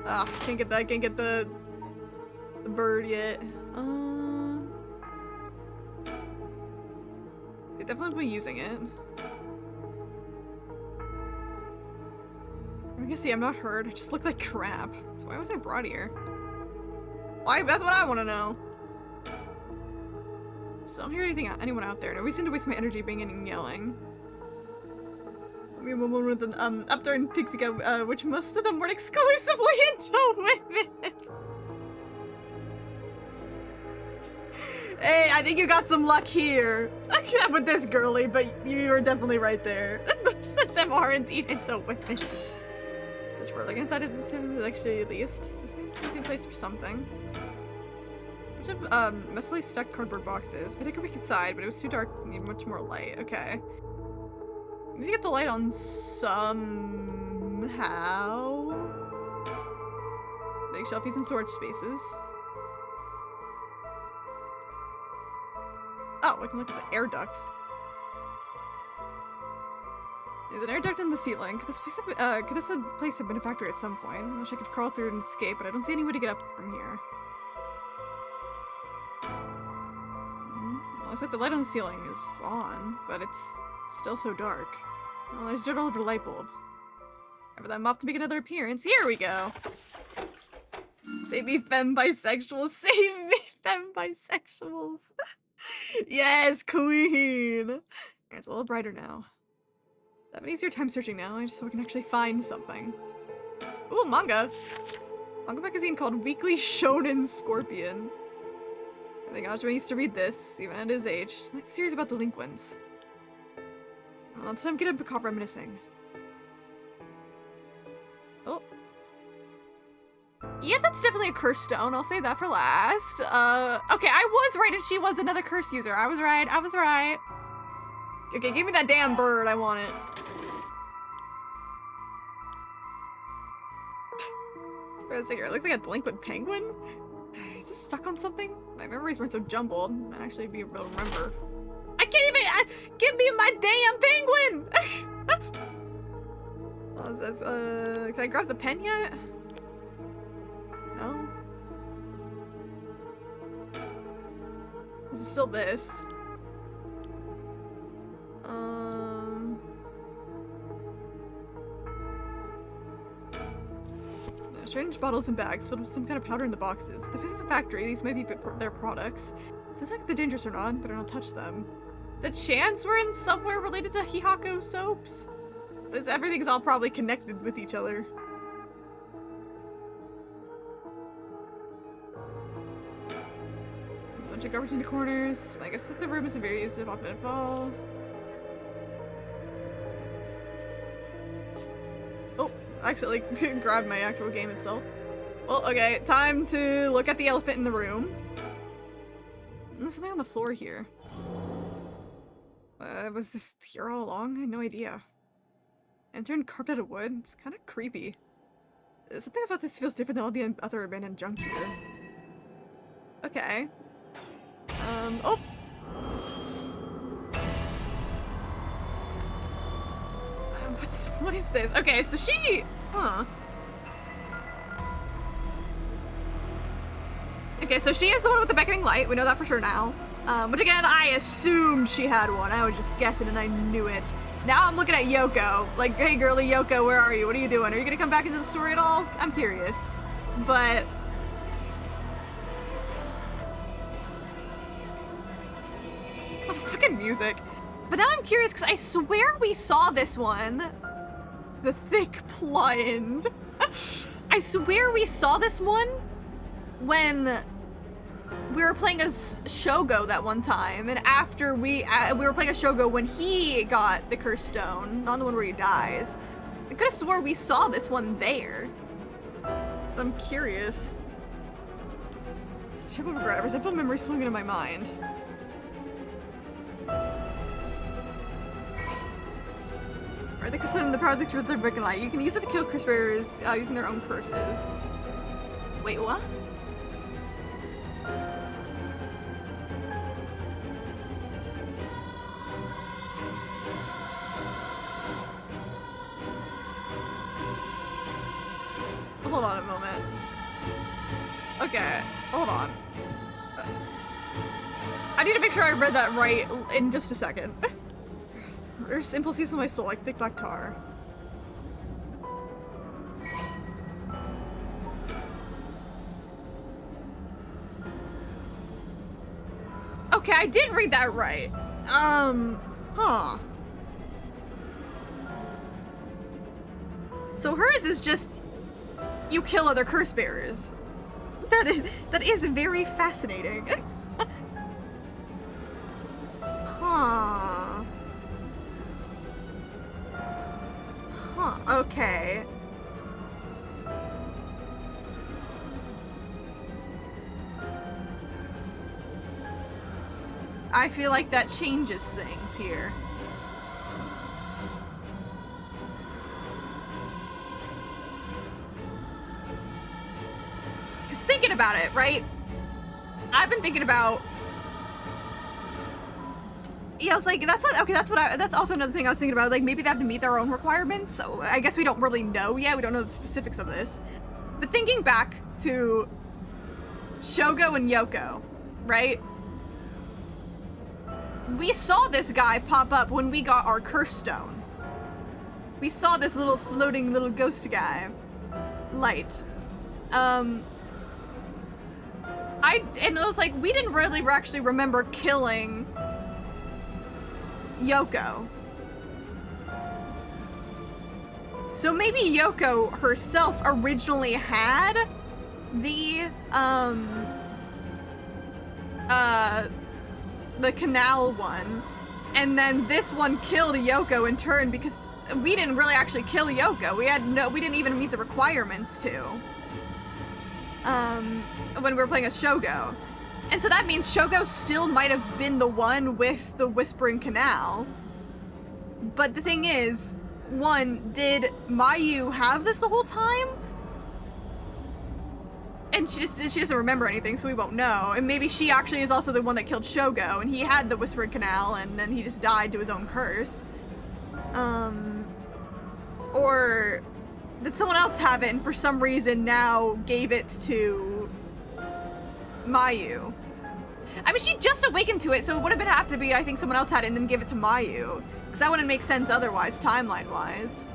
Ah, can't get the bird yet. They definitely be using it. I can see I'm not hurt. I just look like crap. So why was I brought here? Why? That's what I want to know. Still don't hear anyone out there. No reason to waste my energy banging and yelling. I mean, woman with an upturned pixie cut, which most of them weren't exclusively into women. Hey, I think you got some luck here. With this girly, but you were definitely right there. Most of them are indeed into women. Just we're like inside of this actually at least. This makes me a place for something. A bunch of mostly stuck cardboard boxes. I think we could side, but it was too dark. Need much more light. Okay. Need to get the light on somehow. Big shelfies and storage spaces. Oh, I can look at the air duct. There's an air duct in the ceiling. Could this place have been a factory at some point? I wish I could crawl through and escape, but I don't see any way to get up from here. Well, looks like the light on the ceiling is on, but it's still so dark. Well, there's dirt all over the light bulb. Remember that mop to make another appearance. Here we go! Save me, femme bisexuals. Save me, femme bisexuals. Yes, queen! It's a little brighter now. I have an easier time searching now. I just hope I can actually find something. Ooh, manga! Manga magazine called Weekly Shonen Scorpion. I think Honjo used to read this, even at his age. It's a series about delinquents. Well, it's time to get up caught reminiscing. Oh. Yeah, that's definitely a curse stone. I'll save that for last. Okay, I was right and she was another curse user. I was right. I was right. Okay, give me that damn bird. I want it. It looks like a delinquent penguin. Is this stuck on something? My memories weren't so jumbled. I'd actually be able to remember. I can't even. Give me my damn penguin! What was this? Can I grab the pen yet? No. This is still this. Strange bottles and bags filled with some kind of powder in the boxes. If this is a factory, these may be their products. Sounds like they're dangerous or not, but I don't touch them. The chance we're in somewhere related to Hihako soaps? Everything's all probably connected with each other. A bunch of garbage in the corners. I guess that the room isn't very used to pop at all. Actually, grabbed my actual game itself. Well, okay, time to look at the elephant in the room. There's something on the floor here. Was this here all along? I had no idea. Entered carpet of wood? It's kind of creepy. Something about this feels different than all the other abandoned junk here. Okay. Oh! What is this? Okay, so she... Huh. Okay, so she is the one with the beckoning light. We know that for sure now. Which again, I assumed she had one. I was just guessing and I knew it. Now I'm looking at Yoko. Like, hey girly, Yoko, where are you? What are you doing? Are you gonna come back into the story at all? I'm curious. But... What's fucking music? But now I'm curious because I swear we saw this one. The thick plions. I swear we saw this one when we were playing as Shogo that one time, and after we were playing as Shogo when he got the cursed stone, not the one where he dies. I could have swore we saw this one there. So I'm curious. It's a chip of regret. Resentful memory swung into my mind. Or the curse and the power of the breaking light. You can use it to kill curse bearers using their own curses. Wait, what? Hold on a moment. Okay, hold on. I need to make sure I read that right in just a second. There's impulsives in my soul, like thick black tar. Okay, I did read that right. Huh. So hers is just, you kill other curse bearers. That is very fascinating. Okay. I feel like that changes things here. Because thinking about it, right? I've been thinking about... Yeah, I was like, that's also another thing I was thinking about. Like, maybe they have to meet their own requirements. So I guess we don't really know yet. We don't know the specifics of this. But thinking back to Shogo and Yoko, right? We saw this guy pop up when we got our curse stone. We saw this little floating little ghost guy. Light. And it was like, we didn't really actually remember killing Yoko. So maybe Yoko herself originally had the canal one, and then this one killed Yoko in turn because we didn't really actually kill Yoko. We didn't even meet the requirements to. When we were playing as Shogo. And so that means Shogo still might have been the one with the Whispering Canal. But the thing is, one, did Mayu have this the whole time? And she doesn't remember anything, so we won't know. And maybe she actually is also the one that killed Shogo, and he had the Whispering Canal, and then he just died to his own curse. Or did someone else have it, and for some reason now gave it to Mayu? I mean, she just awakened to it, so it would have to be, I think, someone else had it and then give it to Mayu. Because that wouldn't make sense otherwise, timeline-wise.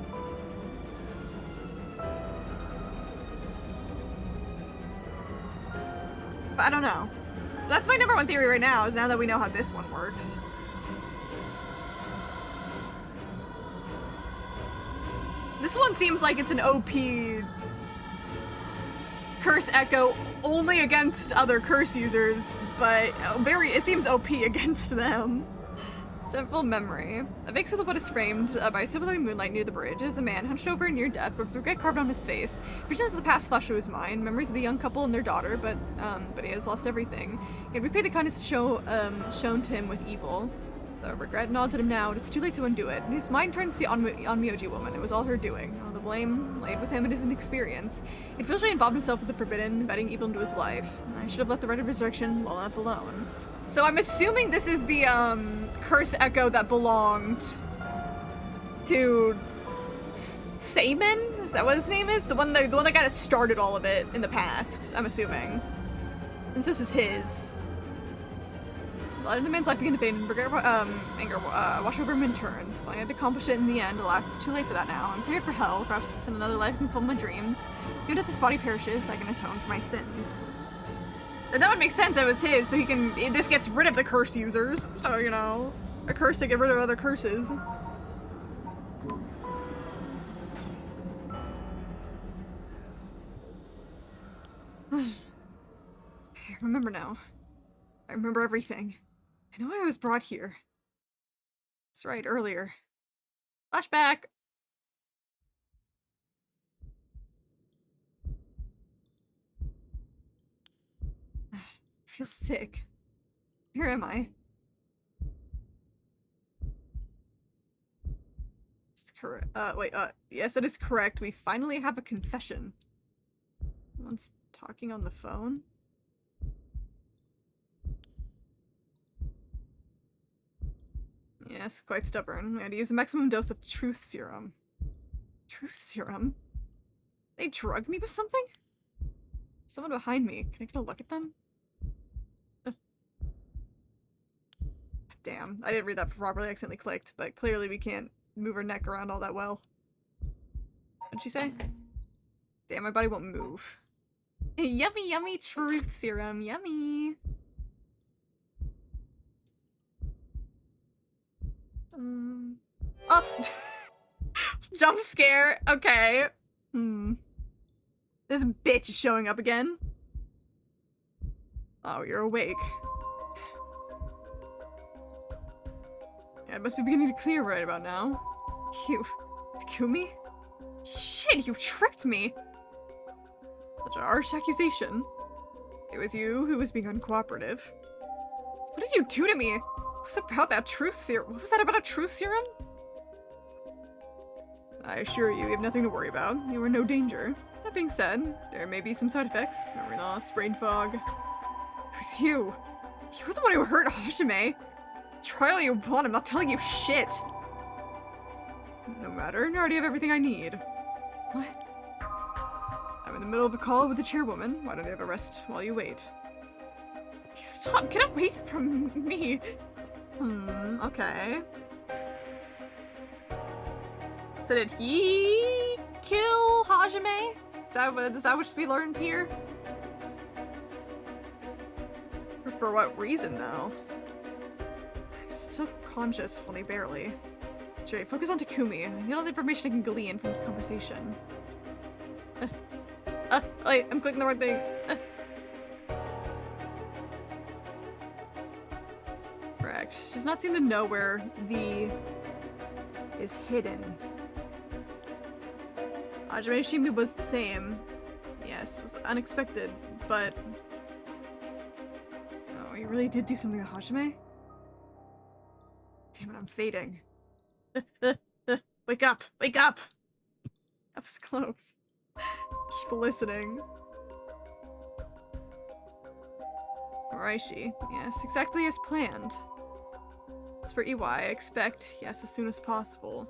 But I don't know. That's my #1 theory right now, is now that we know how this one works. This one seems like it's an OP curse echo only against other curse users, but it seems OP against them. Simple memory. A big silhouette is framed by silvery moonlight near the bridge. As a man hunched over near death with regret carved on his face. Visions of the past flash through his mind. Memories of the young couple and their daughter, but he has lost everything. He had repaid the kindness shown to him with evil. The regret nods at him now, but it's too late to undo it. His mind turns to the Onmyoji woman. It was all her doing. Oh, the blame laid with him and his inexperience. He had officially involved himself with the forbidden, inviting evil into his life. I should have left the right of resurrection well enough alone. So I'm assuming this is the curse echo that belonged to Seimen? Is that what his name is? The one guy that started all of it in the past, I'm assuming. Since this is his. The man's life began to fade and anger wash over him in turns. When I had accomplished it in the end, alas, it's too late for that now. I'm prepared for hell, perhaps in another life I can fulfill my dreams. Even if this body perishes, I can atone for my sins. And that would make sense, it was his, so this gets rid of the curse users. So, you know, a curse to get rid of other curses. I remember now. I remember everything. I know I was brought here. That's right, earlier. Flashback! I feel sick. Where am I? It's correct. Yes, that is correct. We finally have a confession. Someone's talking on the phone. Yes, quite stubborn. We had to use a maximum dose of truth serum. Truth serum? They drugged me with something? Someone behind me. Can I get a look at them? Damn, I didn't read that properly. I accidentally clicked, but clearly we can't move her neck around all that well. What'd she say? Damn, my body won't move. Yummy, yummy truth serum. Yummy. Oh! Jump scare. Okay. This bitch is showing up again. Oh, you're awake. Yeah, it must be beginning to clear right about now. It's Kumi? You tricked me! Such an harsh accusation. It was you who was being uncooperative. What did you do to me? What was about that truth serum? What was that about a truth serum? I assure you, you have nothing to worry about. You are in no danger. That being said, there may be some side effects. Memory loss, brain fog. It was you. You were the one who hurt Hajime. Try all you want, I'm not telling you shit. No matter, I already have everything I need. What? I'm in the middle of a call with the chairwoman. Why don't you have a rest while you wait? Stop, get away from me. Okay. So did he kill Hajime? Is that what we learned here? For what reason, though? I'm still conscious, only barely. Straight, focus on Takumi. I need all the information I can glean from this conversation. Wait, I'm clicking the wrong thing. Correct. She does not seem to know where the is hidden. Hajime Shimi was the same. Yes, it was unexpected, but... Oh, he really did do something to Hajime? Damn it, I'm fading. Wake up! Wake up! That was close. Keep listening. Araishi. Yes, exactly as planned. As for EY, I expect, yes, as soon as possible.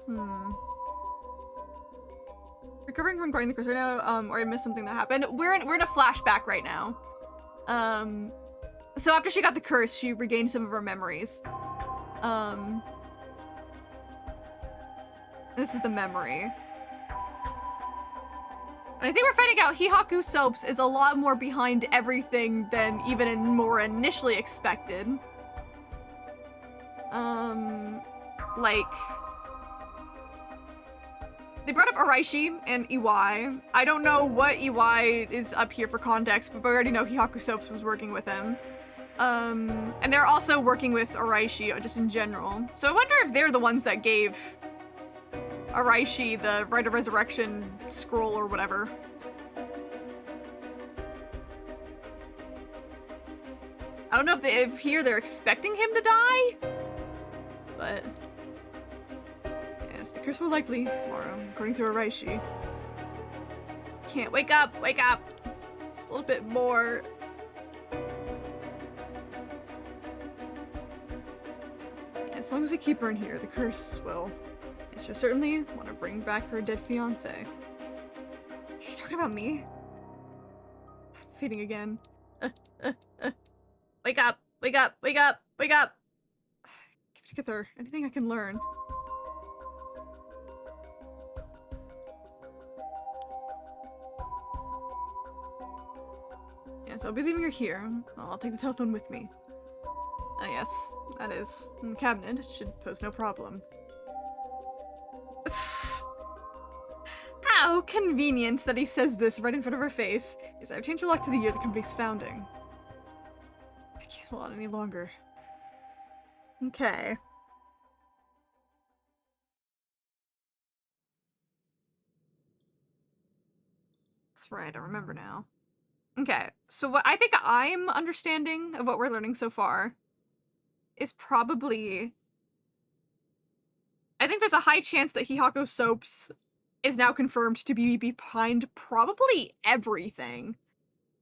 Recovering from guarding the curse right now, or I missed something that happened. We're in a flashback right now. So after she got the curse, she regained some of her memories. This is the memory. And I think we're finding out Hihaku Soaps is a lot more behind everything than even more initially expected. Like... They brought up Araishi and Iwai. I don't know what Iwai is up here for context, but we already know Hihaku Soaps was working with him. And they're also working with Araishi, just in general. So I wonder if they're the ones that gave Araishi the Rite of Resurrection scroll or whatever. I don't know if here they're expecting him to die, but yes, the curse will likely tomorrow, according to Araishi. Can't wake up, wake up! Just a little bit more. As long as we keep her in here, the curse will. She'll certainly want to bring back her dead fiance. Is he talking about me? Fading again. Wake up! Wake up! Wake up! Wake up! Give it together. Anything I can learn. Yes, I'll be leaving her here. I'll take the telephone with me. Yes, that is. In the cabinet. It should pose no problem. How convenient that he says this right in front of her face. Yes, I've changed the lock to the year the company's founding. I can't hold on any longer. Okay. That's right, I remember now. Okay, so what I think I'm understanding of what we're learning so far is probably... I think there's a high chance that Hihaku Soaps is now confirmed to be behind probably everything.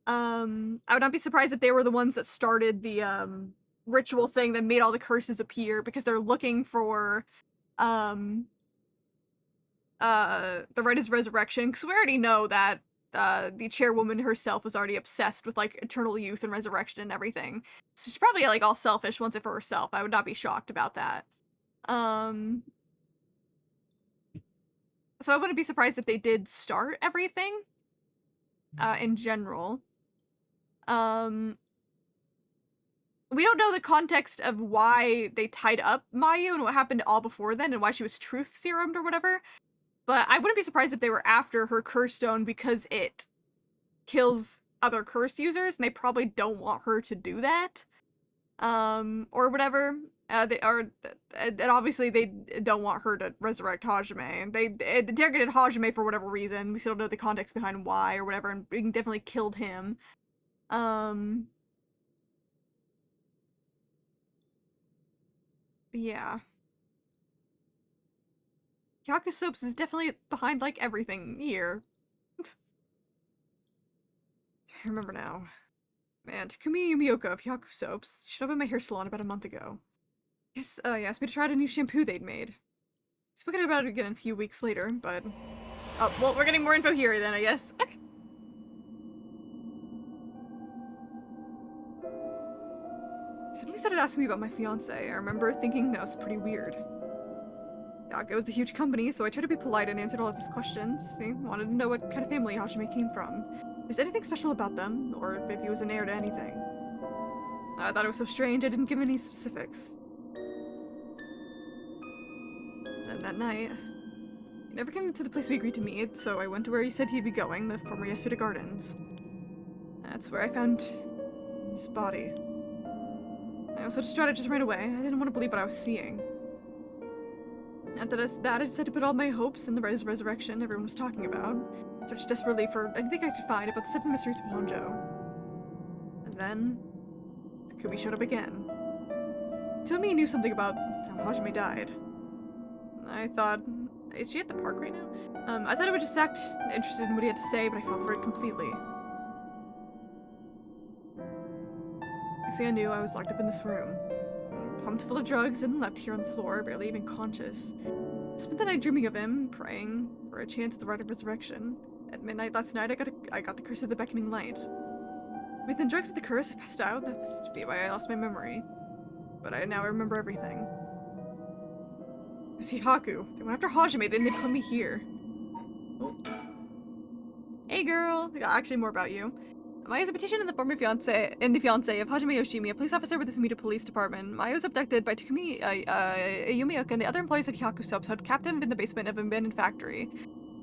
I would not be surprised if they were the ones that started the ritual thing that made all the curses appear, because they're looking for the Rite of Resurrection, because we already know that the chairwoman herself was already obsessed with like eternal youth and resurrection and everything. So she's probably like all selfish, wants it for herself. I would not be shocked about that. So I wouldn't be surprised if they did start everything, in general. We don't know the context of why they tied up Mayu and what happened all before then and why she was truth serumed or whatever, but I wouldn't be surprised if they were after her curse stone because it kills other curse users and they probably don't want her to do that, or whatever. They are, and obviously they don't want her to resurrect Hajime. They interrogated Hajime for whatever reason. We still don't know the context behind why or whatever, and definitely killed him. Yeah. Hyaku Soaps is definitely behind, like, everything here. I remember now. Man, Takumi Yumioka of Hyaku Soaps showed up at my hair salon about a month ago. Yes, he asked me to try out a new shampoo they'd made. Spoken about it again a few weeks later, but... Oh, well, we're getting more info here then, I guess. He suddenly started asking me about my fiance. I remember thinking that was pretty weird. It was a huge company, so I tried to be polite and answered all of his questions. He wanted to know what kind of family Hajime came from. If there's anything special about them, or if he was an heir to anything. I thought it was so strange I didn't give any specifics. Then that night, he never came to the place we agreed to meet, so I went to where he said he'd be going, the former Yasuda Gardens. That's where I found his body. I was so distraught I just ran away. I didn't want to believe what I was seeing. After that, I decided to put all my hopes in the resurrection everyone was talking about. Searched desperately for anything I could find about the 7 mysteries of Honjo. And then, Takumi showed up again. He told me he knew something about how Hajime died. I thought, is she at the park right now? I thought I would just act interested in what he had to say, but I fell for it completely. Next thing I knew, I was locked up in this room. Pumped full of drugs and left here on the floor, barely even conscious. I spent the night dreaming of him, praying for a chance at the rite of resurrection. At midnight last night, I got the curse of the beckoning light. Within drugs of the curse, I passed out. That was to be why I lost my memory. But now I remember everything. It was Hihaku. They went after Hajime, then they put me here. Oh. Hey girl! I got actually more about you. Maya is a petition in the former fiance of Hajime Yoshimi, a police officer with the Sumida Police Department. Maya was abducted by Takumi Yumioka and the other employees of Hyaku Soaps, held captive in the basement of an abandoned factory.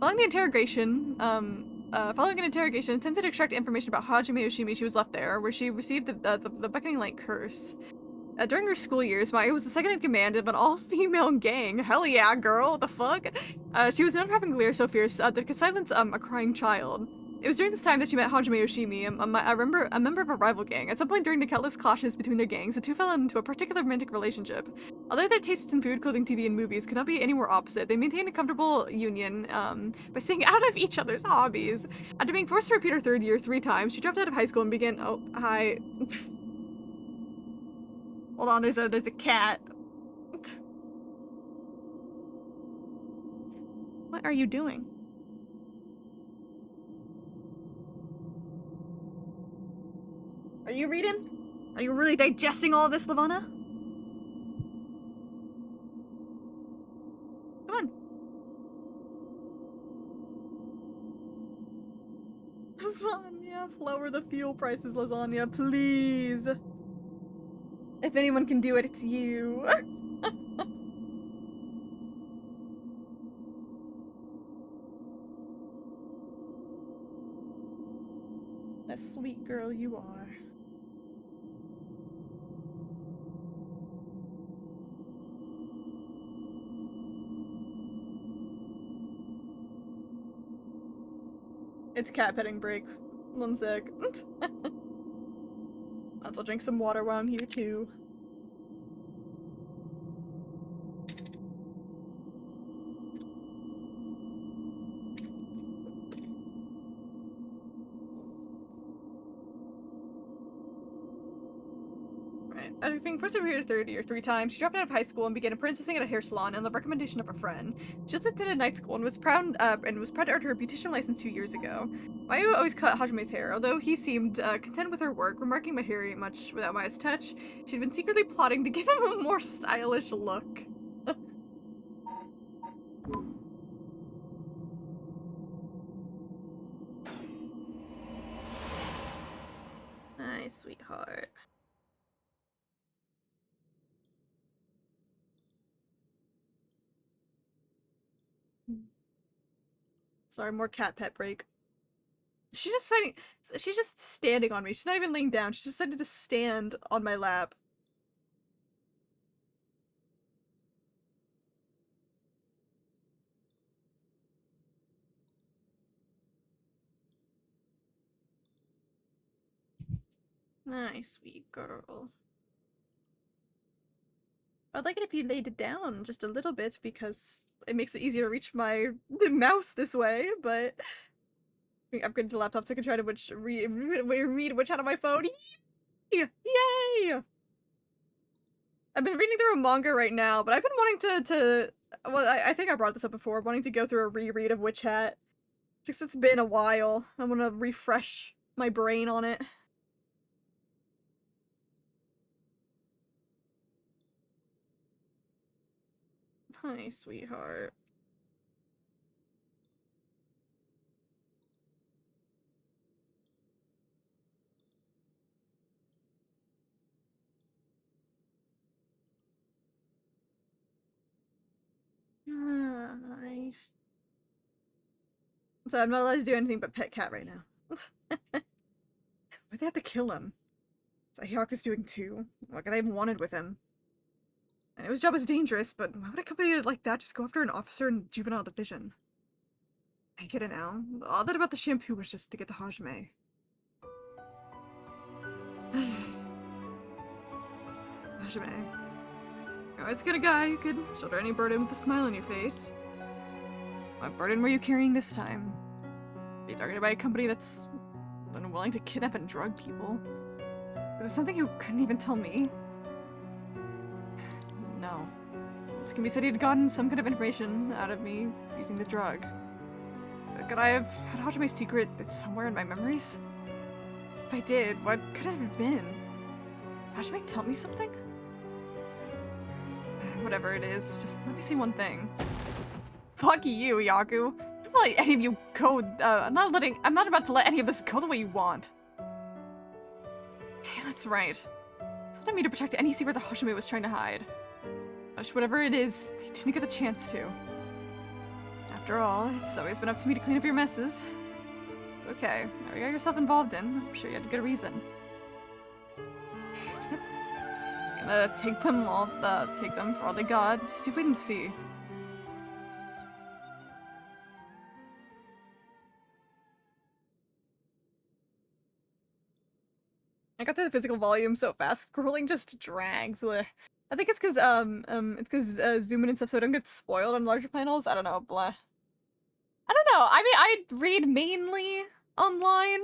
Following an interrogation, attempted to extract information about Hajime Yoshimi, she was left there, where she received the beckoning light curse. During her school years, Maya was the second in command of an all-female gang. Hell yeah, girl! What the fuck? She was known for having glare so fierce that it could silence a crying child. It was during this time that she met Hajime Yoshimi, a member of a rival gang. At some point during the countless clashes between their gangs, the two fell into a particular romantic relationship. Although their tastes in food, clothing, TV, and movies could not be any more opposite, they maintained a comfortable union by staying out of each other's hobbies. After being forced to repeat her third year 3 times, she dropped out of high school and began— oh, hi. Hold on, there's a cat. What are you doing? Are you reading? Are you really digesting all this, Lavana? Come on. Lasagna, lower the fuel prices, lasagna, please. If anyone can do it, it's you. A sweet girl you are. It's cat petting break. 1 sec. Might as well drink some water while I'm here too. After being forced to repeat her third year 3 times, she dropped out of high school and began apprenticing at a hair salon on the recommendation of a friend. She also attended night school and was proud to earn her beautician license 2 years ago. Mayu always cut Hajime's hair, although he seemed content with her work, remarking my hair ain't much without Maya's touch. She'd been secretly plotting to give him a more stylish look. Nice, sweetheart. Sorry, more cat pet break. She's just standing on me. She's not even laying down. She decided to stand on my lap. Nice, sweet girl. I'd like it if you laid it down just a little bit because it makes it easier to reach my mouse this way, but I upgraded to laptop so I can try to read which out of my phone. Yay! Yay! I've been reading through a manga right now, but I've been wanting to well, I think I brought this up before, wanting to go through a reread of Witch Hat. Because it's been a while. I want to refresh my brain on it. Hi, sweetheart. Hi. So I'm not allowed to do anything but pet cat right now. Why'd they have to kill him? So Hyaku's doing too. What could they have wanted with him? I know his job is dangerous, but why would a company like that just go after an officer in juvenile division? I get it now. All that about the shampoo was just to get the Hajime. Hajime. Oh, it's good a guy who could shoulder any burden with a smile on your face. What burden were you carrying this time? Are you targeted by a company that's unwilling to kidnap and drug people? Was it something you couldn't even tell me? No. It can be said he'd gotten some kind of information out of me using the drug. Could I have had Hajime's secret that's somewhere in my memories? If I did, what could it have been? Hajime tell me something? Whatever it is, just let me see one thing. Fuck you, Yaku. Don't let any of you go. I'm not about to let any of this go the way you want. Hey, that's right. It's not me to protect any secret that Hajime was trying to hide. But whatever it is, you didn't get the chance to. After all, it's always been up to me to clean up your messes. It's okay. Now you got yourself involved in. I'm sure you had a good reason. I'm gonna take them for all they got. Just see if we can see. I got to the physical volume so fast, scrolling just drags. Ugh. I think it's because zoom in and stuff so I don't get spoiled on larger panels. I don't know, blah. I don't know. I mean, I read mainly online,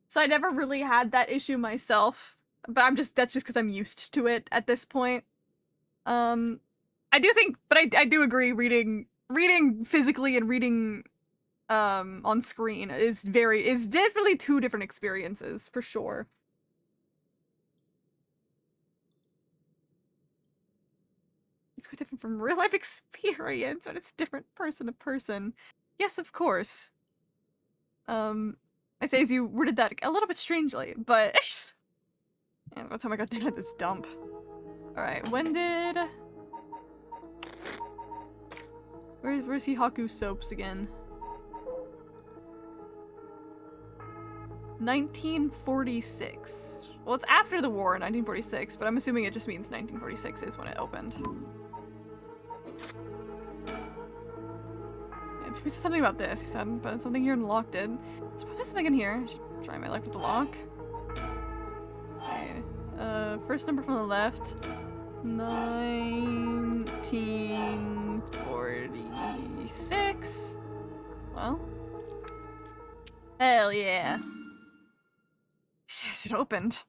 so I never really had that issue myself. But that's just because I'm used to it at this point. I do think, but I do agree. Reading physically and reading on screen is definitely two different experiences for sure. It's quite different from real life experience, but it's different person to person. Yes, of course. I say as you worded that a little bit strangely, but and what time I got done at this dump. Alright, when did where's Hihaku soaps again? 1946. Well, it's after the war in 1946, but I'm assuming it just means 1946 is when it opened. It's something about this, he said, but something here unlocked it. There's probably something in here. I should try my luck with the lock. Okay. First number from the left. 1946. Well. Hell yeah. Yes, it opened.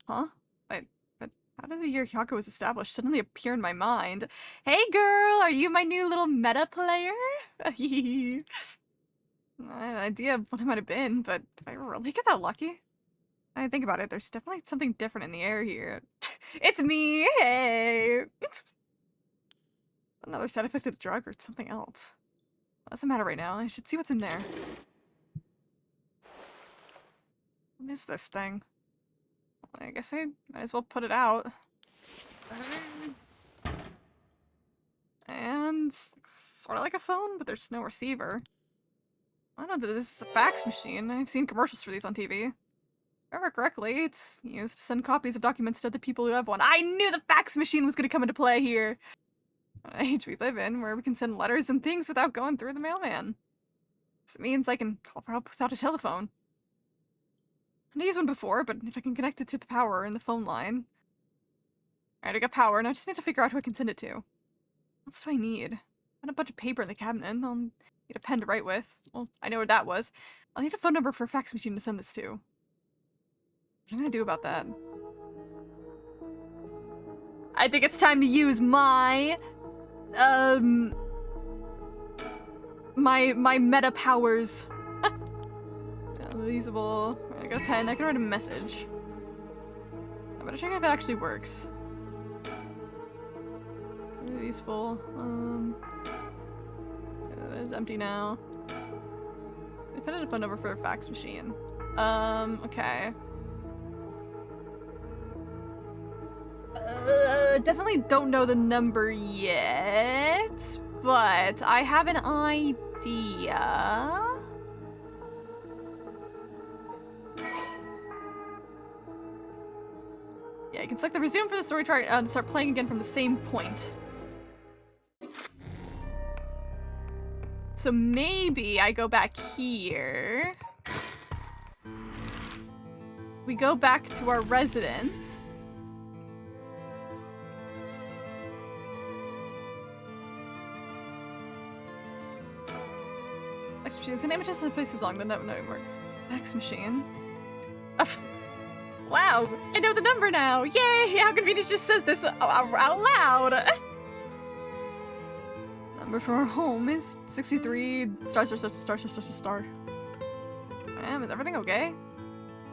Huh? Wait, but how did the year Hyako was established suddenly appear in my mind? Hey girl, are you my new little meta player? I had an idea of what it might have been, but did I really get that lucky? I think about it, there's definitely something different in the air here. It's me! Hey! Another side effect of the drug or it's something else. Well, doesn't matter right now. I should see what's in there. What is this thing? I guess I might as well put it out. And sort of like a phone, but there's no receiver. I know that this is a fax machine. I've seen commercials for these on TV. If I remember correctly, it's used to send copies of documents to other people who have one. I knew the fax machine was going to come into play here. An age we live in, where we can send letters and things without going through the mailman. This means I can call for help without a telephone. I've used one before, but if I can connect it to the power in the phone line. Alright, I got power, and I just need to figure out who I can send it to. What else do I need? I had a bunch of paper in the cabinet. I'll need a pen to write with. Well, I know where that was. I'll need a phone number for a fax machine to send this to. What am I gonna do about that? I think it's time to use my my meta powers. Usable. I got a pen. I can write a message. I'm gonna check if it actually works. Really useful. It's empty now. I put in a phone number for a fax machine. Okay. Definitely don't know the number yet, but I have an idea. Yeah, you can select the resume for the story chart and start playing again from the same point. So maybe I go back here. We go back to our residence. Fax machine. The name just in places long. The no work. Fax machine. Wow, I know the number now. Yay! How convenient just says this out loud. Number for our home is 63 star. Is everything okay?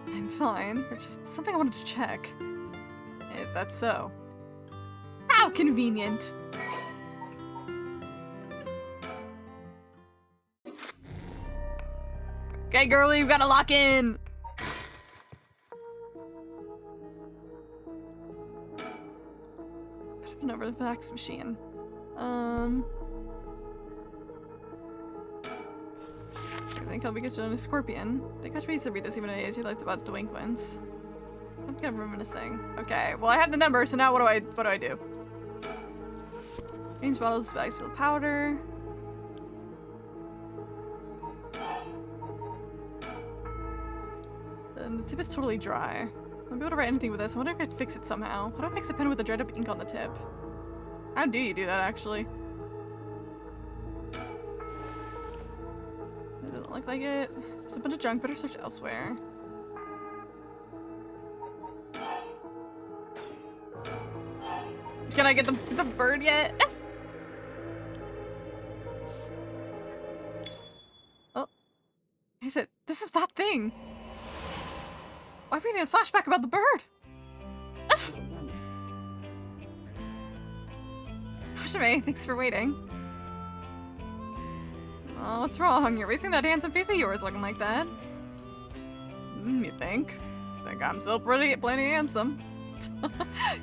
I'm fine. There's just something I wanted to check. Is that so? How convenient. Okay, girlie, we've got to lock in. Put it over the fax machine. I think I'll be good on a scorpion. I think I should read this even as he liked about delinquents. I'm kind of reminiscing. Okay, well I have the number, so now what do I do? Change bottles, bags full of powder. And the tip is totally dry. I'll be able to write anything with this. I wonder if I could fix it somehow. How do I fix a pen with a dried up ink on the tip? How do you do that, actually? It doesn't look like it. Just a bunch of junk. Better search elsewhere. Can I get the bird yet? Oh. Is it? This is that thing. I'm reading a flashback about the bird. Hajime, thanks for waiting. Oh, what's wrong? You're wasting that handsome face of yours looking like that. You think? Think I'm still plenty handsome.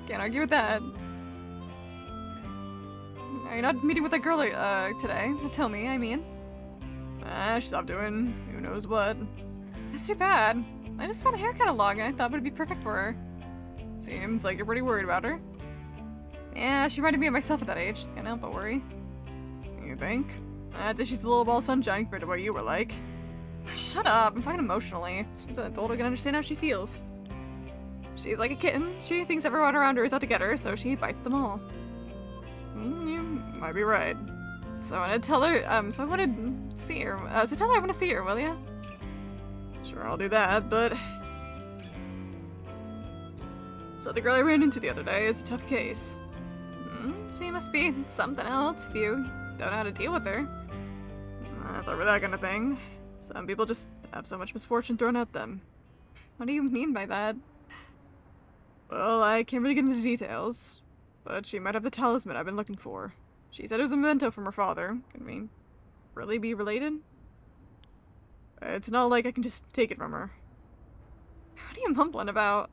Can't argue with that. Are you not meeting with that girl today? Tell me, I mean. She's off doing who knows what. That's too bad. I just found a hair catalog and I thought it would be perfect for her. Seems like you're pretty worried about her. Yeah, she reminded me of myself at that age. Can't help but worry. You think? I'd say she's a little ball of sunshine compared to what you were like. Shut up, I'm talking emotionally. She's an adult who can understand how she feels. She's like a kitten. She thinks everyone around her is out to get her, so she bites them all. You might be right. So I wanted to tell her, so I wanted to see her. So tell her I want to see her, will ya? Sure, I'll do that, but... So the girl I ran into the other day is a tough case. She must be something else if you don't know how to deal with her. Sorry for that kind of thing. Some people just have so much misfortune thrown at them. What do you mean by that? Well, I can't really get into details, but she might have the talisman I've been looking for. She said it was a memento from her father. Can we really be related? It's not like I can just take it from her. What are you mumbling about?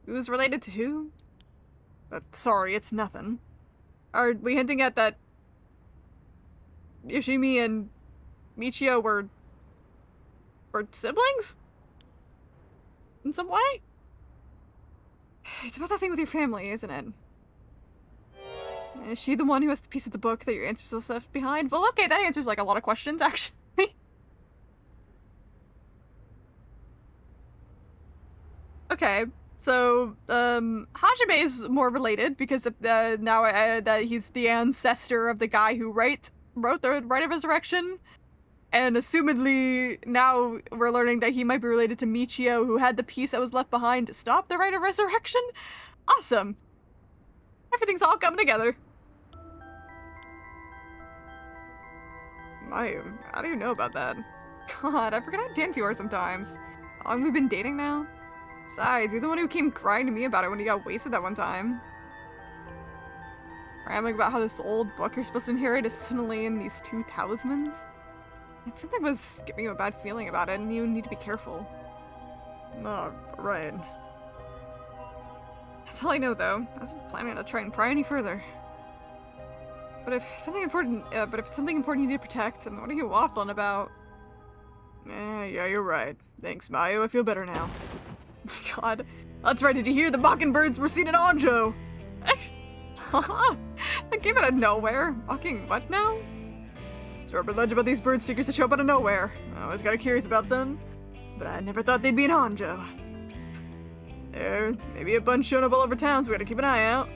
Who's related to who? Sorry, it's nothing. Are we hinting at that Yoshimi and Michio were siblings? In some way? It's about that thing with your family, isn't it? Is she the one who has the piece of the book that your ancestors left behind? Well, okay, that answers like a lot of questions, actually. Okay, so Hajime is more related because now that he's the ancestor of the guy who wrote the Rite of Resurrection, and assumedly now we're learning that he might be related to Michio, who had the piece that was left behind to stop the Rite of Resurrection. Awesome. Everything's all coming together. How do you know about that? God, I forget how dense you are sometimes. How long have we been dating now? Besides, you're the one who came crying to me about it when you got wasted that one time. Rambling about how this old book you're supposed to inherit is suddenly in these 2 talismans. It's something was giving you a bad feeling about it, and you need to be careful. Oh, right. That's all I know, though. I wasn't planning to try and pry any further. But if it's something important you need to protect, then what are you waffling about? Yeah, you're right. Thanks, Mayu. I feel better now. God, that's right. Did you hear the mockingbirds were seen in Honjo? That came out of nowhere. Mocking what now? It's a urban legend about these bird stickers that show up out of nowhere. I always got curious about them, but I never thought they'd be in Honjo. Maybe a bunch showing up all over town, so we gotta keep an eye out.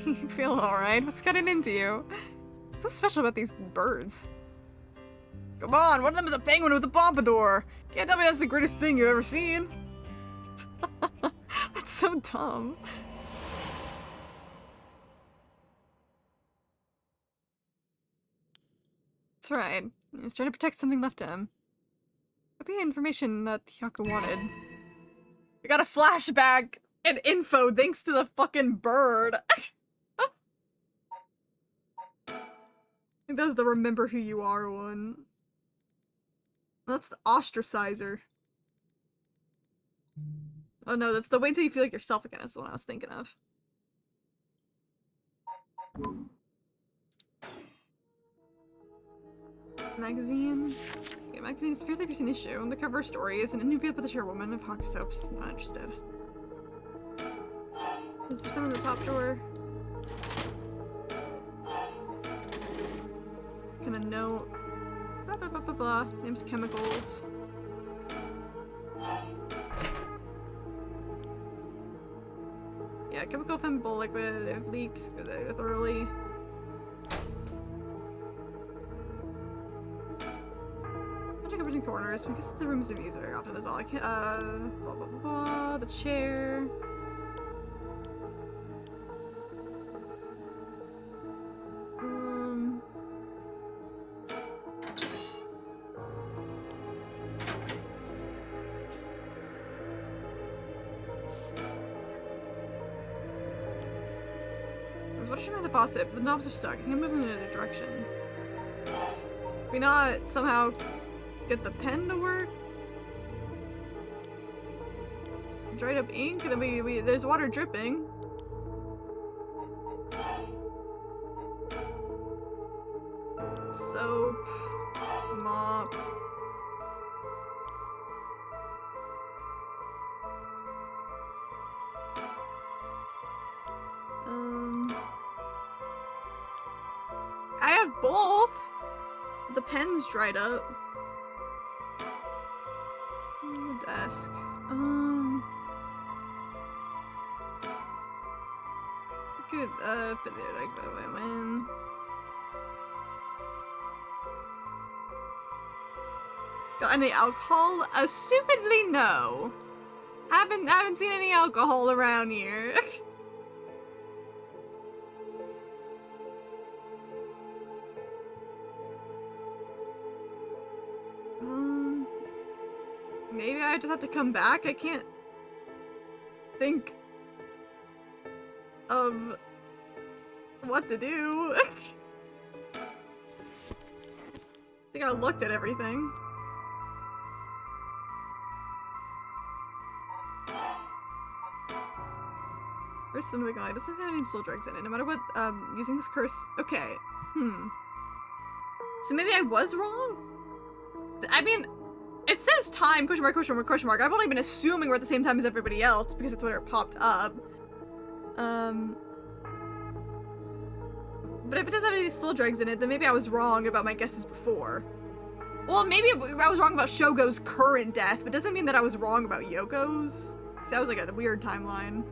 You feel alright? What's gotten into you? What's so special about these birds? Come on, one of them is a penguin with a pompadour. Can't tell me that's the greatest thing you've ever seen. That's so dumb. That's right. He was trying to protect something left to him. Could be information that Hyaka wanted. We got a flashback and info thanks to the fucking bird. I think that's the remember who you are one. That's the ostracizer. Oh no, that's the wait till you feel like yourself again is the one I was thinking of. Magazine. Okay, magazine is a fairly recent issue. The cover story is an interview with the chairwoman of Hockey Soaps. Not interested. Is there some in the top drawer? Kind of note. Blah blah blah blah blah. Names of chemicals. Yeah, chemical flammable liquid. If leaked, goes out thoroughly. Covers in corners because the rooms of music are often is all I can. Blah blah blah blah. The chair. What should I the faucet? But the knobs are stuck. I can't move them in a direction. Can we not somehow get the pen to work? Dried up ink? And then there's water dripping. Soap. Mop. I have both! The pen's dried up. On the desk. Good, put it like by when. Got any alcohol? Stupidly no. Haven't seen any alcohol around here. Maybe I just have to come back? I can't think of what to do. I think I looked at everything. First and this doesn't have any soul drugs in it, no matter what, using this curse. Okay. So maybe I was wrong? I mean, it says time, question mark, question mark, question mark. I've only been assuming we're at the same time as everybody else because it's when it popped up. But if it doesn't have any soul drugs in it, then maybe I was wrong about my guesses before. Well, maybe I was wrong about Shogo's current death, but doesn't mean that I was wrong about Yoko's. So that was like a weird timeline.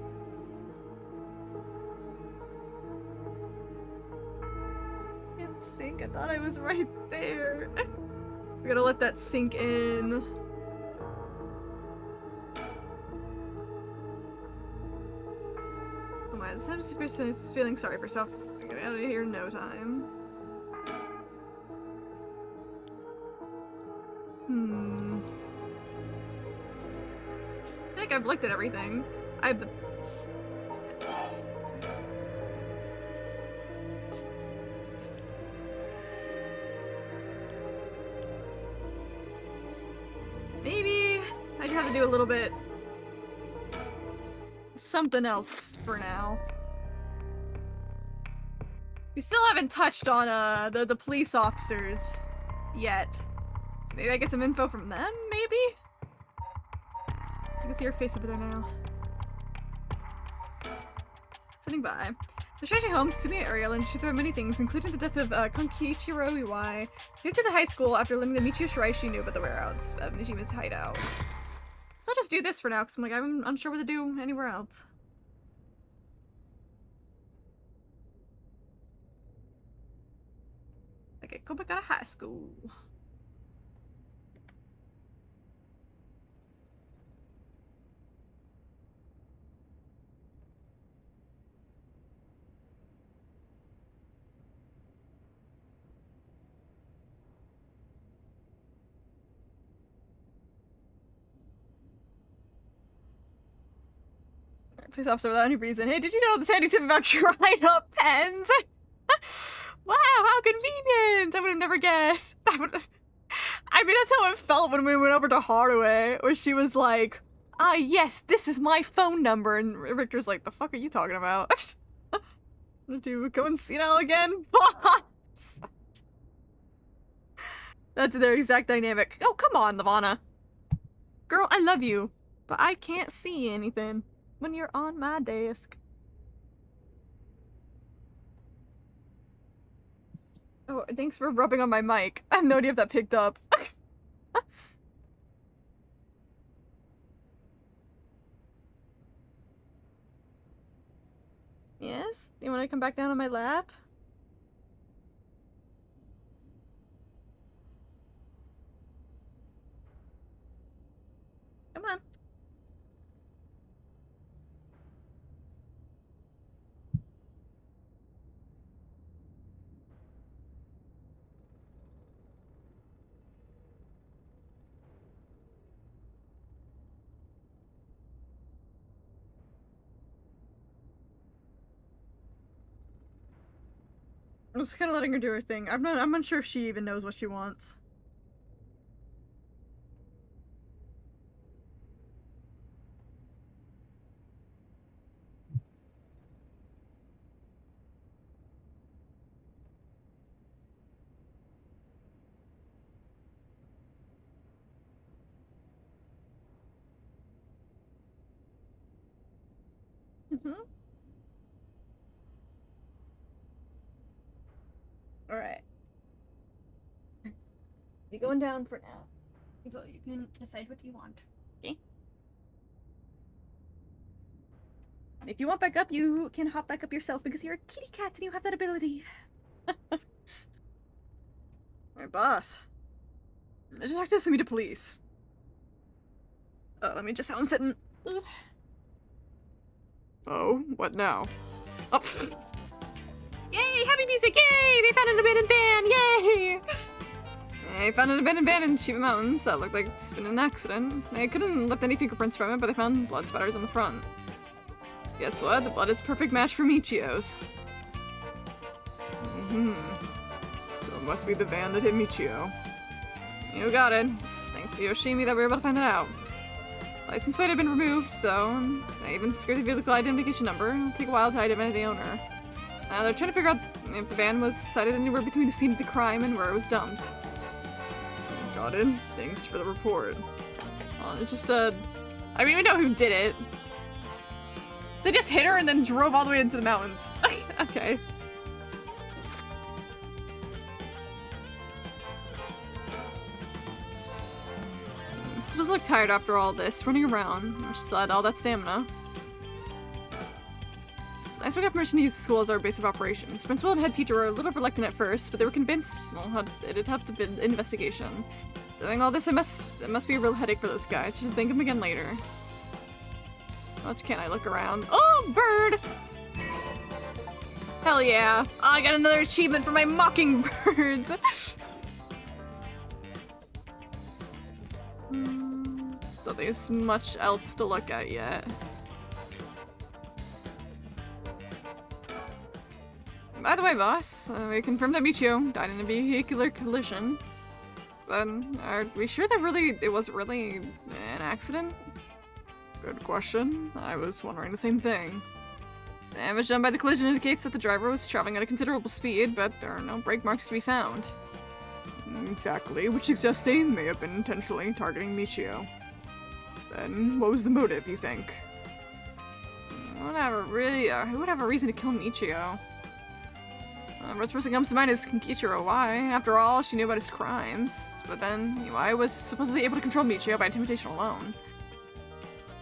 Can't sink. I thought I was right there. We gotta let that sink in. Oh my, this person is feeling sorry for herself. I'm gonna get out of here in no time. I feel like I've looked at everything. I have the... Maybe I just have to do a little bit something else for now. We still haven't touched on the police officers yet. So maybe I get some info from them, maybe? I can see her face over there now. Sitting by. The stretching home, Tsumi and Ariel, and she threw many things, including the death of Konkichiro Iwai. She moved to the high school after learning the Michio Shirai she knew about the whereabouts of Nijima's hideout. So I'll just do this for now, because I'm unsure what to do anywhere else. Okay, go back out of high school. Police officer without any reason. Hey, did you know the sandy tip about trying up pens? Wow, how convenient! I would have never guessed. I mean, that's how it felt when we went over to Haruhi, where she was like, ah, yes, this is my phone number. And Richter's like, the fuck are you talking about? Want to go and see now again? Boss! That's their exact dynamic. Oh, come on, Lavana. Girl, I love you, but I can't see anything when you're on my desk. Oh, thanks for rubbing on my mic. I have no idea if that picked up. Yes? You want to come back down on my lap? Come on. I'm just kind of letting her do her thing. I'm unsure if she even knows what she wants. Alright. You're going down for now. So you can decide what you want. Okay? And if you want back up, you can hop back up yourself because you're a kitty cat and you have that ability. Alright, boss. Just talk to send me to police. Oh, let me just how I'm sitting. Oh, what now? Oh. Yay! Happy music! Yay! They found an abandoned van! Yay! They found an abandoned van in Shiba Mountains that looked like it's been an accident. They couldn't lift any fingerprints from it, but they found blood spatters on the front. Guess what? The blood is a perfect match for Michio's. So it must be the van that hit Michio. You got it. It's thanks to Yoshimi that we were able to find that out. License plate had been removed, though, and they even secured the vehicle identification number. It'll take a while to identify the owner. Now they're trying to figure out if the van was sighted anywhere between the scene of the crime and where it was dumped. Got it. Thanks for the report. Well, it's just I mean, we know who did it. So they just hit her and then drove all the way into the mountains. Okay. Still doesn't look tired after all this, running around. She still had all that stamina. It's nice we got permission to use the school as our base of operations. Principal and head teacher were a little reluctant at first, but they were convinced it'd have to be an investigation. Doing all this, it must be a real headache for those guys. Should thank them again later. How much can I look around? Oh, bird! Hell yeah! Oh, I got another achievement for my mockingbirds! Don't think there's much else to look at yet. By the way, boss, we confirmed that Michio died in a vehicular collision. But are we sure that it was really an accident? Good question. I was wondering the same thing. Damage done by the collision indicates that the driver was traveling at a considerable speed, but there are no brake marks to be found. Exactly, which suggests they may have been intentionally targeting Michio. Then, what was the motive, you think? Who would have a reason to kill Michio? First person comes to mind is Kinkichiro. Why? After all, she knew about his crimes. But then, Iwai was supposedly able to control Michio by intimidation alone.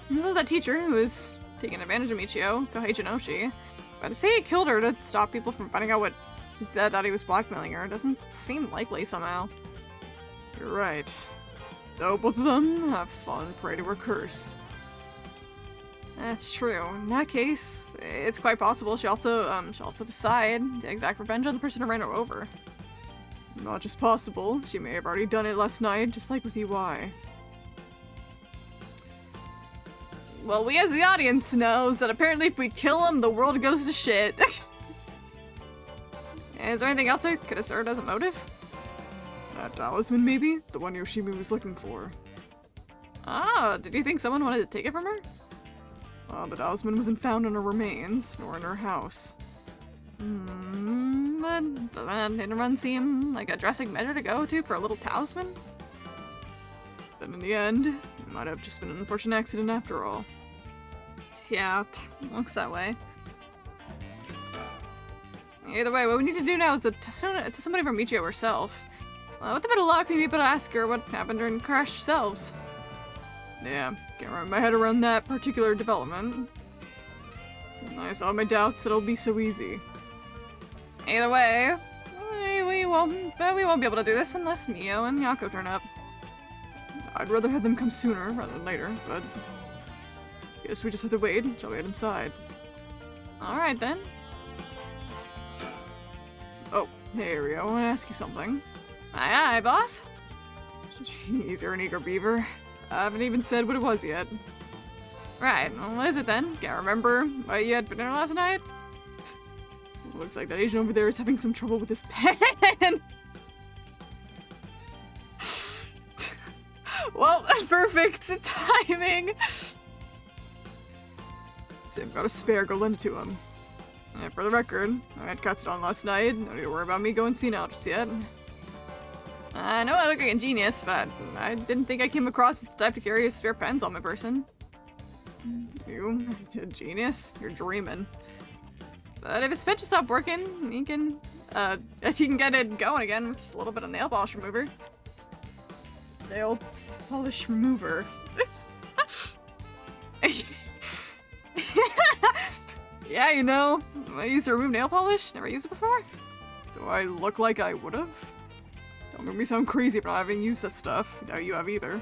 This was that teacher who was taking advantage of Michio, Kohei Jinoshi. But to say he killed her to stop people from finding out that he was blackmailing her doesn't seem likely somehow. You're right. Though both of them have fallen prey to her curse. That's true. In that case, it's quite possible she'll also decide to exact revenge on the person who ran her over. Not just possible, she may have already done it last night, just like with EY. Well, we as the audience knows that apparently if we kill him, the world goes to shit. Is there anything else that could have served as a motive? That talisman, maybe? The one Yoshimi was looking for. Ah, did you think someone wanted to take it from her? Well, the talisman wasn't found in her remains, nor in her house. But doesn't hit and run seem like a drastic measure to go to for a little talisman? Then in the end, it might have just been an unfortunate accident after all. Yeah, looks that way. Either way, what we need to do now is to somebody from Michio herself. With a bit of luck, we may be able to ask her what happened during the crash ourselves. Yeah, can't wrap my head around that particular development. I saw my doubts that it'll be so easy. Either way, we won't be able to do this unless Mio and Yako turn up. I'd rather have them come sooner rather than later, but guess we just have to wait until we get inside. Alright then. Oh, hey Rio, I want to ask you something. Aye aye, boss? Jeez, you're an eager beaver. I haven't even said what it was yet. Right, well, what is it then? Can't remember what you had for dinner last night? Looks like that Asian over there is having some trouble with his pen. Well, perfect timing. So I've got a spare, go lend it to him. And for the record, I had cuts it on last night. No need to worry about me going senile just yet. I know I look like a genius, but I didn't think I came across as the type to carry spare pens on my person. You? A genius? You're dreaming. But if his pen just stopped working, he can get it going again with just a little bit of nail polish remover. Nail polish remover. Yeah, you know, I used to remove nail polish. Never used it before. Do I look like I would've? Don't make me sound crazy for not having used that stuff. Now you have either.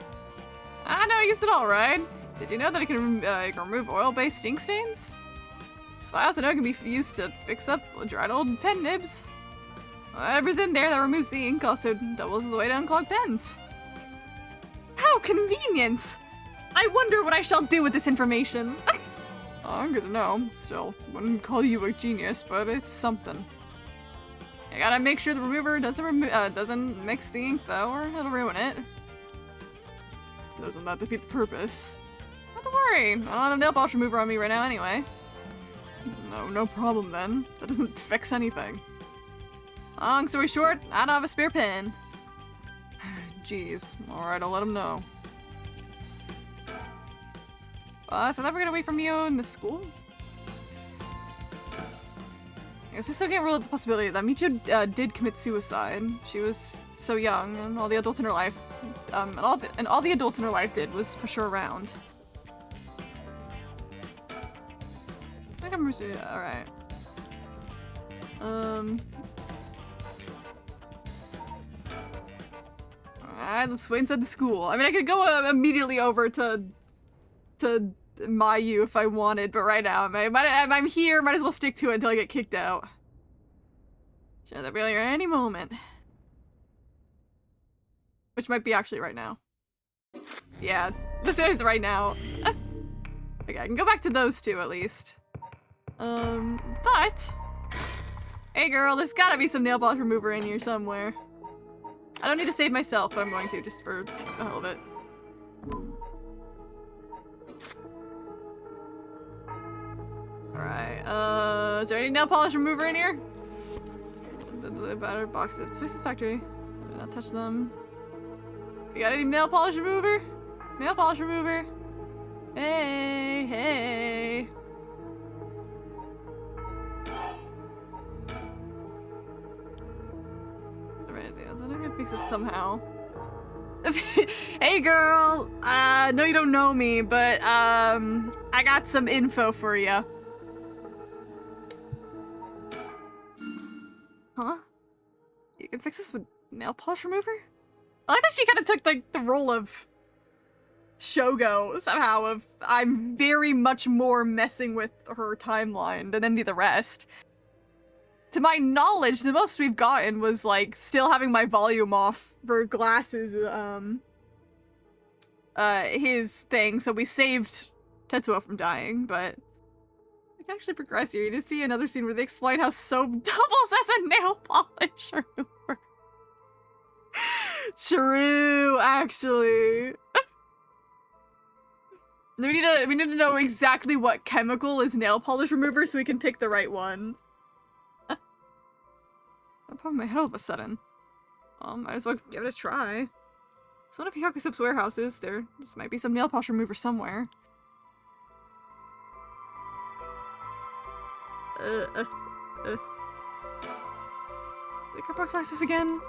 I know I used it all right. Did you know that it can remove oil-based ink stains? So I also know it can be used to fix up dried old pen nibs. Whatever's in there that removes the ink also doubles as a way to unclog pens. How convenient! I wonder what I shall do with this information. Oh, good to know. Still, wouldn't call you a genius, but it's something. I gotta make sure the remover doesn't mix the ink though, or it'll ruin it. Doesn't that defeat the purpose? Not to worry, I don't have a nail polish remover on me right now anyway. No problem then. That doesn't fix anything. Long story short, I don't have a spare pen. Jeez. Alright, I'll let him know. So I thought we're gonna wait from you in the school? I guess we still can't rule out the possibility that Michio did commit suicide. She was so young, and all the adults in her life And all the adults in her life did was push her around. I think I'm alright. Alright, let's wait inside the school. I mean, I could go immediately over to Mayu if I wanted, but right now I'm here. Might as well stick to it until I get kicked out. Sure, they'll be here any moment. Which might be actually right now. Yeah, it's right now. Okay, I can go back to those two at least. But... Hey girl, there's gotta be some nail polish remover in here somewhere. I don't need to save myself, but I'm going to, just for the hell of it. Alright, is there any nail polish remover in here? The battered boxes. Twisted Factory. Do not touch them. You got any nail polish remover? Nail polish remover? Hey, hey. Alright, I was wondering if I can fix this somehow. Hey girl! No you don't know me, but I got some info for you. Huh? You can fix this with nail polish remover? I like that she kind of took like the role of Shogo somehow. Of I'm very much more messing with her timeline than any of the rest. To my knowledge, the most we've gotten was like still having my volume off for glasses. His thing. So we saved Tetsuo from dying, but. I can actually progress here. You did see another scene where they explain how soap doubles as a nail polish remover. True, actually. we need to know exactly what chemical is nail polish remover so we can pick the right one. I'm popping my head all of a sudden. Might as well give it a try. It's one of Hikaku Soap's warehouses. There just might be some nail polish remover somewhere. The cardboard boxes again?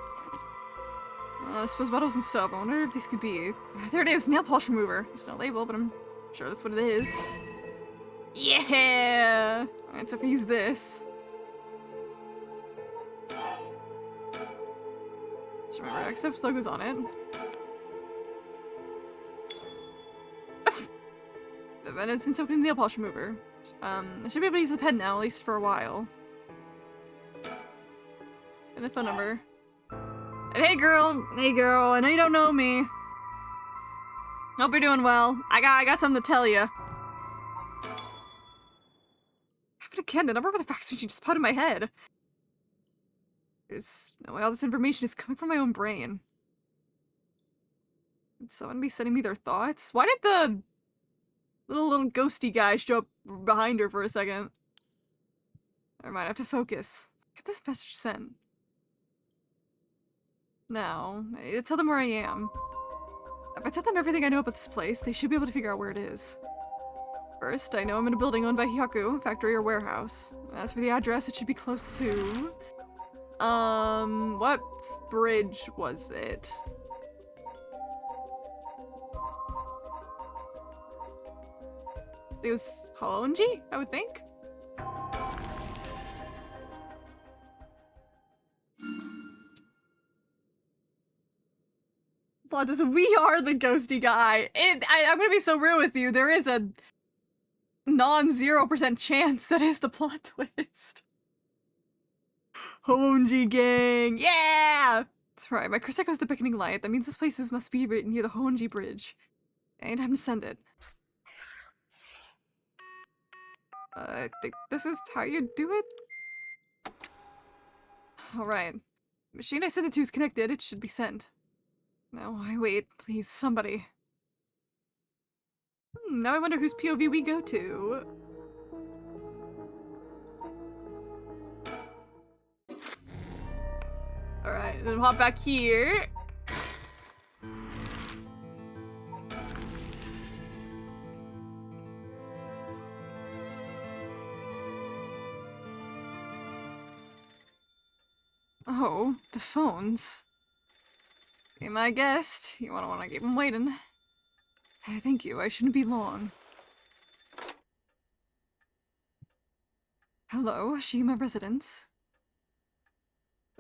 I suppose bottles and soap. I wonder if these could be. There it is, nail polish remover. There's no label, but I'm sure that's what it is. Yeah! Alright, so if I use this. Just remember, Xf's logo's on it. And it's been soaked in nail polish remover. I should be able to use the pen now, at least for a while. And a phone number. And hey girl, I know you don't know me. Hope you're doing well. I got something to tell you. Happened again, the number of the fax machine just popped in my head. There's no way all this information is coming from my own brain. Would someone be sending me their thoughts? Why did the little ghosty guy show up behind her for a second? Never mind, I have to focus. Get this message sent. Now, tell them where I am. If I tell them everything I know about this place, they should be able to figure out where it is. First, I know I'm in a building owned by Hikaku, factory or warehouse. As for the address, it should be close to... what bridge was it? It was Honjo, I would think. Plot is we are the ghosty guy. I'm gonna be so real with you. There is a non-0% chance that is the plot twist. Honjo gang, yeah! That's right. My Chris echoes the beckoning light. That means this place must be right near the Honjo bridge. Ain't time to send it. I think this is how you do it? Alright. Machine I sent it to is connected. It should be sent. No, I wait. Please, somebody. Now I wonder whose POV we go to. Alright, then hop back here. Oh, the phones. Be my guest. You won't want to keep him waiting. Thank you. I shouldn't be long. Hello, Shima residence.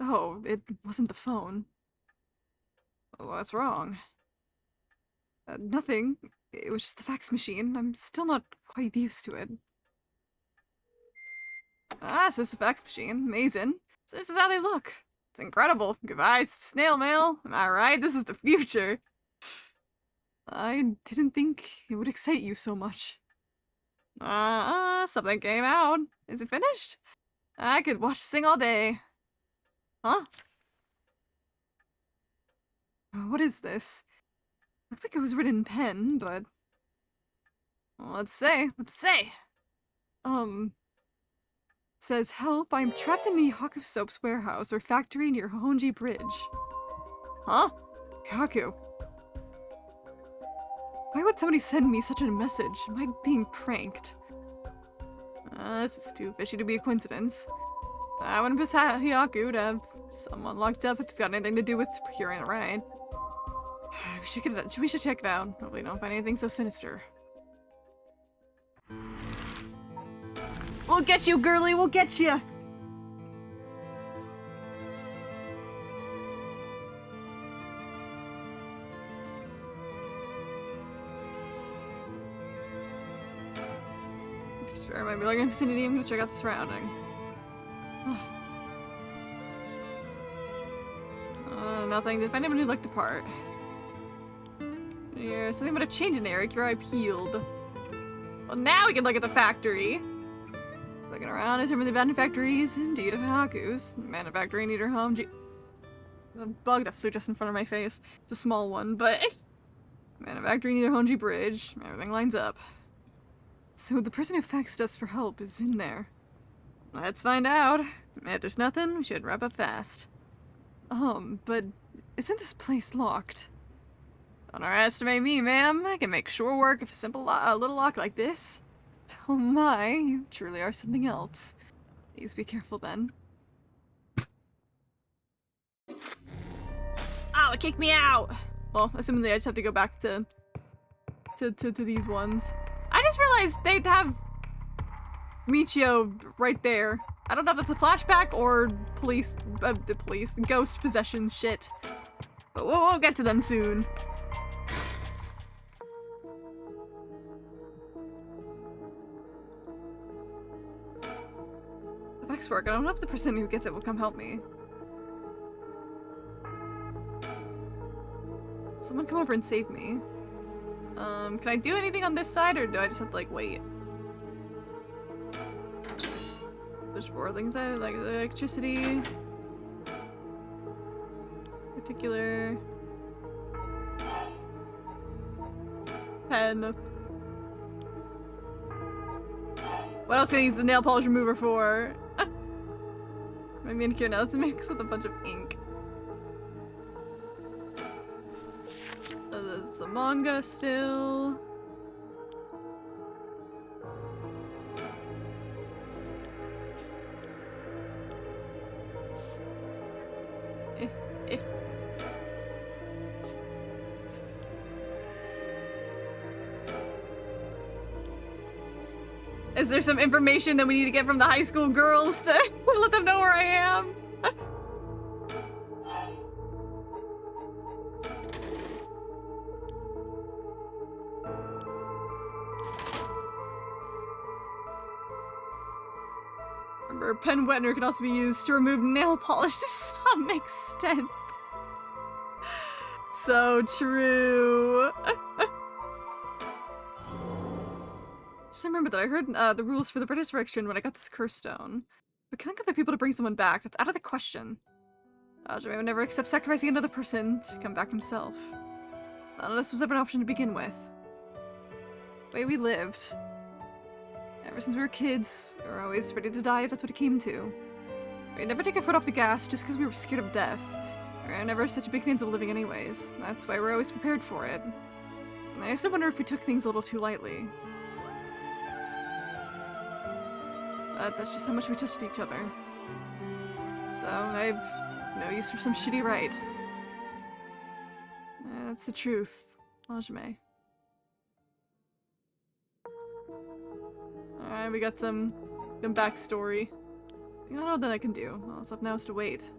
Oh, it wasn't the phone. What's wrong? Nothing. It was just the fax machine. I'm still not quite used to it. Ah, so this is a fax machine. Amazing. So this is how they look. It's incredible. Goodbye, snail mail. Am I right? This is the future. I didn't think it would excite you so much. Something came out. Is it finished? I could watch this thing all day. Huh? What is this? Looks like it was written in pen, but... Well, let's say. Says, help, I'm trapped in the Haku Soap's warehouse or factory near Honji Bridge. Huh? Haku. Why would somebody send me such a message? Am I being pranked? This is too fishy to be a coincidence. I wouldn't piss Hyaku to have someone locked up if it's got anything to do with procuring a ride. We should check it out. Hopefully don't find anything so sinister. We'll get you, girly, we'll get you! Spare might be like in the vicinity. I'm gonna check out the surrounding. Nothing. Did find anyone who liked the part. Here, something about a change in Eric. Your eye peeled. Well, now we can look at the factory. Looking around, is there the abandoned factories? Indeed, of Haku's. Manufacturing near home. There's a bug that flew just in front of my face. It's a small one, but... Manufacturing near Honji Bridge. Everything lines up. So the person who faxed us for help is in there. Let's find out. If there's nothing, we should wrap up fast. But isn't this place locked? Don't underestimate me, ma'am. I can make short work of a simple little lock like this. Oh my, you truly are something else. Please be careful then. Oh, it kicked me out! Well, assuming I just have to go back to these ones. I just realized they'd have Michio right there. I don't know if it's a flashback or ghost possession shit. But we'll get to them soon. The fax work. I don't know if the person who gets it will come help me. Someone come over and save me. Can I do anything on this side, or do I just have to, like, wait? There's more things I like, the electricity. Particular. Pen. What else can I use the nail polish remover for? Maybe in here now. Let's mix with a bunch of ink. There's some manga still. Is there some information that we need to get from the high school girls to let them know where I am? Remember, pen wettener can also be used to remove nail polish to some extent. So true. Just remember that I heard the rules for the British direction when I got this curse stone. But killing other people to bring someone back, that's out of the question. Honjo would never accept sacrificing another person to come back himself. None of this was ever an option to begin with. The way we lived. Ever since we were kids, we were always ready to die if that's what it came to. We'd never take our foot off the gas just because we were scared of death. We were never such big fans of living anyways. That's why we're always prepared for it. And I used to wonder if we took things a little too lightly. But that's just how much we trusted each other. So I've no use for some shitty right. That's the truth. Hajime. Alright, we got some backstory. I don't know what I can do. All that's left now is to wait.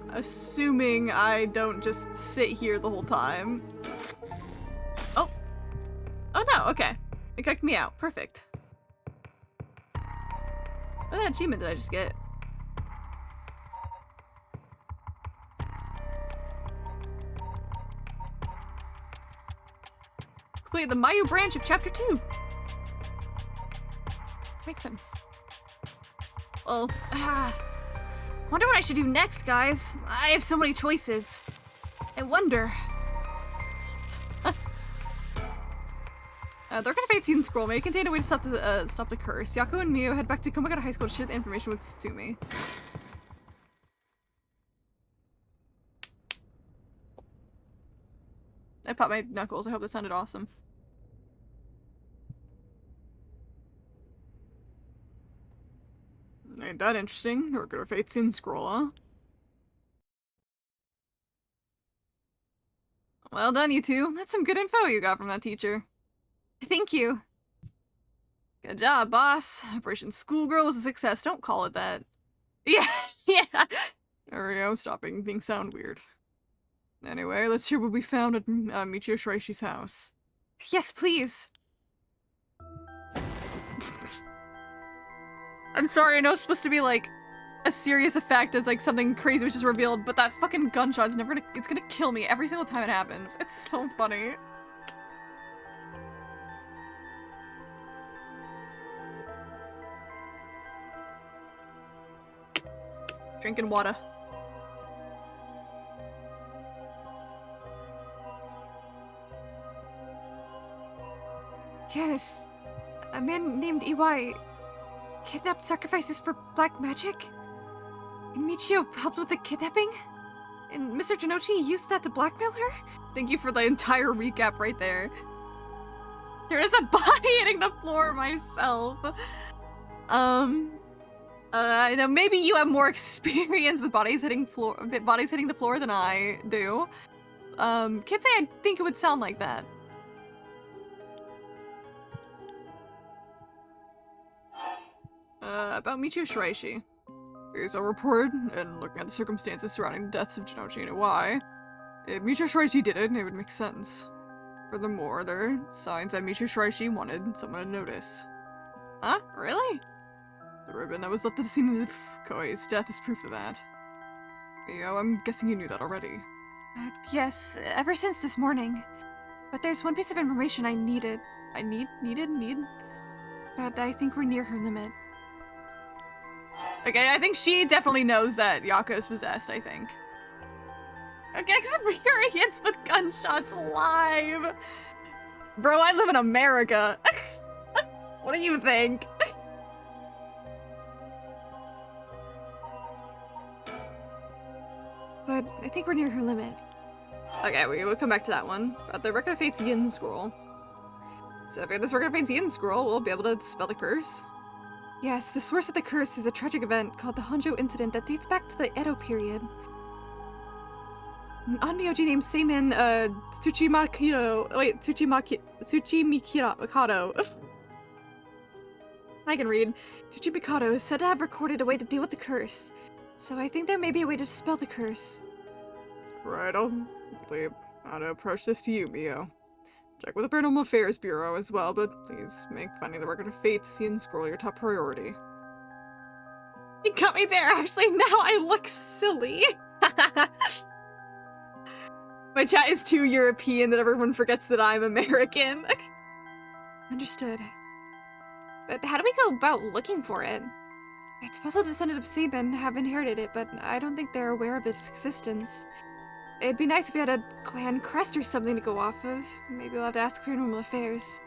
Assuming I don't just sit here the whole time. Oh. Oh no, okay. It kicked me out. Perfect. What achievement did I just get? Complete the Mayu branch of chapter 2. Makes sense. Well, wonder what I should do next, guys. I have so many choices. I wonder. The Record of Fate scene scroll may contain a way to stop the curse. Yako and Mio head back to Komagata High School to share the information with Tsumi. I popped my knuckles. I hope that sounded awesome. Ain't that interesting? Record of Fate scene scroll, huh? Well done, you two. That's some good info you got from that teacher. Thank you. Good job, boss. Operation Schoolgirl was a success. Don't call it that. Yeah, yeah. There we go. Stop making things sound weird. Anyway, let's hear what we found at Michio Shiraishi's house. Yes, please. I'm sorry, I know it's supposed to be like a serious effect as like something crazy was just revealed, but that fucking gunshot's never gonna- it's gonna kill me every single time it happens. It's so funny. Drinking water. Yes. A man named EY kidnapped sacrifices for black magic? And Michio helped with the kidnapping? And Mr. Jinochi used that to blackmail her? Thank you for the entire recap right there. There is a body hitting the floor myself. I know maybe you have more experience with bodies hitting the floor than I do. Can't say I think it would sound like that. About Michio Shiraishi. Here's a report, and looking at the circumstances surrounding the deaths of Jinochi and Iwai, if Michio Shiraishi did it, it would make sense. Furthermore, there are signs that Michio Shiraishi wanted someone to notice. Huh? Really? The ribbon that was left at the scene of Koei's death is proof of that. Mio, I'm guessing you knew that already. Yes, ever since this morning. But there's one piece of information I needed. Need? But I think we're near her limit. Okay, I think she definitely knows that Yako is possessed, I think. Okay, experience with gunshots live! Bro, I live in America! What do you think? But I think we're near her limit. Okay, we'll come back to that one. But the Record of Fate's Yin Scroll. So if we have this Record of Fate's Yin Scroll, we'll be able to dispel the curse. Yes, the source of the curse is a tragic event called the Honjo incident that dates back to the Edo period. An onmyoji named Seimin, Tsuchimikado. I can read. Tsuchimikado is said to have recorded a way to deal with the curse. So I think there may be a way to dispel the curse. Right, I'll leave how to approach this to you, Mio. Check with the Paranormal Affairs Bureau as well, but please make finding the Record of Fate's Yin Scroll your top priority. You got me there! Actually, now I look silly! My chat is too European that everyone forgets that I'm American. Understood. But how do we go about looking for it? It's possible descendants of Sabin have inherited it, but I don't think they're aware of its existence. It'd be nice if we had a clan crest or something to go off of. Maybe we'll have to ask Paranormal Affairs.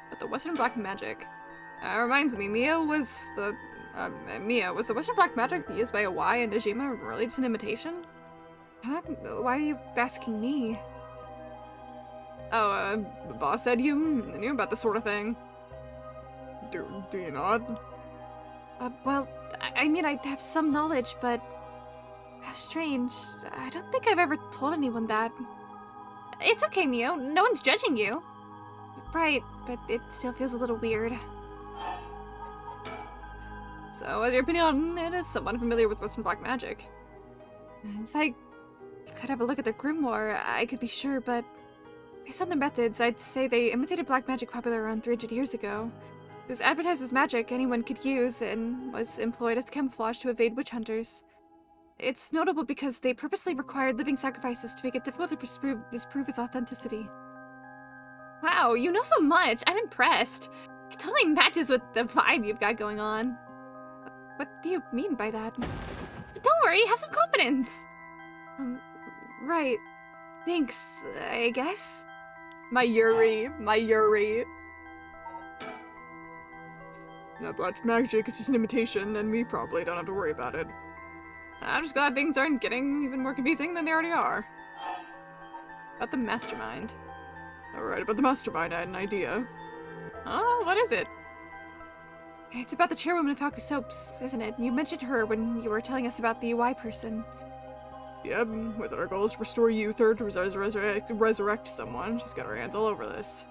But the Western Black Magic. Reminds me, Mia, was the Western Black Magic used by Iwai and Najima really just an imitation? Huh? Why are you asking me? Oh, the boss said you knew about this sort of thing. Do you not? Well, I mean, I have some knowledge, but how strange. I don't think I've ever told anyone that. It's okay, Mio. No one's judging you. Right, but it still feels a little weird. So, what's your opinion on it as someone familiar with Western black magic? If I could have a look at the grimoire, I could be sure, but based on their methods, I'd say they imitated black magic popular around 300 years ago. It was advertised as magic anyone could use and was employed as camouflage to evade witch hunters. It's notable because they purposely required living sacrifices to make it difficult to disprove its authenticity. Wow, you know so much! I'm impressed! It totally matches with the vibe you've got going on. What do you mean by that? Don't worry, have some confidence! Right. Thanks, I guess? My Yuri. If black magic is just an imitation, then we probably don't have to worry about it. I'm just glad things aren't getting even more confusing than they already are. About the mastermind. Alright, about the mastermind, I had an idea. Oh, what is it? It's about the chairwoman of Haku Soaps, isn't it? You mentioned her when you were telling us about the UI person. Yep, with our goal is to restore youth or to resurrect someone. She's got her hands all over this.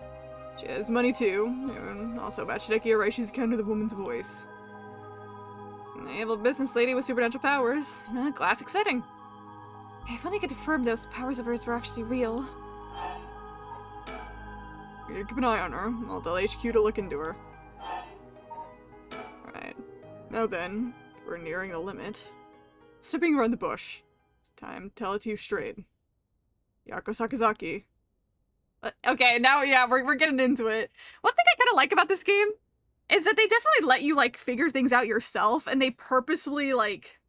She has money too, and also about Shideki Araishi's account of the woman's voice. An evil business lady with supernatural powers. Classic setting. If only I could confirm those powers of hers were actually real. You keep an eye on her. I'll tell HQ to look into her. Right. Now then, we're nearing the limit. Stepping around the bush. It's time to tell it to you straight. Yako Sakazaki. Okay, now, yeah, we're getting into it. One thing I kind of like about this game is that they definitely let you, like, figure things out yourself, and they purposely, like...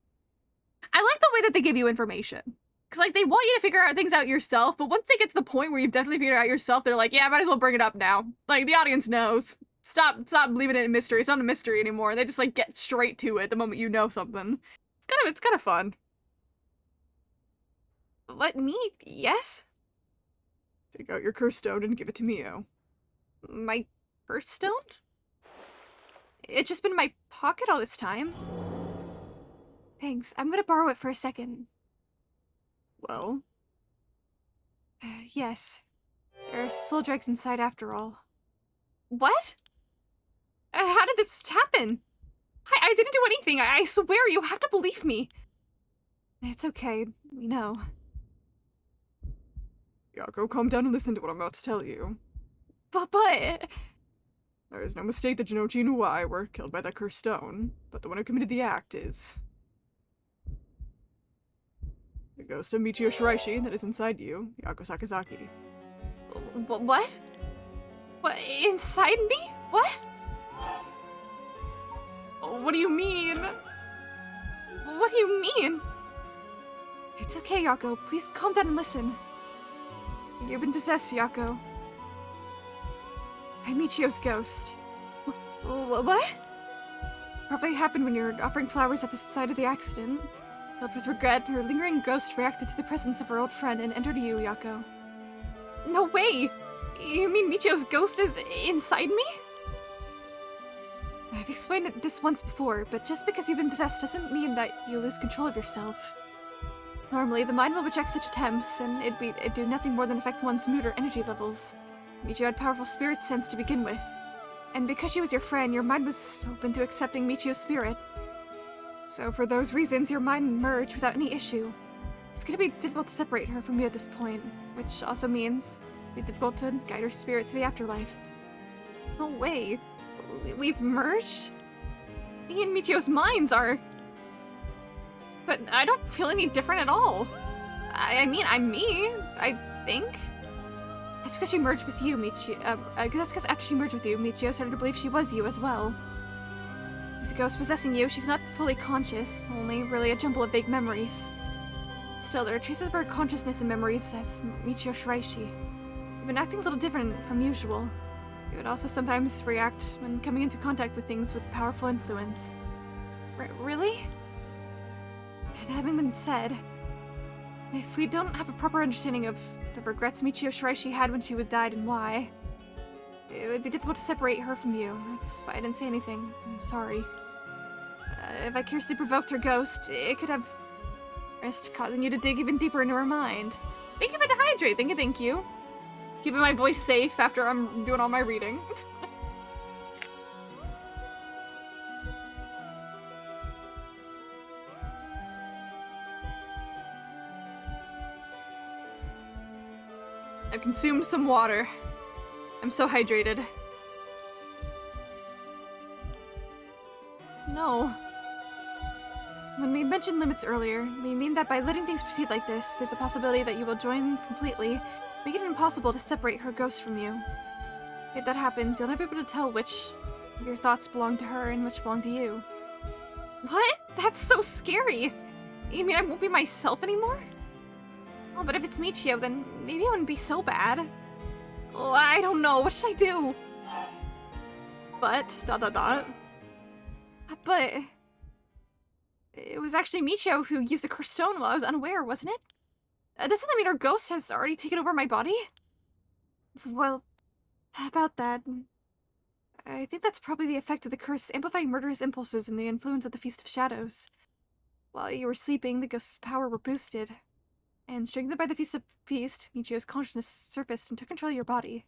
I like the way that they give you information. Because, like, they want you to figure out things out yourself, but once they get to the point where you've definitely figured it out yourself, they're like, yeah, might as well bring it up now. Like, the audience knows. Stop leaving it a mystery. It's not a mystery anymore. They just, like, get straight to it the moment you know something. It's kind of fun. What, me? Yes? Take out your curse stone and give it to Mio. My curse stone? It's just been in my pocket all this time. Thanks. I'm gonna borrow it for a second. Well? Yes. There are soul dregs inside after all. What? How did this happen? I didn't do anything. I swear you have to believe me. It's okay. We know. Yako, calm down and listen to what I'm about to tell you. But... There is no mistake that Jinochi and Uai were killed by that cursed stone, but the one who committed the act is... the ghost of Michio Shiraishi that is inside you, Yako Sakazaki. What? What? Inside me? What? What do you mean? What do you mean? It's okay, Yako. Please calm down and listen. You've been possessed, Yako. By Michio's ghost. What? Probably happened when you were offering flowers at the site of the accident. Filled with regret, her lingering ghost reacted to the presence of her old friend and entered you, Yako. No way! You mean Michio's ghost is inside me? I've explained this once before, but just because you've been possessed doesn't mean that you lose control of yourself. Normally, the mind will reject such attempts, and it'd do nothing more than affect one's mood or energy levels. Michio had powerful spirit sense to begin with. And because she was your friend, your mind was open to accepting Michio's spirit. So for those reasons, your mind merged without any issue. It's gonna be difficult to separate her from you at this point, which also means it'd be difficult to guide her spirit to the afterlife. No way. We've merged? Me and Michio's minds are... But I don't feel any different at all. I mean, I'm me, I think. That's because she merged with you, Michio. That's because after she merged with you, Michio started to believe she was you as well. As a ghost possessing you, she's not fully conscious, only really a jumble of vague memories. Still, there are traces of her consciousness and memories as Michio Shiraishi. You've been acting a little different from usual. You would also sometimes react when coming into contact with things with powerful influence. Really? That having been said, if we don't have a proper understanding of the regrets Michio Shiraishi had when she died and why, it would be difficult to separate her from you. That's why I didn't say anything. I'm sorry. If I carelessly provoked her ghost, it could have risked causing you to dig even deeper into her mind. Thank you for the hydrate. Thank you. Keeping my voice safe after I'm doing all my reading. I've consumed some water. I'm so hydrated. No. When we mentioned limits earlier, we mean that by letting things proceed like this, there's a possibility that you will join completely, making it impossible to separate her ghost from you. If that happens, you'll never be able to tell which of your thoughts belong to her and which belong to you. What? That's so scary. You mean I won't be myself anymore? Oh, but if it's Michio, then maybe it wouldn't be so bad. Oh, I don't know. What should I do? But, ... But... It was actually Michio who used the cursed stone while I was unaware, wasn't it? Doesn't that mean her ghost has already taken over my body? Well, about that... I think that's probably the effect of the curse amplifying murderous impulses and the influence of the Feast of Shadows. While you were sleeping, the ghost's power were boosted. And strengthened by the Feast, Michio's consciousness surfaced and took control of your body.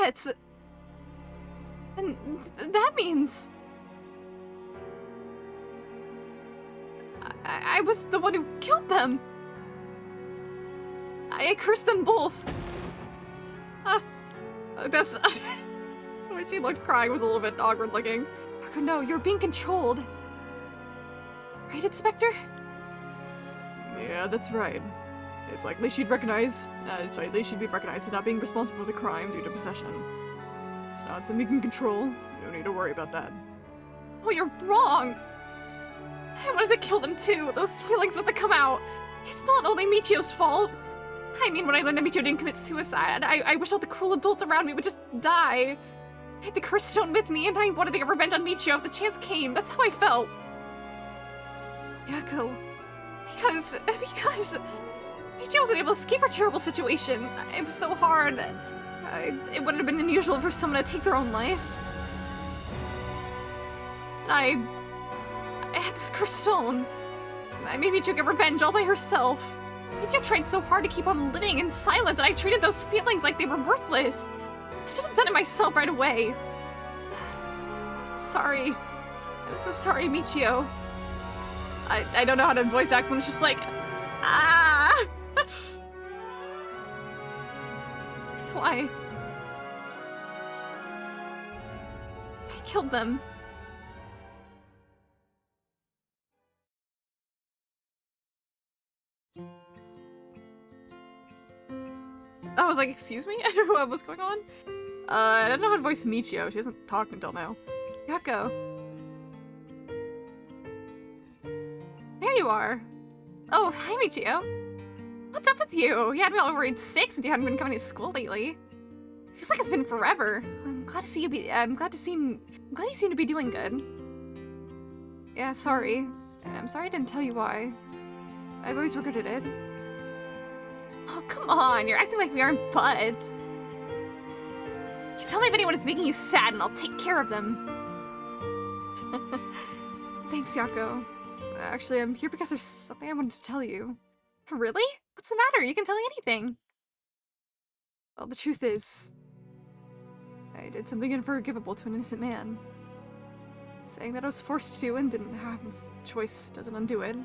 That's... And that means... I was the one who killed them. I cursed them both. That's... The way she looked crying was a little bit awkward looking. Oh, no, you're being controlled. Right, Inspector? Yeah, that's right. It's likely she'd be recognized as not being responsible for the crime due to possession. It's not something you can control. You don't need to worry about that. Oh, you're wrong! I wanted to kill them too. Those feelings must have come out. It's not only Michio's fault. I mean, when I learned that Michio didn't commit suicide, I wish all the cruel adults around me would just die. I had the cursed stone with me, and I wanted to get revenge on Michio if the chance came. That's how I felt. Yako. Because Michio wasn't able to escape her terrible situation. It was so hard. It wouldn't have been unusual for someone to take their own life. I had this cursed stone. I made Michio get revenge all by herself. Michio tried so hard to keep on living in silence, and I treated those feelings like they were worthless. I should have done it myself right away. I'm sorry. I'm so sorry, Michio. I don't know how to voice act when it's just like, ah! That's why I killed them. I was like, excuse me? What was going on? I don't know how to voice Michio. She hasn't talked until now. Yako. There you are. Oh, hi, Michio. What's up with you? You had me all worried sick since you hadn't been coming to school lately. Feels like it's been forever. I'm glad to see you I'm glad you seem to be doing good. Yeah, sorry. I'm sorry I didn't tell you why. I've always regretted it. Oh, come on. You're acting like we aren't buds. You tell me if anyone is making you sad and I'll take care of them. Thanks, Yako. Actually, I'm here because there's something I wanted to tell you. Really? What's the matter? You can tell me anything. Well, the truth is, I did something unforgivable to an innocent man. Saying that I was forced to and didn't have a choice doesn't undo it.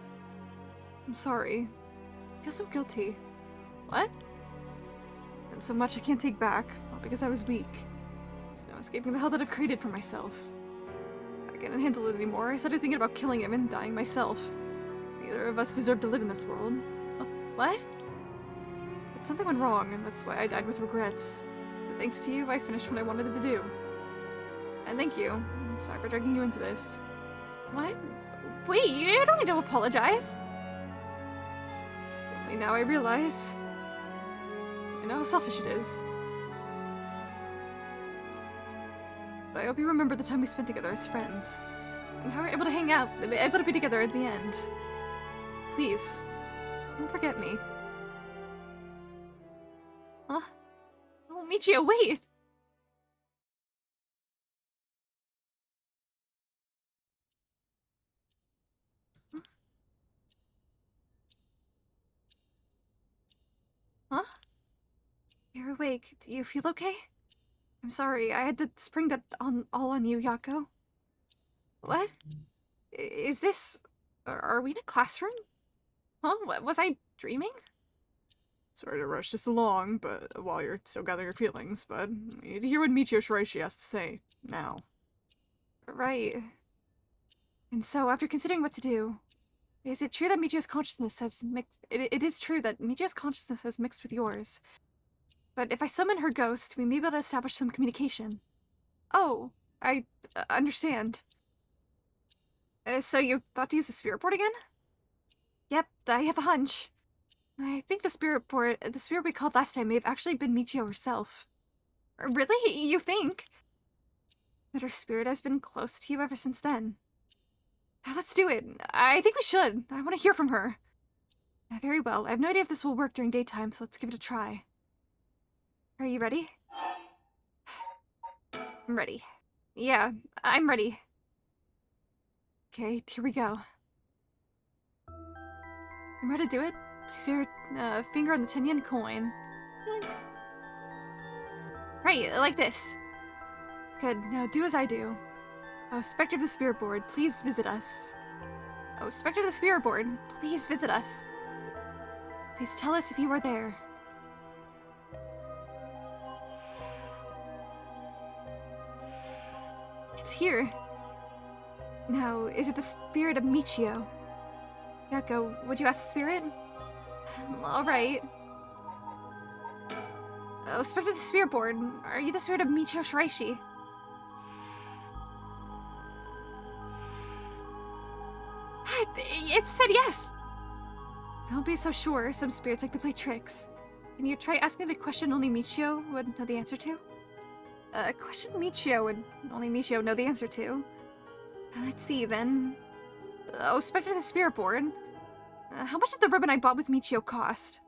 I'm sorry. I feel so guilty. What? And so much I can't take back, all because I was weak. There's no escaping the hell that I've created for myself. I couldn't handle it anymore. I started thinking about killing him and dying myself. Neither of us deserve to live in this world. What? But something went wrong, and that's why I died with regrets. But thanks to you, I finished what I wanted to do. And thank you. I'm sorry for dragging you into this. What? Wait, you don't need to apologize. It's only now I realize. I know how selfish it is. But I hope you remember the time we spent together as friends. And how we were able to hang out, able to be together at the end. Please, don't forget me. Huh? Oh, Michio, wait! You're awake. Do you feel okay? I'm sorry, I had to spring that all on you, Yako. What? Is this... Are we in a classroom? Huh? Was I dreaming? Sorry to rush this along, but while you're still gathering your feelings, but you need to hear what Michio Shiraishi has to say now. Right. And so, after considering what to do, is it true that Michio's consciousness has mixed... It is true that Michio's consciousness has mixed with yours. But if I summon her ghost, we may be able to establish some communication. Oh, I understand. So you thought to use the spirit board again? Yep, I have a hunch. I think the spirit we called last time may have actually been Michio herself. Really? You think? That her spirit has been close to you ever since then. Let's do it. I think we should. I want to hear from her. Very well. I have no idea if this will work during daytime, so let's give it a try. Are you ready? I'm ready. Yeah, I'm ready. Okay, here we go. I'm ready to do it. Place your finger on the 10-yen coin. Right, like this. Good, now do as I do. Oh, Spectre of the Spirit Board, please visit us. Oh, Spectre of the Spirit Board, please visit us. Please tell us if you are there. It's here. Now, is it the spirit of Michio? Yako, would you ask the spirit? Alright. Oh, Spectre of the Spirit Board, are you the spirit of Michio Shiraishi? It said yes! Don't be so sure, some spirits like to play tricks. Can you try asking a question only Michio would know the answer to? A question Michio would only Michio know the answer to. Let's see, then. Oh, Spectre of the Spirit Board. How much did the ribbon I bought with Michio cost?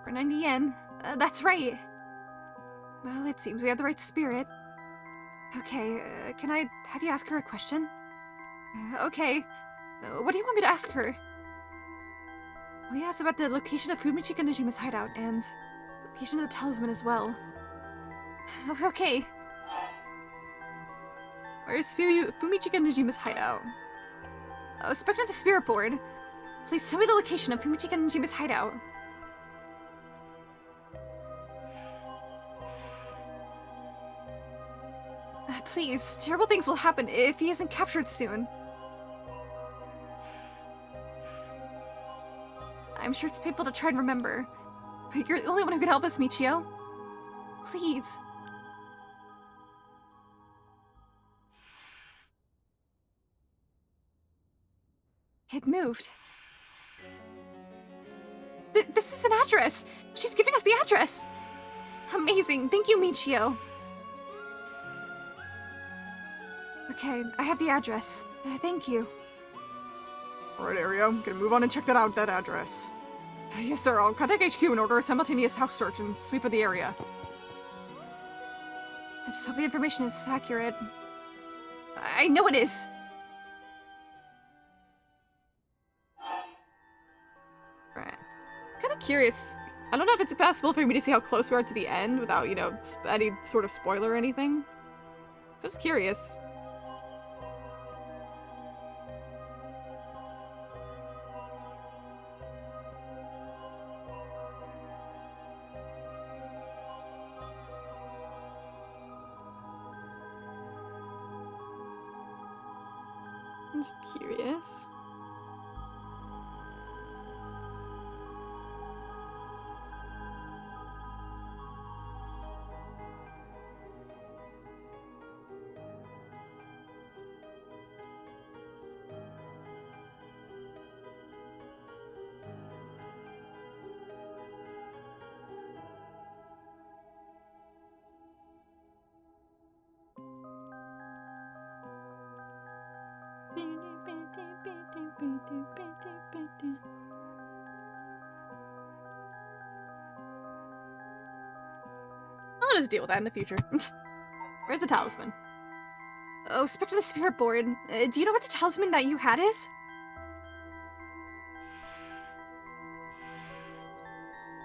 For 90 yen. That's right. Well, it seems we have the right spirit. Okay, can I have you ask her a question? Okay. What do you want me to ask her? Well, yes, about the location of Fumichi Kanajima's hideout and location of the talisman as well. Okay. Where's Fumichi Kanajima's hideout? Oh, Spectre of the Spirit Board. Please tell me the location of Fumichi Kanajima's hideout. Please, terrible things will happen if he isn't captured soon. I'm sure it's painful to try and remember, but you're the only one who can help us, Michio. Please. It moved. This is an address! She's giving us the address! Amazing, thank you, Michio. Okay, I have the address. Thank you. Alright, Aria, I'm gonna move on and check that address. Yes, sir, I'll contact HQ and order a simultaneous house search and sweep of the area. I just hope the information is accurate. I know it is! Right. Kinda curious. I don't know if it's possible for me to see how close we are to the end without, you know, any sort of spoiler or anything. Just curious. I'm just curious. I'll just deal with that in the future. Where's the talisman? Oh, Spectre the Spirit Board, do you know what the talisman that you had is?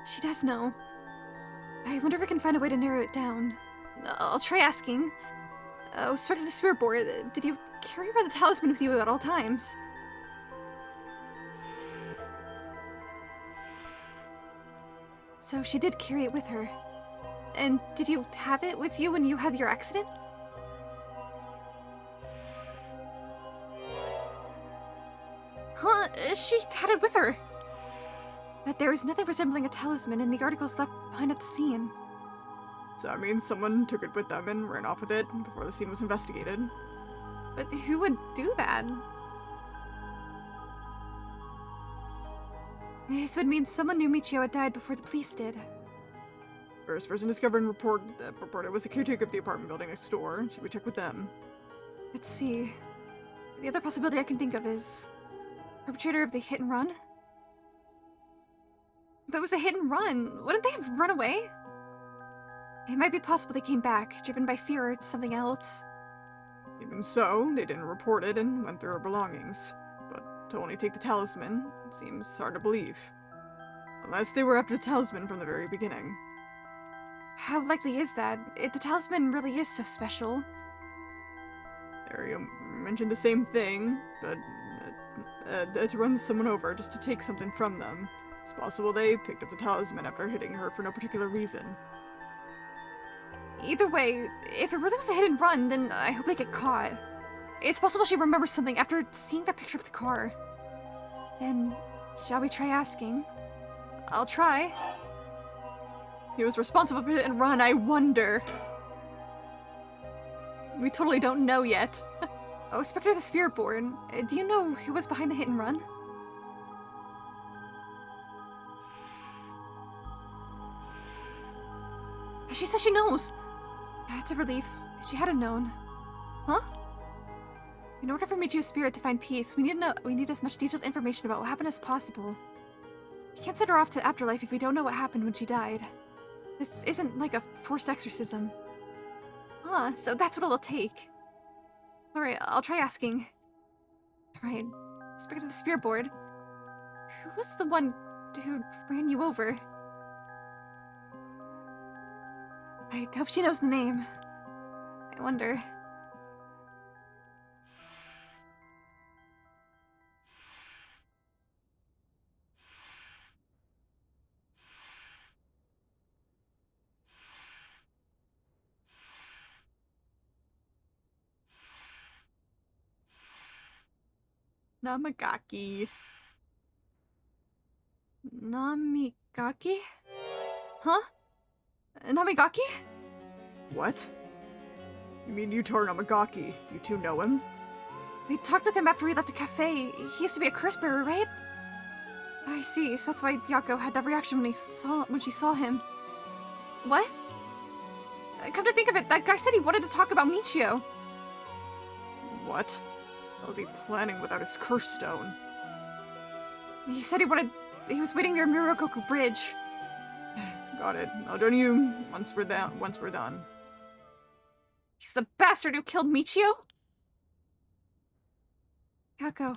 She does know. I wonder if I can find a way to narrow it down. I'll try asking. Oh, Spectre the Spirit Board, did you carry around the talisman with you at all times? So she did carry it with her. And did you have it with you when you had your accident? Huh? She had it with her. But there is nothing resembling a talisman in the articles left behind at the scene. So that means someone took it with them and ran off with it before the scene was investigated. But who would do that? This would mean someone knew Michio had died before the police did. First person discovered and reported was the caretaker of the apartment building next door. Should we check with them? Let's see. The other possibility I can think of is perpetrator of the hit and run. But it was a hit and run. Wouldn't they have run away? It might be possible they came back, driven by fear or something else. Even so, they didn't report it and went through our belongings. But to only take the talisman seems hard to believe. Unless they were after the talisman from the very beginning. How likely is that? If the talisman really is so special. Ariel mentioned the same thing, but to run someone over just to take something from them. It's possible they picked up the talisman after hitting her for no particular reason. Either way, if it really was a hit and run, then I hope they get caught. It's possible she remembers something after seeing that picture of the car. Then, shall we try asking? I'll try. He was responsible for the hit and run, I wonder. We totally don't know yet. Oh, Spectre the Spirit Board, do you know who was behind the hit and run? She says she knows. That's a relief. She hadn't known. Huh? In order for Michio's spirit to find peace, we need as much detailed information about what happened as possible. We can't send her off to afterlife if we don't know what happened when she died. This isn't like a forced exorcism. Huh, so that's what it'll take. Alright, I'll try asking. Alright, Spectre the Spirit Board. Who was the one who ran you over? I hope she knows the name. I wonder. Namagaki. Namigaki? Huh? Namigaki? What? You mean Yutor Namagaki? You two know him? We talked with him after we left the cafe. He used to be a curse bearer, right? I see, so that's why Yako had that reaction when she saw him. What? Come to think of it, that guy said he wanted to talk about Michio. What? What was he planning without his curse stone? He said he was waiting near Mirokoku Bridge. Got it. I'll join you once we're done. He's the bastard who killed Michio? Yako.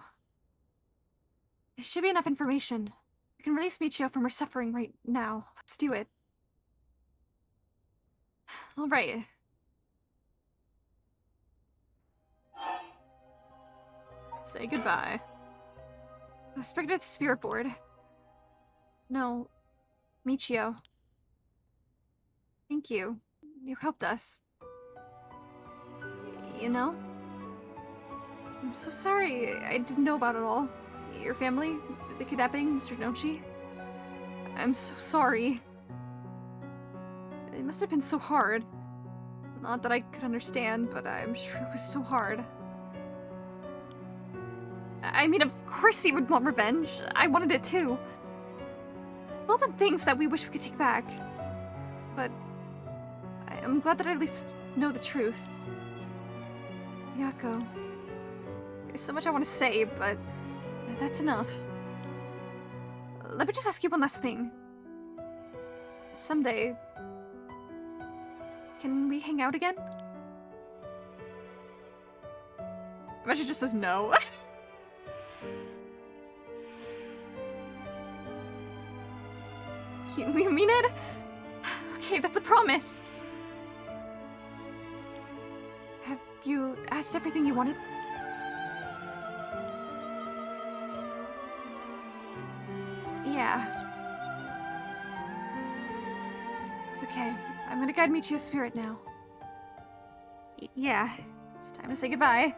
This should be enough information. We can release Michio from her suffering right now. Let's do it. Alright. Say goodbye. Spectre the Spirit Board. No. Michio. Thank you. You helped us. You know? I'm so sorry. I didn't know about it all. Your family, the kidnapping, Mr. Nochi. I'm so sorry. It must have been so hard. Not that I could understand, but I'm sure it was so hard. I mean, of course he would want revenge. I wanted it too. Both are things that we wish we could take back. But I'm glad that I at least know the truth. Yako. There's so much I want to say, but that's enough. Let me just ask you one last thing. Someday, can we hang out again? I bet she just says no. You mean it? Okay, that's a promise. Have you asked everything you wanted? Yeah. Okay, I'm gonna guide Michio's spirit now. Yeah, it's time to say goodbye.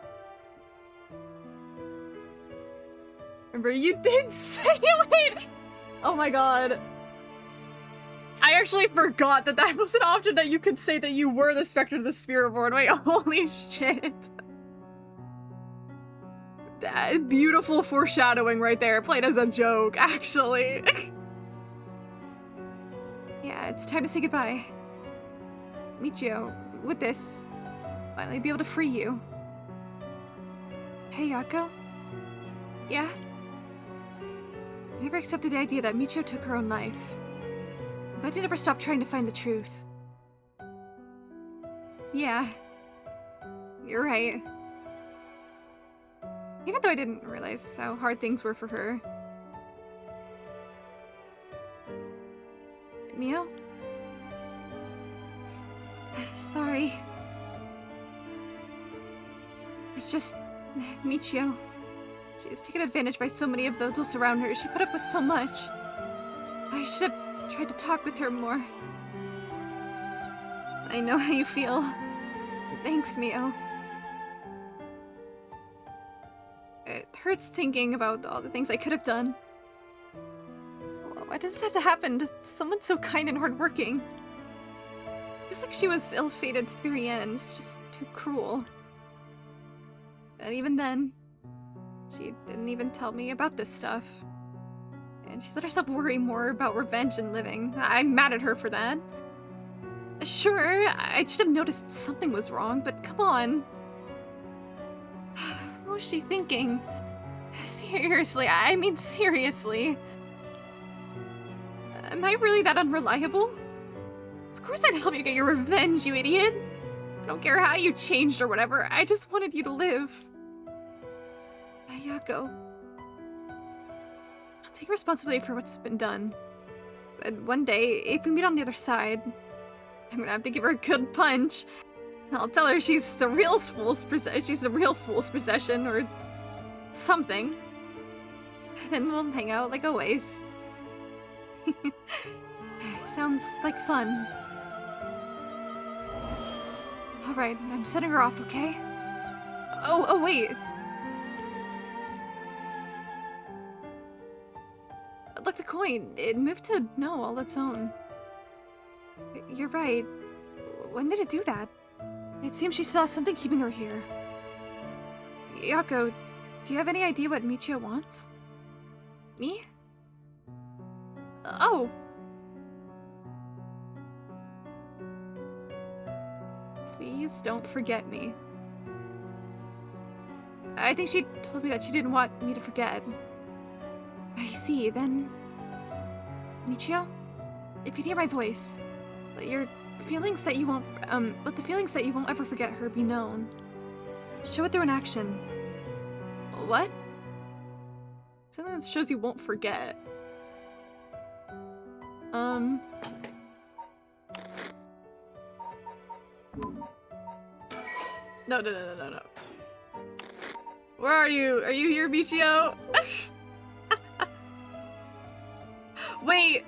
Remember, you did say wait! Oh my god. I actually forgot that that was an option that you could say that you were the Spectre of the Spirit Board. Wait, holy shit. That beautiful foreshadowing right there, played as a joke, actually. Yeah, it's time to say goodbye. Michio, with this, finally be able to free you. Hey, Yako? Yeah? I never accepted the idea that Michio took her own life. But I did never stop trying to find the truth. Yeah. You're right. Even though I didn't realize how hard things were for her. Mio? Sorry. It's just... Michio. She was taken advantage by so many of the adults around her. She put up with so much. I should have tried to talk with her more. I know how you feel. Thanks, Mio. It hurts thinking about all the things I could have done. Why does this have to happen to someone so kind and hardworking? Feels like she was ill-fated to the very end. It's just too cruel. And even then, she didn't even tell me about this stuff. And she let herself worry more about revenge than living. I'm mad at her for that. Sure, I should have noticed something was wrong, but come on. What was she thinking? Seriously, I mean seriously. Am I really that unreliable? Of course I'd help you get your revenge, you idiot. I don't care how you changed or whatever, I just wanted you to live. Yako. I'll take responsibility for what's been done. But one day, if we meet on the other side, I'm gonna have to give her a good punch. I'll tell her she's the real fool's possession, or something. Then we'll hang out like always. Sounds like fun. Alright, I'm setting her off, okay? Oh, wait. Look, the coin. It moved to no all its own. You're right. When did it do that? It seems she saw something keeping her here. Yako, do you have any idea what Michio wants? Me? Oh! Please don't forget me. I think she told me that she didn't want me to forget. I see, then... Michio? If you hear my voice, let the feelings that you won't ever forget her be known. Show it through an action. What? Something that shows you won't forget. No. Where are you? Are you here, Michio? Wait!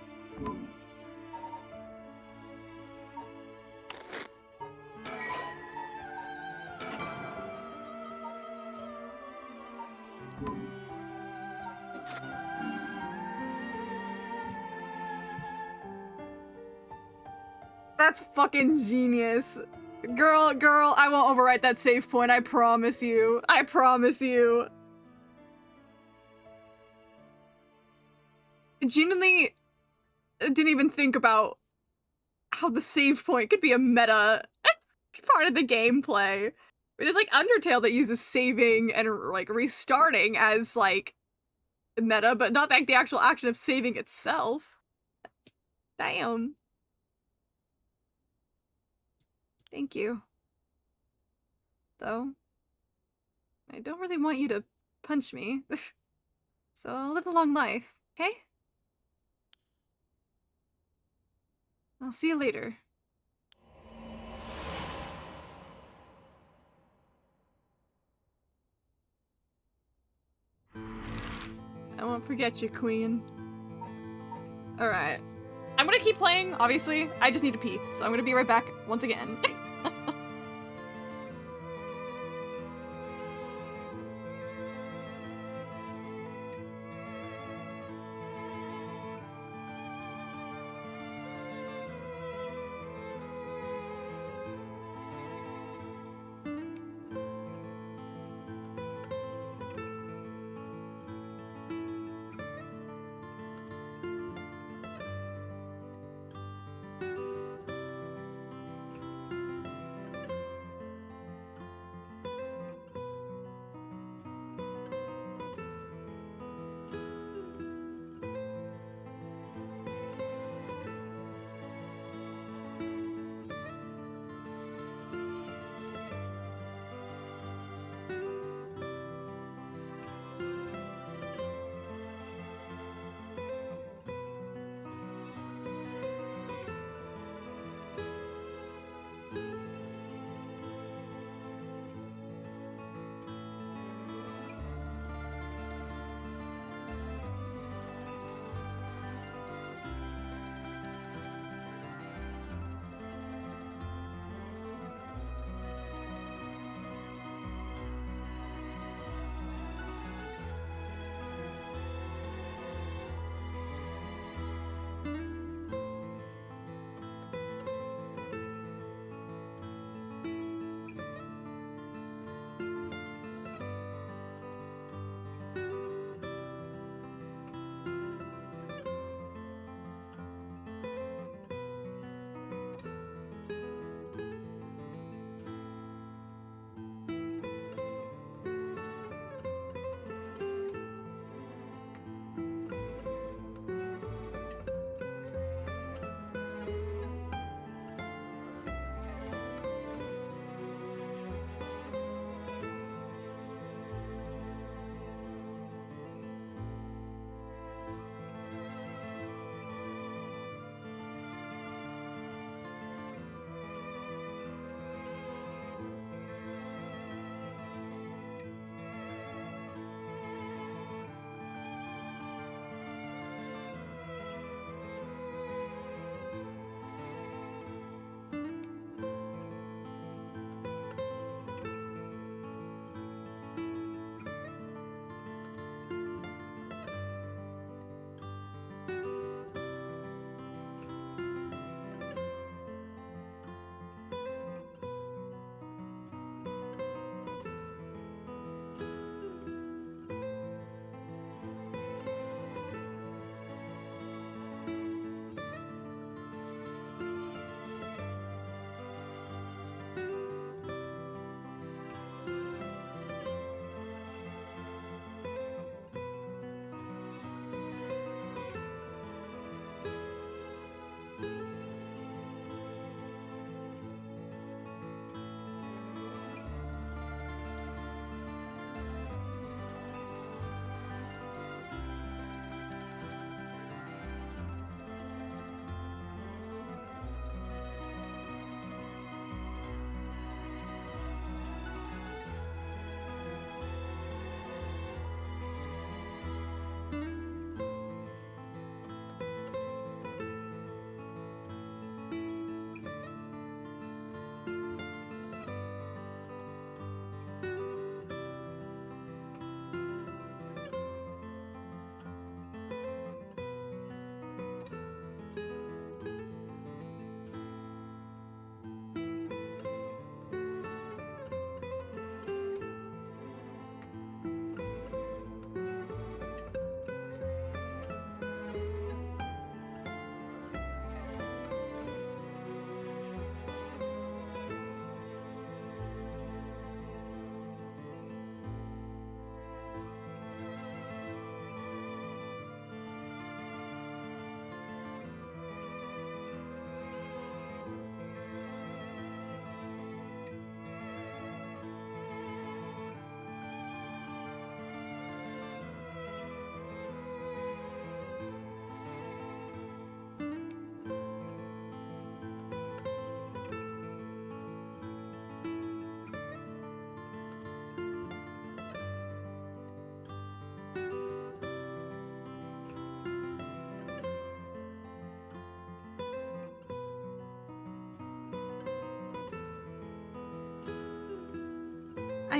That's fucking genius. Girl, I won't overwrite that save point, I promise you. I promise you. Genuinely didn't even think about how the save point could be a meta part of the gameplay. There's like Undertale that uses saving and like restarting as like meta, but not like the actual action of saving itself. Damn. Thank you. Though, I don't really want you to punch me. So I'll live a long life, okay? I'll see you later. I won't forget you, Queen. Alright. I'm gonna keep playing, obviously. I just need to pee, so I'm gonna be right back once again.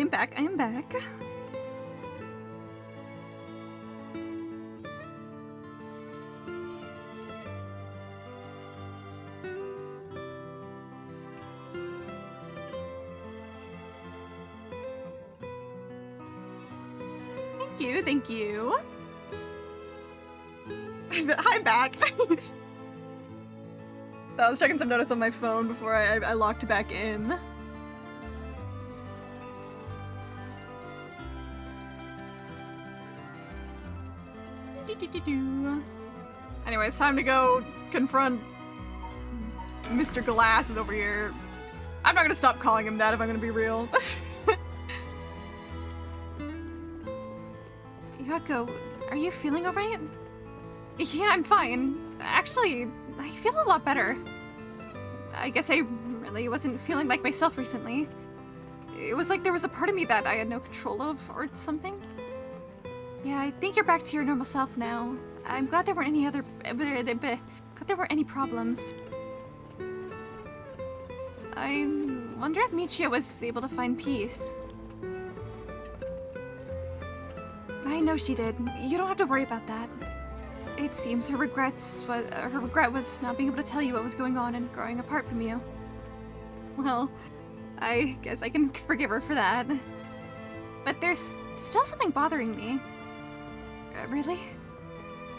am back. I am back. Thank you. I'm back. I was checking some notice on my phone before I locked back in. Anyway, it's time to go confront Mr. Glass is over here. I'm not gonna stop calling him that if I'm gonna be real. Yako, are you feeling alright? Yeah, I'm fine. Actually, I feel a lot better. I guess I really wasn't feeling like myself recently. It was like there was a part of me that I had no control of, or something. Yeah, I think you're back to your normal self now. I'm glad there weren't any other... glad there weren't any problems. I wonder if Michio was able to find peace. I know she did. You don't have to worry about that. It seems her regret was not being able to tell you what was going on and growing apart from you. Well, I guess I can forgive her for that. But there's still something bothering me. Really?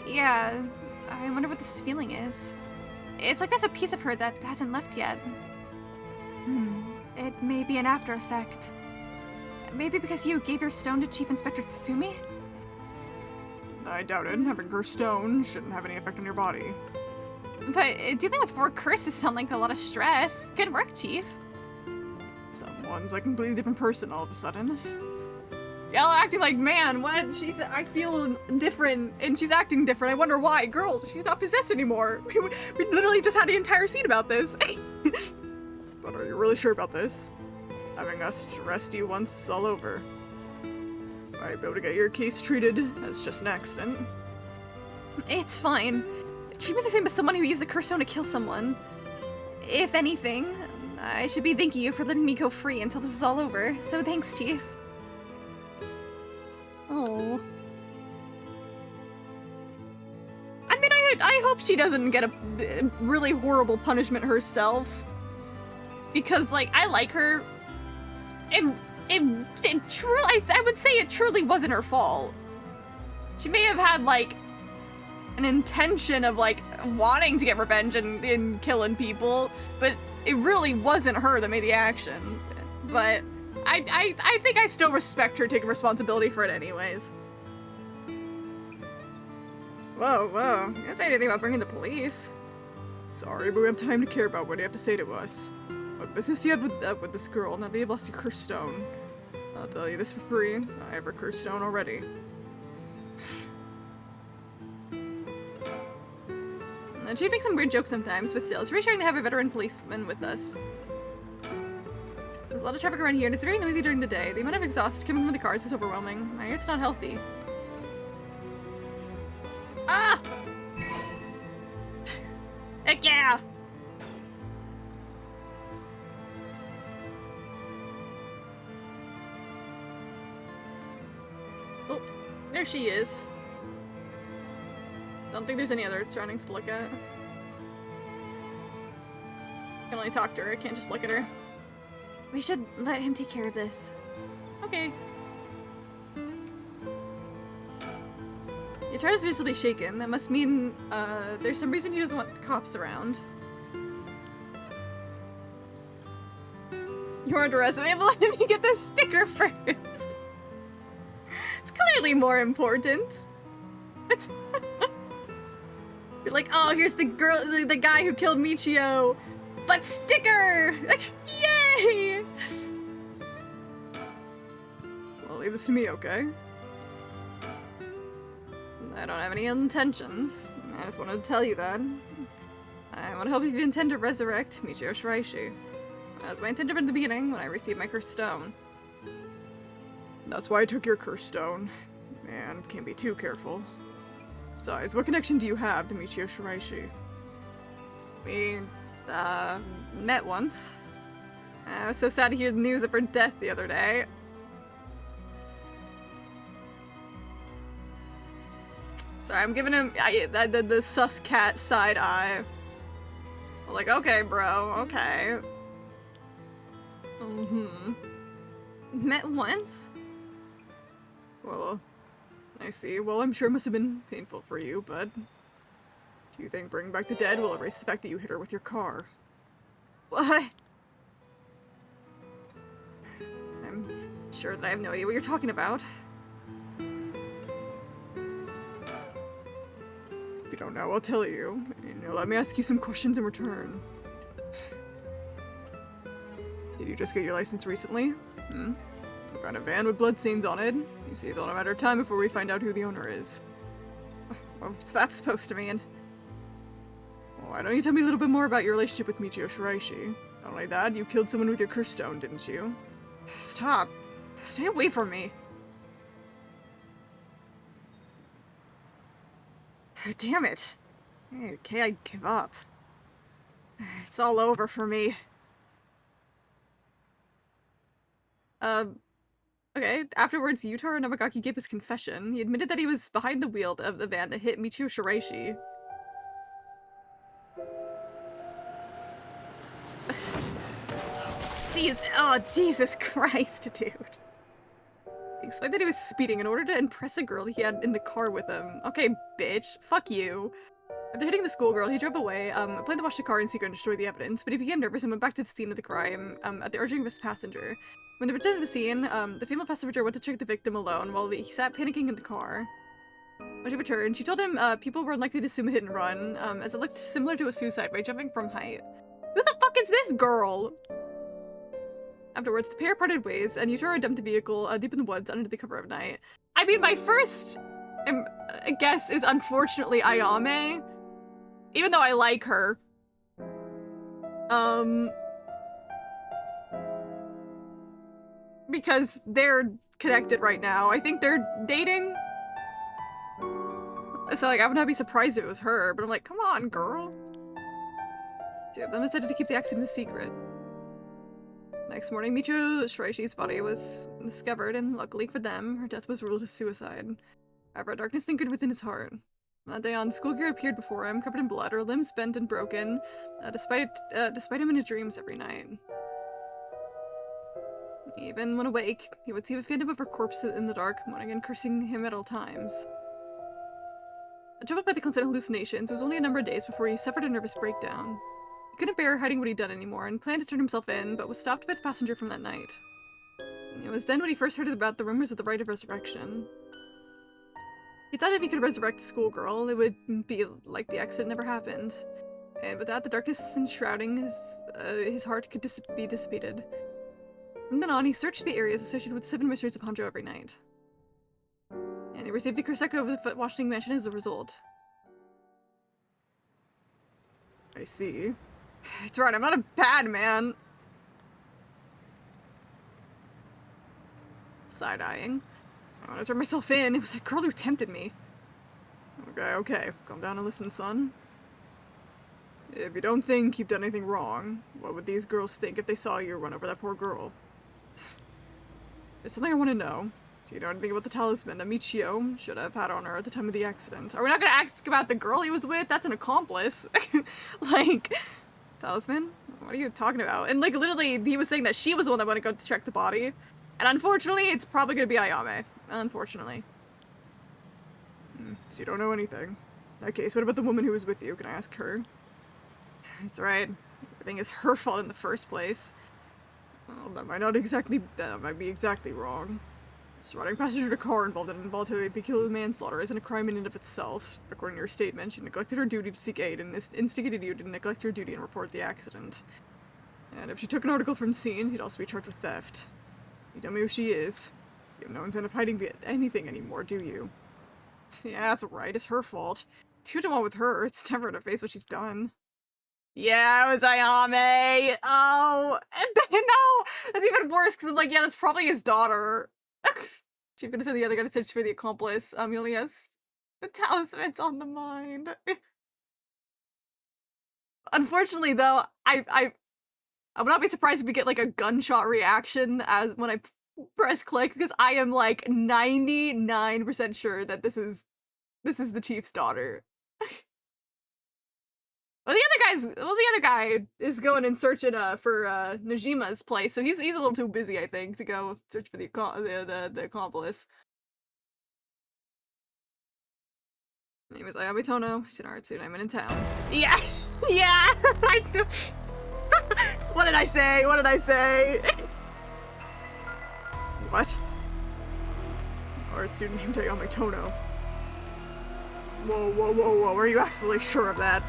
Yeah, I wonder what this feeling is. It's like there's a piece of her that hasn't left yet. It may be an after effect. Maybe because you gave your stone to Chief Inspector Tsumi? I doubt it. Having her stone shouldn't have any effect on your body. But dealing with 4 curses sound like a lot of stress. Good work, Chief. Someone's a completely different person all of a sudden. Y'all acting like, man, what? I feel different, and she's acting different. I wonder why. Girl, she's not possessed anymore. We literally just had the entire scene about this. But are you really sure about this? Having us arrest you once it's all over. Might be able to get your case treated as just an accident. It's fine. Treat me the same as someone who used a curse stone to kill someone. If anything, I should be thanking you for letting me go free until this is all over. So thanks, Chief. Oh. I mean, I hope she doesn't get a really horrible punishment herself. Because, like, I like her. And it truly, I would say it truly wasn't her fault. She may have had, like, an intention of, like, wanting to get revenge and killing people, but it really wasn't her that made the action. But I think I still respect her taking responsibility for it anyways. Whoa, you didn't say anything about bringing the police. Sorry, but we have time to care about what you have to say to us. What business do you have with this girl now that you've lost your cursed stone? I'll tell you this for free. I have her cursed stone already. Chief makes some weird jokes sometimes, but still, it's reassuring to have a veteran policeman with us. There's a lot of traffic around here, and it's very noisy during the day. The amount of exhaust coming from the cars is overwhelming. I hear it's not healthy. Ah! Heck yeah! Oh, there she is. Don't think there's any other surroundings to look at. I can only talk to her, I can't just look at her. We should let him take care of this. Okay. Your tire is visibly shaken. That must mean, there's some reason he doesn't want the cops around. You're interested. Let me get this sticker first. It's clearly more important. You're like, oh, here's the girl, the guy who killed Michio, but sticker! Yay! Well, leave this to me, okay? I don't have any intentions. I just wanted to tell you that. I want to help if you intend to resurrect Michio Shiraishi. That was my intention from the beginning when I received my cursed stone. That's why I took your cursed stone. And can't be too careful. Besides, what connection do you have to Michio Shiraishi? We, met once. I was so sad to hear the news of her death the other day. Sorry, I'm giving him the sus cat side eye. Like, okay, bro, okay. Met once? Well, I see. Well, I'm sure it must have been painful for you, but do you think bringing back the dead will erase the fact that you hit her with your car? What? I'm sure that I have no idea what you're talking about. If you don't know, I'll tell you. Let me ask you some questions in return. Did you just get your license recently? We found a van with bloodstains on it. You see, it's all a matter of time before we find out who the owner is. What's that supposed to mean? Why don't you tell me a little bit more about your relationship with Michio Shiraishi? Not only that, you killed someone with your curse stone, didn't you? Stop. Stay away from me. Damn it. Okay, I give up. It's all over for me. Okay. Afterwards, Yutaro Namagaki gave his confession. He admitted that he was behind the wheel of the van that hit Michio Shiraishi. Jeez, oh, Jesus Christ, dude. He explained that he was speeding in order to impress a girl he had in the car with him. Okay, bitch. Fuck you. After hitting the schoolgirl, he drove away, planned to wash the car in secret and destroy the evidence, but he became nervous and went back to the scene of the crime, at the urging of his passenger. When they returned to the scene, the female passenger went to check the victim alone while he sat panicking in the car. When she returned, she told him, people were unlikely to assume a hit and run, as it looked similar to a suicide by jumping from height. Who the fuck is this girl? Afterwards, the pair parted ways, and Yutaro dumped the vehicle deep in the woods under the cover of night. I mean, my first guess is unfortunately Ayame, even though I like her. Because they're connected right now. I think they're dating. So, like, I would not be surprised if it was her, but I'm like, come on, girl. Two of them decided to keep the accident a secret. Next morning, Michio Shiraishi's body was discovered, and luckily for them, her death was ruled as suicide. However, darkness lingered within his heart. That day on, schoolgear appeared before him, covered in blood, her limbs bent and broken, despite him in his dreams every night. Even when awake, he would see the phantom of her corpse in the dark, moaning and cursing him at all times. Troubled by the constant hallucinations, it was only a number of days before he suffered a nervous breakdown. He couldn't bear hiding what he'd done anymore, and planned to turn himself in, but was stopped by the passenger from that night. It was then when he first heard about the rumors of the rite of resurrection. He thought if he could resurrect a schoolgirl, it would be like the accident never happened. And with that, the darkness enshrouding his heart could be dissipated. From then on, he searched the areas associated with 7 mysteries of Honjo every night. And he received the Kurseka of the Foot Washing Mansion as a result. I see. It's right, I'm not a bad man. Side-eyeing. When I turned myself in, it was that girl who tempted me. Okay, calm down and listen, son. If you don't think you've done anything wrong, what would these girls think if they saw you run over that poor girl? There's something I want to know. Do you know anything about the talisman that Michio should have had on her at the time of the accident? Are we not gonna ask about the girl he was with? That's an accomplice. Like, talisman? What are you talking about? And like, literally, he was saying that she was the one that went to go check the body. And unfortunately, it's probably gonna be Ayame. Unfortunately. So you don't know anything. Okay, so what about the woman who was with you? Can I ask her? That's right. Everything is her fault in the first place. Well, that might be exactly wrong. Surrounding passenger to car involved in involuntary vehicular manslaughter isn't a crime in and of itself. According to your statement, she neglected her duty to seek aid and instigated you to neglect your duty and report the accident. And if she took an article from scene, you'd also be charged with theft. You tell me who she is. You have no intent of hiding anything anymore, do you? Yeah, that's right. It's her fault. You don't want with her. It's never in her face what she's done. Yeah, it was Ayame. Oh, no, that's even worse because I'm like, yeah, that's probably his daughter. She's gonna say the other guy to search for the accomplice. He only has the talismans on the mind. Unfortunately, though, I would not be surprised if we get like a gunshot reaction as when I press click because I am like 99% sure that this is This is the chief's daughter. Well, the other guy is going and searching for Najima's place, so he's a little too busy, I think, to go search for the accomplice. Name is Ayame Tono. She's an art student. I'm in town. Yeah, yeah. I know. What did I say? What did I say? What? Art student named Ayame Tono. Whoa, whoa, whoa, whoa. Are you absolutely sure of that?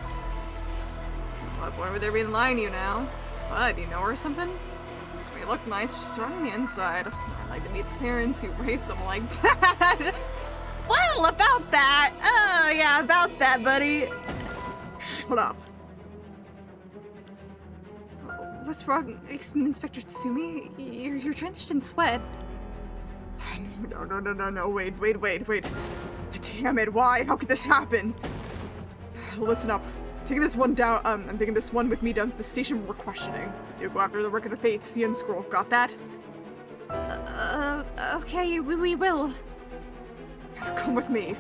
What, boy, would there be lying to you now? What, do you know her or something? She may look nice, but she's wrong on the inside. I'd like to meet the parents who raised someone like that. Well, about that. Oh, yeah, about that, buddy. Shut up. What's wrong, Inspector Tsumi? You're drenched in sweat. No, wait. Damn it, why? How could this happen? Listen up. Taking this one down, I'm taking this one with me down to the station where we're questioning. Do go after the Record of Fate, CN scroll. Got that? Okay, we will. Come with me.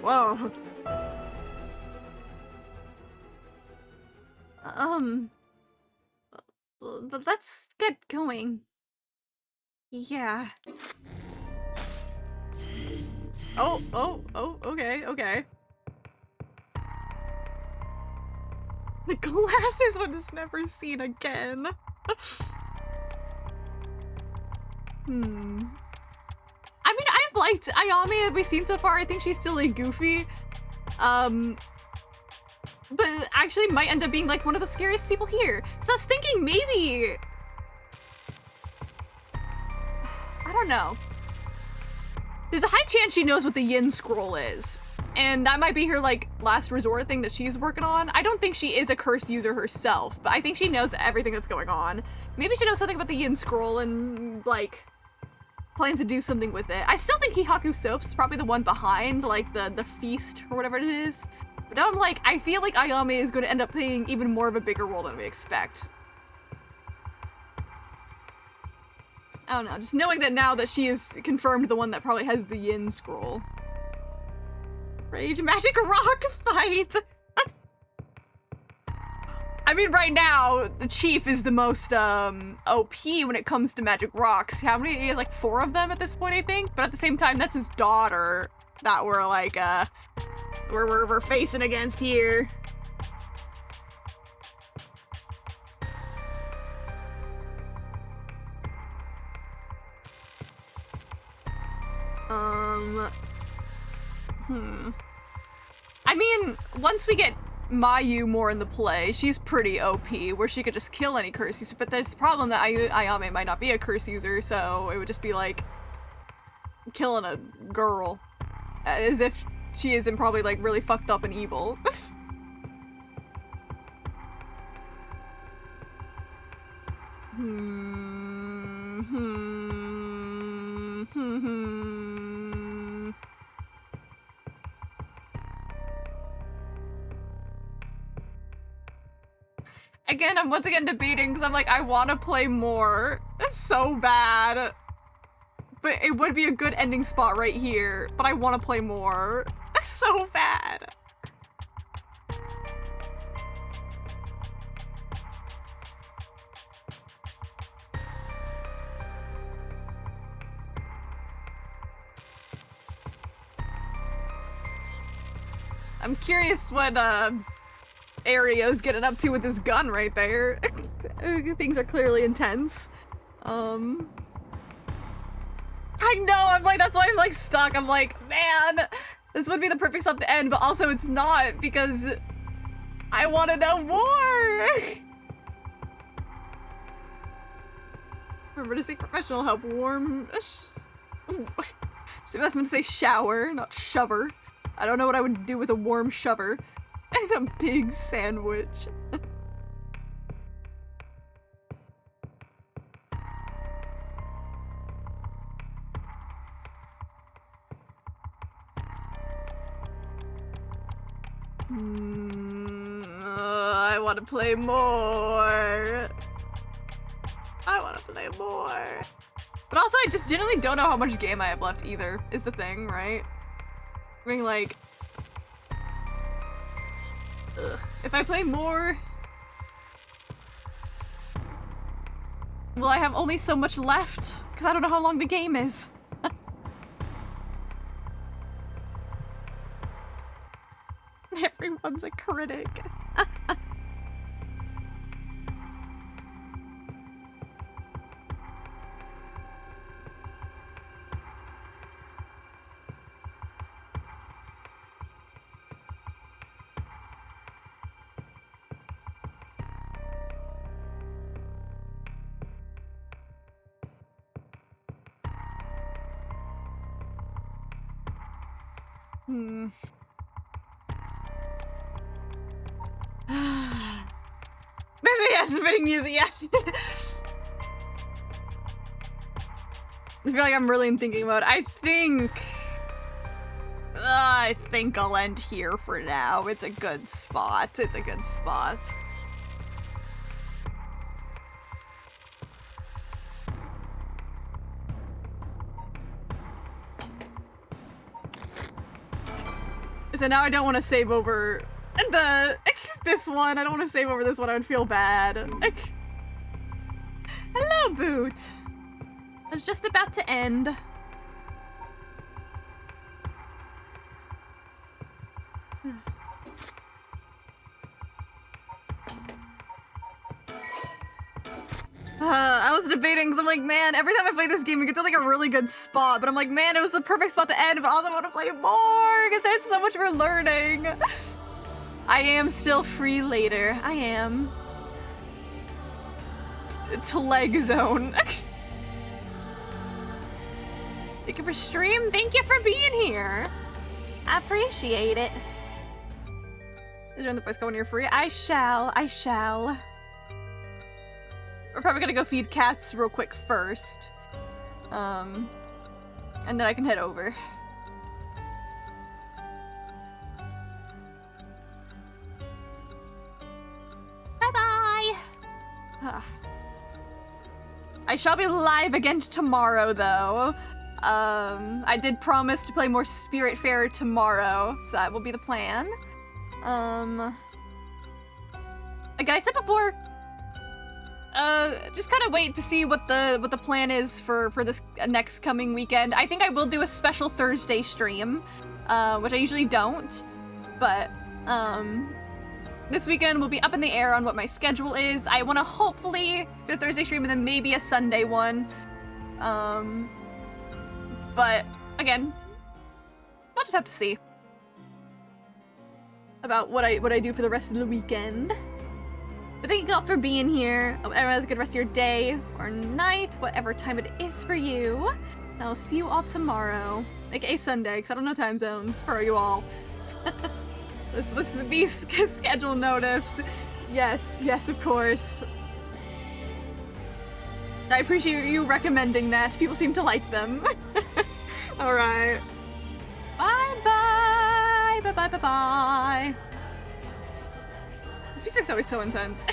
Whoa. Let's get going. Yeah. Oh, okay. The glasses one is never seen again. I mean, I've liked Ayame that we've seen so far. I think she's still like goofy. But actually might end up being like one of the scariest people here. So I was thinking maybe... I don't know. There's a high chance she knows what the Yin Scroll is. And that might be her like last resort thing that she's working on. I don't think she is a curse user herself, but I think she knows everything that's going on. Maybe she knows something about the Yin Scroll and like plans to do something with it. I still think Hihaku Soap's probably the one behind like the feast or whatever it is. But now I'm like, I feel like Ayame is going to end up playing even more of a bigger role than we expect. I don't know, just knowing that now that she is confirmed the one that probably has the Yin Scroll. Rage Magic Rock fight! I mean, right now, the Chief is the most, OP when it comes to magic rocks. How many? He has like 4 of them at this point, I think? But at the same time, that's his daughter that we're like, we're facing against here. I mean, once we get Mayu more in the play, she's pretty OP, where she could just kill any curse user, but there's the problem that Ayame might not be a curse user, so it would just be like killing a girl. As if she isn't probably like really fucked up and evil. Again, I'm once again debating because I'm like, I want to play more so bad. But it would be a good ending spot right here. But I want to play more so bad. I'm curious what Ario's getting up to with this gun right there. Things are clearly intense. I know, I'm like, that's why I'm like stuck. I'm like, man, this would be the perfect stuff to end, but also it's not because I want to know more. Remember to seek professional help. Warm. So that's meant to say shower, not shover. I don't know what I would do with a warm shover. And a big sandwich. I want to play more. I want to play more. But also, I just generally don't know how much game I have left either, is the thing, right? Being like, ugh. If I play more, will I have only so much left? Because I don't know how long the game is. Everyone's a critic. This is, yes, fitting music, yeah. I feel like I'm really in thinking mode. I think I'll end here for now. It's a good spot. It's a good spot. So now I don't want to save over this one. I don't want to save over this one. I would feel bad. Hello, Boot. I was just about to end. I was debating because I'm like, man, every time I play this game, it gets to like a really good spot. But I'm like, man, it was the perfect spot to end, but also I want to play more because there's so much we're learning. I am still free later. I am. To leg zone. Thank you for stream. Thank you for being here. I appreciate it. Is there in the voice call when you're free? I shall. I shall. We're probably gonna go feed cats real quick first. And then I can head over. Bye-bye! I shall be live again tomorrow, though. I did promise to play more Spiritfarer tomorrow, so that will be the plan. Like I said before, just kind of wait to see what the plan is for this next coming weekend. I think I will do a special Thursday stream, which I usually don't, but this weekend will be up in the air on what my schedule is. I want to hopefully get a Thursday stream and then maybe a Sunday one. But again, we'll just have to see about what I do for the rest of the weekend. But thank you all for being here. Hope everyone has a good rest of your day or night, whatever time it is for you. And I'll see you all tomorrow, aka Sunday, because I don't know time zones for you all. This was be schedule notifs. Yes, of course. I appreciate you recommending that. People seem to like them. All right. Bye-bye. Bye-bye. This music's always so intense.